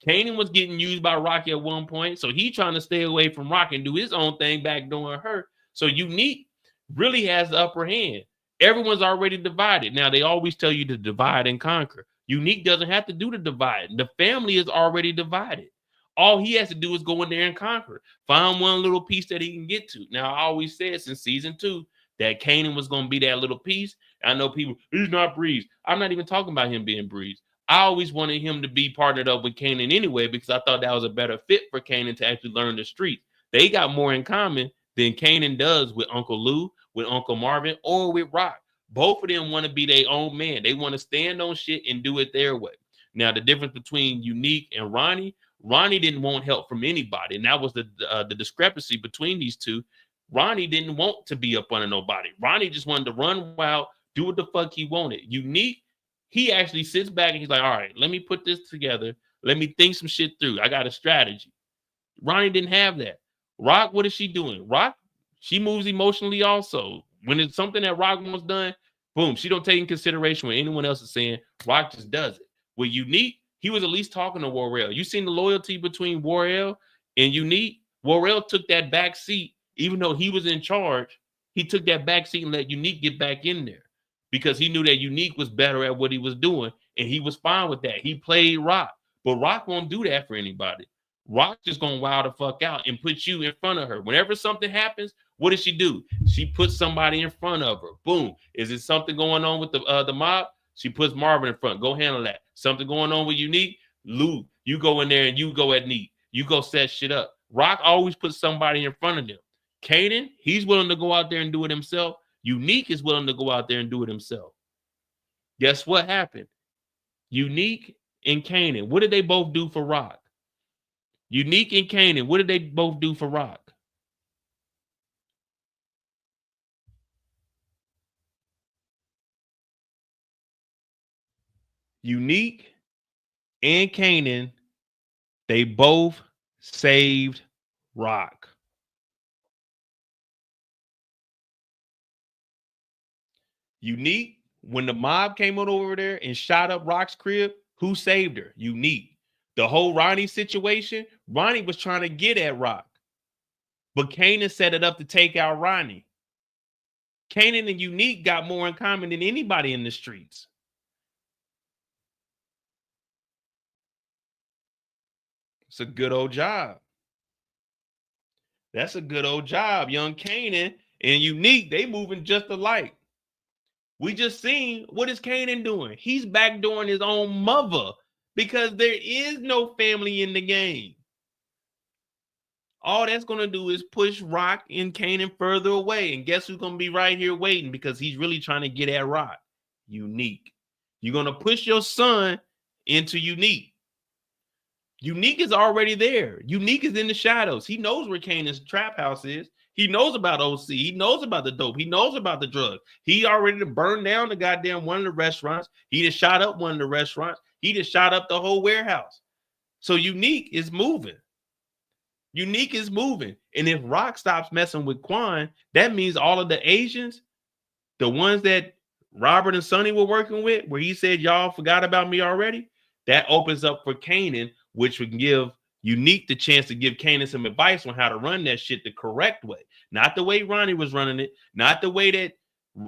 Kanan was getting used by Rocky at one point, so he's trying to stay away from Rock and do his own thing backdooring her. So Unique really has the upper hand. Everyone's already divided. Now, they always tell you to divide and conquer. Unique doesn't have to do the divide. The family is already divided. All he has to do is go in there and conquer. Find one little piece that he can get to. Now, I always said since season 2 that Kanan was going to be that little piece. I know people, he's not Breeze. I'm not even talking about him being Breeze. I always wanted him to be partnered up with Kanan anyway because I thought that was a better fit for Kanan to actually learn the streets. They got more in common than Kanan does with Uncle Lou, with Uncle Marvin, or with Rock. Both of them want to be their own man. They want to stand on shit and do it their way. Now, the difference between Unique and Ronnie didn't want help from anybody. And that was the discrepancy between these two. Ronnie didn't want to be up under nobody. Ronnie just wanted to run wild, do what the fuck he wanted. Unique, he actually sits back and he's like, all right, let me put this together. Let me think some shit through. I got a strategy. Ronnie didn't have that. Rock, what is she doing? Rock, she moves emotionally also. When it's something that Rock wants done, boom, she don't take in consideration what anyone else is saying. Rock just does it. With Unique, he was at least talking to Warrell. You seen the loyalty between Warrell and Unique? Warrell took that back seat. Even though he was in charge, he took that back seat and let Unique get back in there because he knew that Unique was better at what he was doing, and he was fine with that. He played Rock, but Rock won't do that for anybody. Rock just gonna wild the fuck out and put you in front of her. Whenever something happens, what does she do? She puts somebody in front of her. Boom. Is it something going on with the mob? She puts Marvin in front. Go handle that. Something going on with Unique, Lou, you go in there and you go at Neat. You go set shit up. Rock always puts somebody in front of them. Kanan, he's willing to go out there and do it himself. Unique is willing to go out there and do it himself. Guess what happened? Unique and Kanan, what did they both do for Rock? Unique and Kanan, what did they both do for Rock? Unique and Kanan, they both saved Rock. Unique, when the mob came on over there and shot up Rock's crib, who saved her? Unique. The whole Ronnie situation, Ronnie was trying to get at Rock. But Kanan set it up to take out Ronnie. Kanan and Unique got more in common than anybody in the streets. It's a good old job. That's a good old job. Young Kanan and Unique, they moving just alike. We just seen, what is Kanan doing? He's backdooring his own mother because there is no family in the game. All that's going to do is push Rock and Kanan further away. And guess who's going to be right here waiting because he's really trying to get at Rock? Unique. You're going to push your son into Unique. Unique is already there. Unique is in the shadows. He knows where Kanan's trap house is. He knows about OC. He knows about the dope. He knows about the drug. He already burned down the goddamn one of the restaurants. He just shot up one of the restaurants. He just shot up the whole warehouse. So Unique is moving. Unique is moving. And if Rock stops messing with Quan, that means all of the Asians, the ones that Robert and Sonny were working with, where he said, y'all forgot about me already, that opens up for Kanan, which would give Unique the chance to give Kanan some advice on how to run that shit the correct way. Not the way Ronnie was running it, not the way that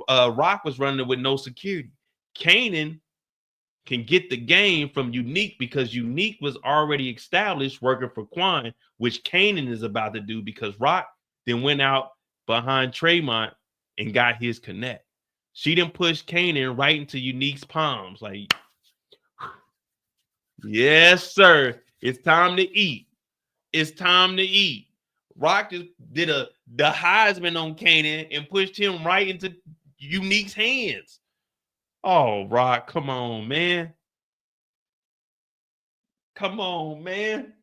Rock was running it with no security. Kanan can get the game from Unique because Unique was already established working for Quan, which Kanan is about to do because Rock then went out behind Tremont and got his connect. She didn't push Kanan right into Unique's palms. Like, yes, sir. It's time to eat. It's time to eat. Rock just did the Heisman on Kanan and pushed him right into Unique's hands. Oh, Rock, come on, man. Come on, man.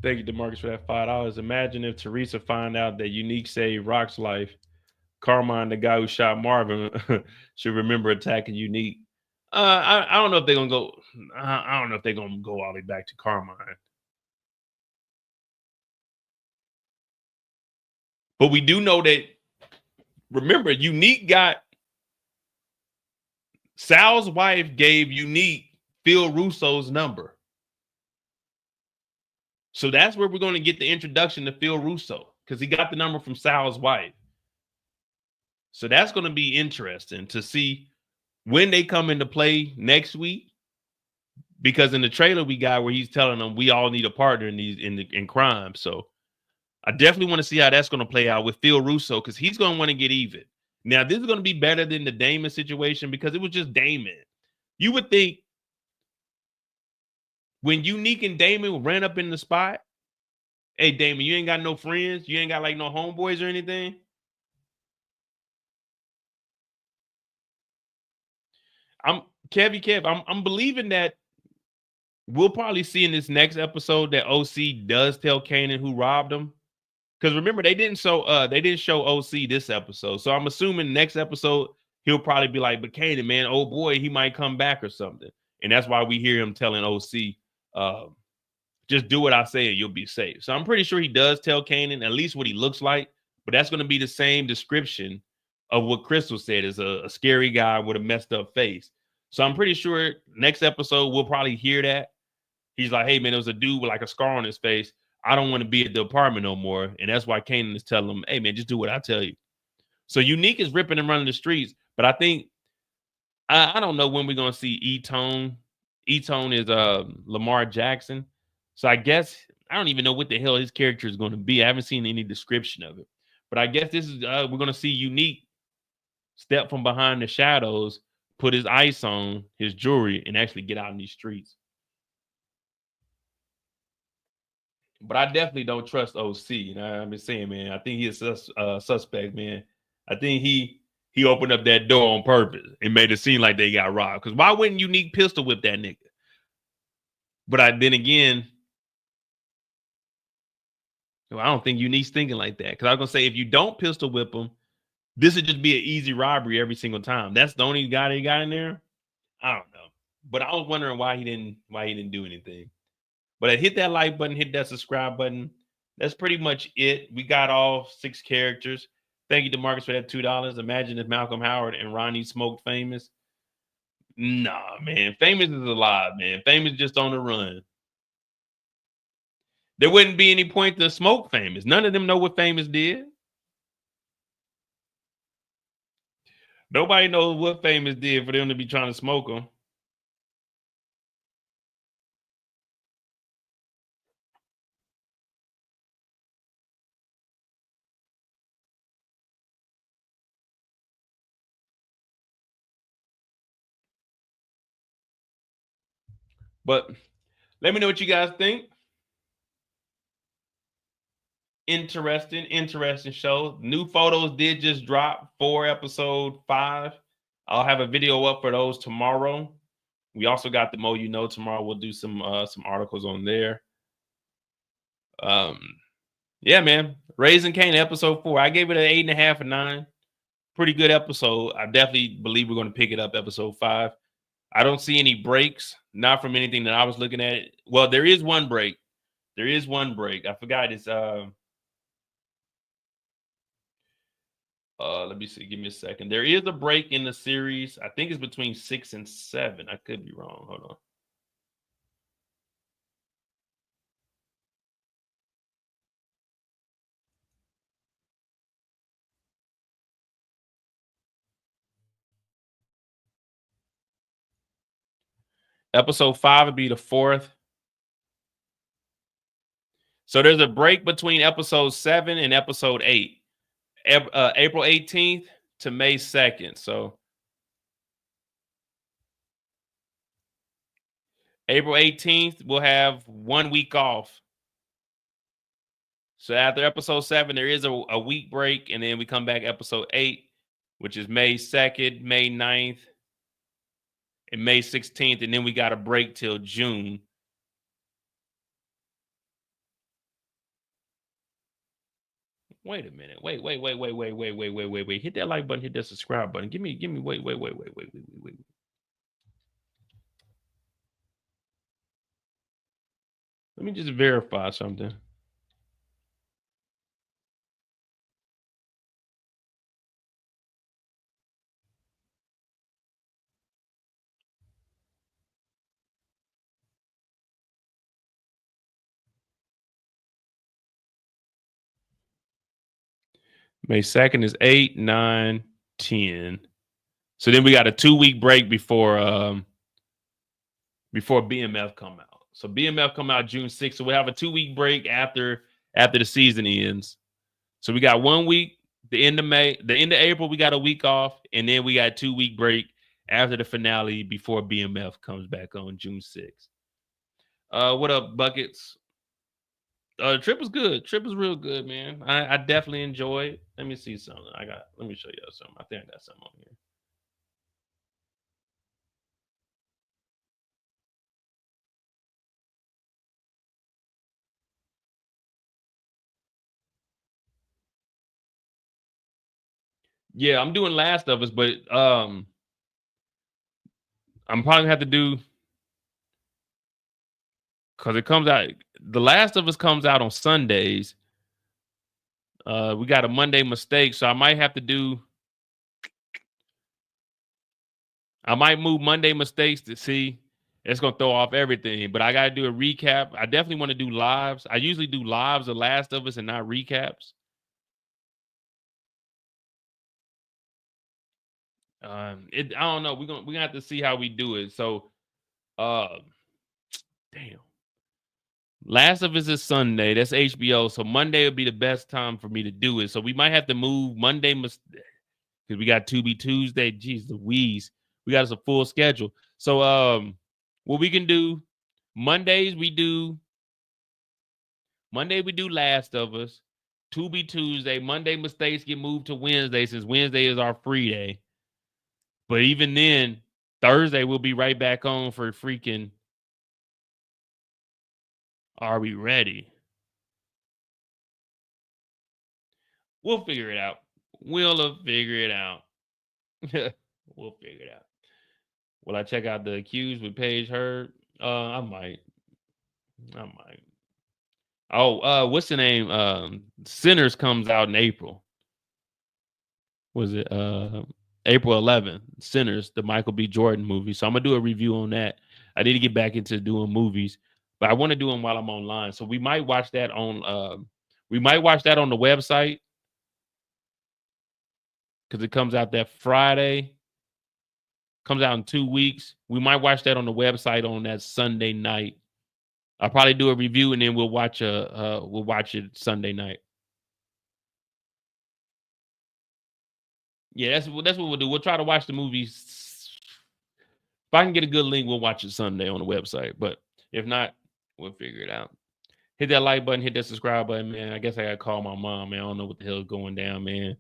Thank you, DeMarcus, for that $5. Imagine if Teresa find out that Unique saved Rock's life. Carmine, the guy who shot Marvin, should remember attacking Unique. I don't know if they're gonna go. I don't know if they're gonna go all the way back to Carmine. But we do know that. Remember, Unique got Sal's wife gave Unique Phil Russo's number. So that's where we're going to get the introduction to Phil Russo because he got the number from Sal's wife. So that's going to be interesting to see when they come into play next week. Because in the trailer we got where he's telling them we all need a partner in crime. So I definitely want to see how that's going to play out with Phil Russo because he's going to want to get even. Now, this is going to be better than the Damon situation because it was just Damon. You would think when Unique and Damon ran up in the spot, hey, Damon, you ain't got no friends? You ain't got like no homeboys or anything? I'm believing that we'll probably see in this next episode that OC does tell Kanan who robbed him. Because remember, they didn't show OC this episode. So I'm assuming next episode he'll probably be like, but Kanan, man, oh boy, he might come back or something. And that's why we hear him telling OC, just do what I say and you'll be safe. So I'm pretty sure he does tell Kanan at least what he looks like, but that's going to be the same description of what Crystal said is a scary guy with a messed up face. So I'm pretty sure next episode we'll probably hear that. He's like, hey, man, there was a dude with like a scar on his face. I don't want to be at the apartment no more. And that's why Kanan is telling him, hey, man, just do what I tell you. So Unique is ripping and running the streets. But I think, I don't know when we're going to see E-Tone E-Tone is Lamar Jackson. So I guess I don't even know what the hell his character is going to be. I haven't seen any description of it. But I guess this is we're going to see Unique step from behind the shadows, put his ice on, his jewelry, and actually get out in these streets. But I definitely don't trust OC. You know, I've been saying, man, I think he's a suspect, man. I think he opened up that door on purpose and made it seem like they got robbed. Because why wouldn't Unique pistol whip that nigga? But then again, I don't think Unique's thinking like that. Because I was gonna say, if you don't pistol whip him, this would just be an easy robbery every single time. That's the only guy they got in there. I don't know. But I was wondering why he didn't do anything. But I hit that like button, hit that subscribe button. That's pretty much it. We got all 6 characters. Thank you to Marcus for that $2. Imagine if Malcolm Howard and Ronnie smoked Famous. Nah, man. Famous is alive, man. Famous just on the run. There wouldn't be any point to smoke Famous. None of them know what Famous did. Nobody knows what Famous did for them to be trying to smoke him. But let me know what you guys think. Interesting show. New photos did just drop for episode 5. I'll have a video up for those tomorrow. We also got the Mo You Know tomorrow. We'll do some articles on there. Yeah, man. Raising Kanan episode 4. I gave it an 8.5 or 9. Pretty good episode. I definitely believe we're going to pick it up episode 5. I don't see any breaks, not from anything that I was looking at. Well, there is one break. I forgot it's let me see. Give me a second. There is a break in the series. I think it's between 6 and 7. I could be wrong. Hold on. Episode 5 would be the 4th. So there's a break between episode 7 and episode 8. April 18th to May 2nd. So April 18th, we'll have 1 week off. So after episode 7, there is a week break, and then we come back episode 8, which is May 2nd, May 9th, and May 16th, and then we got a break till June. Wait a minute. Wait. Hit that like button, hit that subscribe button. Give me, wait. Let me just verify something. May 2nd is 8, 9, 10. So then we got a 2-week break before BMF come out. So BMF come out June 6th. So we have a 2-week break after the season ends. So we got 1 week, the end of May, the end of April, we got a week off, and then we got a 2-week break after the finale before BMF comes back on June 6th. What up, Buckets? The trip was good. Trip was real good, man. I definitely enjoyed. Let me see something. Let me show you something. I think I got something on here. Yeah, I'm doing Last of Us, but I'm probably gonna have to do, because it comes out. The Last of Us comes out on Sundays. We got a Monday mistake, so I might have to do. I might move Monday mistakes to see. It's gonna throw off everything, but I gotta do a recap. I definitely want to do lives. I usually do lives of Last of Us and not recaps. I don't know. We're gonna have to see how we do it. So Damn. Last of Us is Sunday. That's HBO. So Monday would be the best time for me to do it. So we might have to move Monday because we got Tubi Tuesday. Jeez Louise. We got us a full schedule. So what we can do, Monday we do Last of Us. Tubi Tuesday. Monday mistakes get moved to Wednesday since Wednesday is our free day. But even then, Thursday we'll be right back on for freaking Are We Ready? We'll figure it out. We'll figure it out. We'll figure it out. Will I check out The Accused with Paige Heard? I might. Oh, what's the name? Sinners comes out in April. Was it April 11th? Sinners, the Michael B. Jordan movie. So I'm gonna do a review on that. I need to get back into doing movies, but I want to do them while I'm online. So we might watch that on the website because it comes out that Friday. Comes out in 2 weeks. We might watch that on the website on that Sunday night. I'll probably do a review and then we'll watch it Sunday night. Yeah, that's what we'll do. We'll try to watch the movies. If I can get a good link, we'll watch it Sunday on the website. But if not, we'll figure it out. Hit that like button, hit that subscribe button, man. I guess I gotta call my mom, man. I don't know what the hell is going down, man.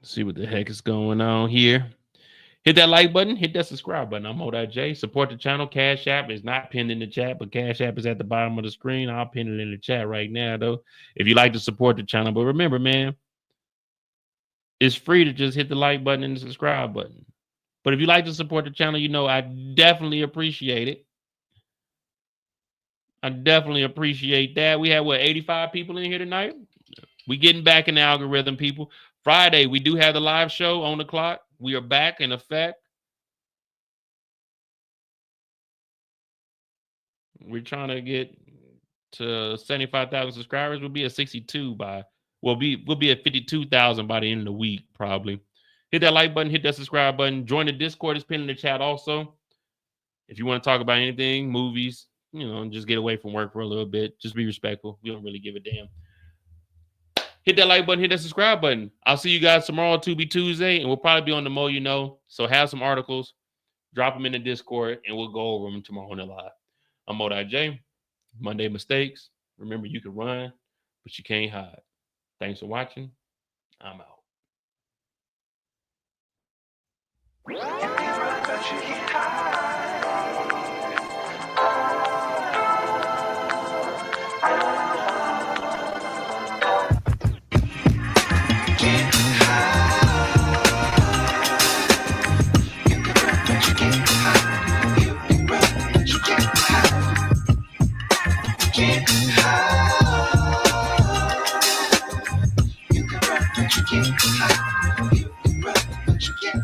See what the heck is going on here. Hit that like button, hit that subscribe button. I'm J. Support the channel. Cash App is not pinned in the chat, but Cash App is at the bottom of the screen. I'll pin it in the chat right now, though, if you like to support the channel. But remember, man, it's free to just hit the like button and the subscribe button. But if you like to support the channel, you know I definitely appreciate it. I definitely appreciate that. We had, 85 people in here tonight? We getting back in the algorithm, people. Friday, we do have the live show on the clock. We are back in effect. We're trying to get to 75,000 subscribers. We'll be at 62 we'll be at 52,000 by the end of the week, probably. Hit that like button, hit that subscribe button. Join the Discord, it's pinned in the chat also. If you want to talk about anything, movies, just get away from work for a little bit. Just be respectful. We don't really give a damn. Hit that like button, hit that subscribe button. I'll see you guys tomorrow, Tubi Tuesday, and we'll probably be on the Mo You Know. So have some articles, drop them in the Discord, and we'll go over them tomorrow on the live. I'm J. Monday Mistakes. Remember, you can run, but you can't hide. Thanks for watching. I'm out. You can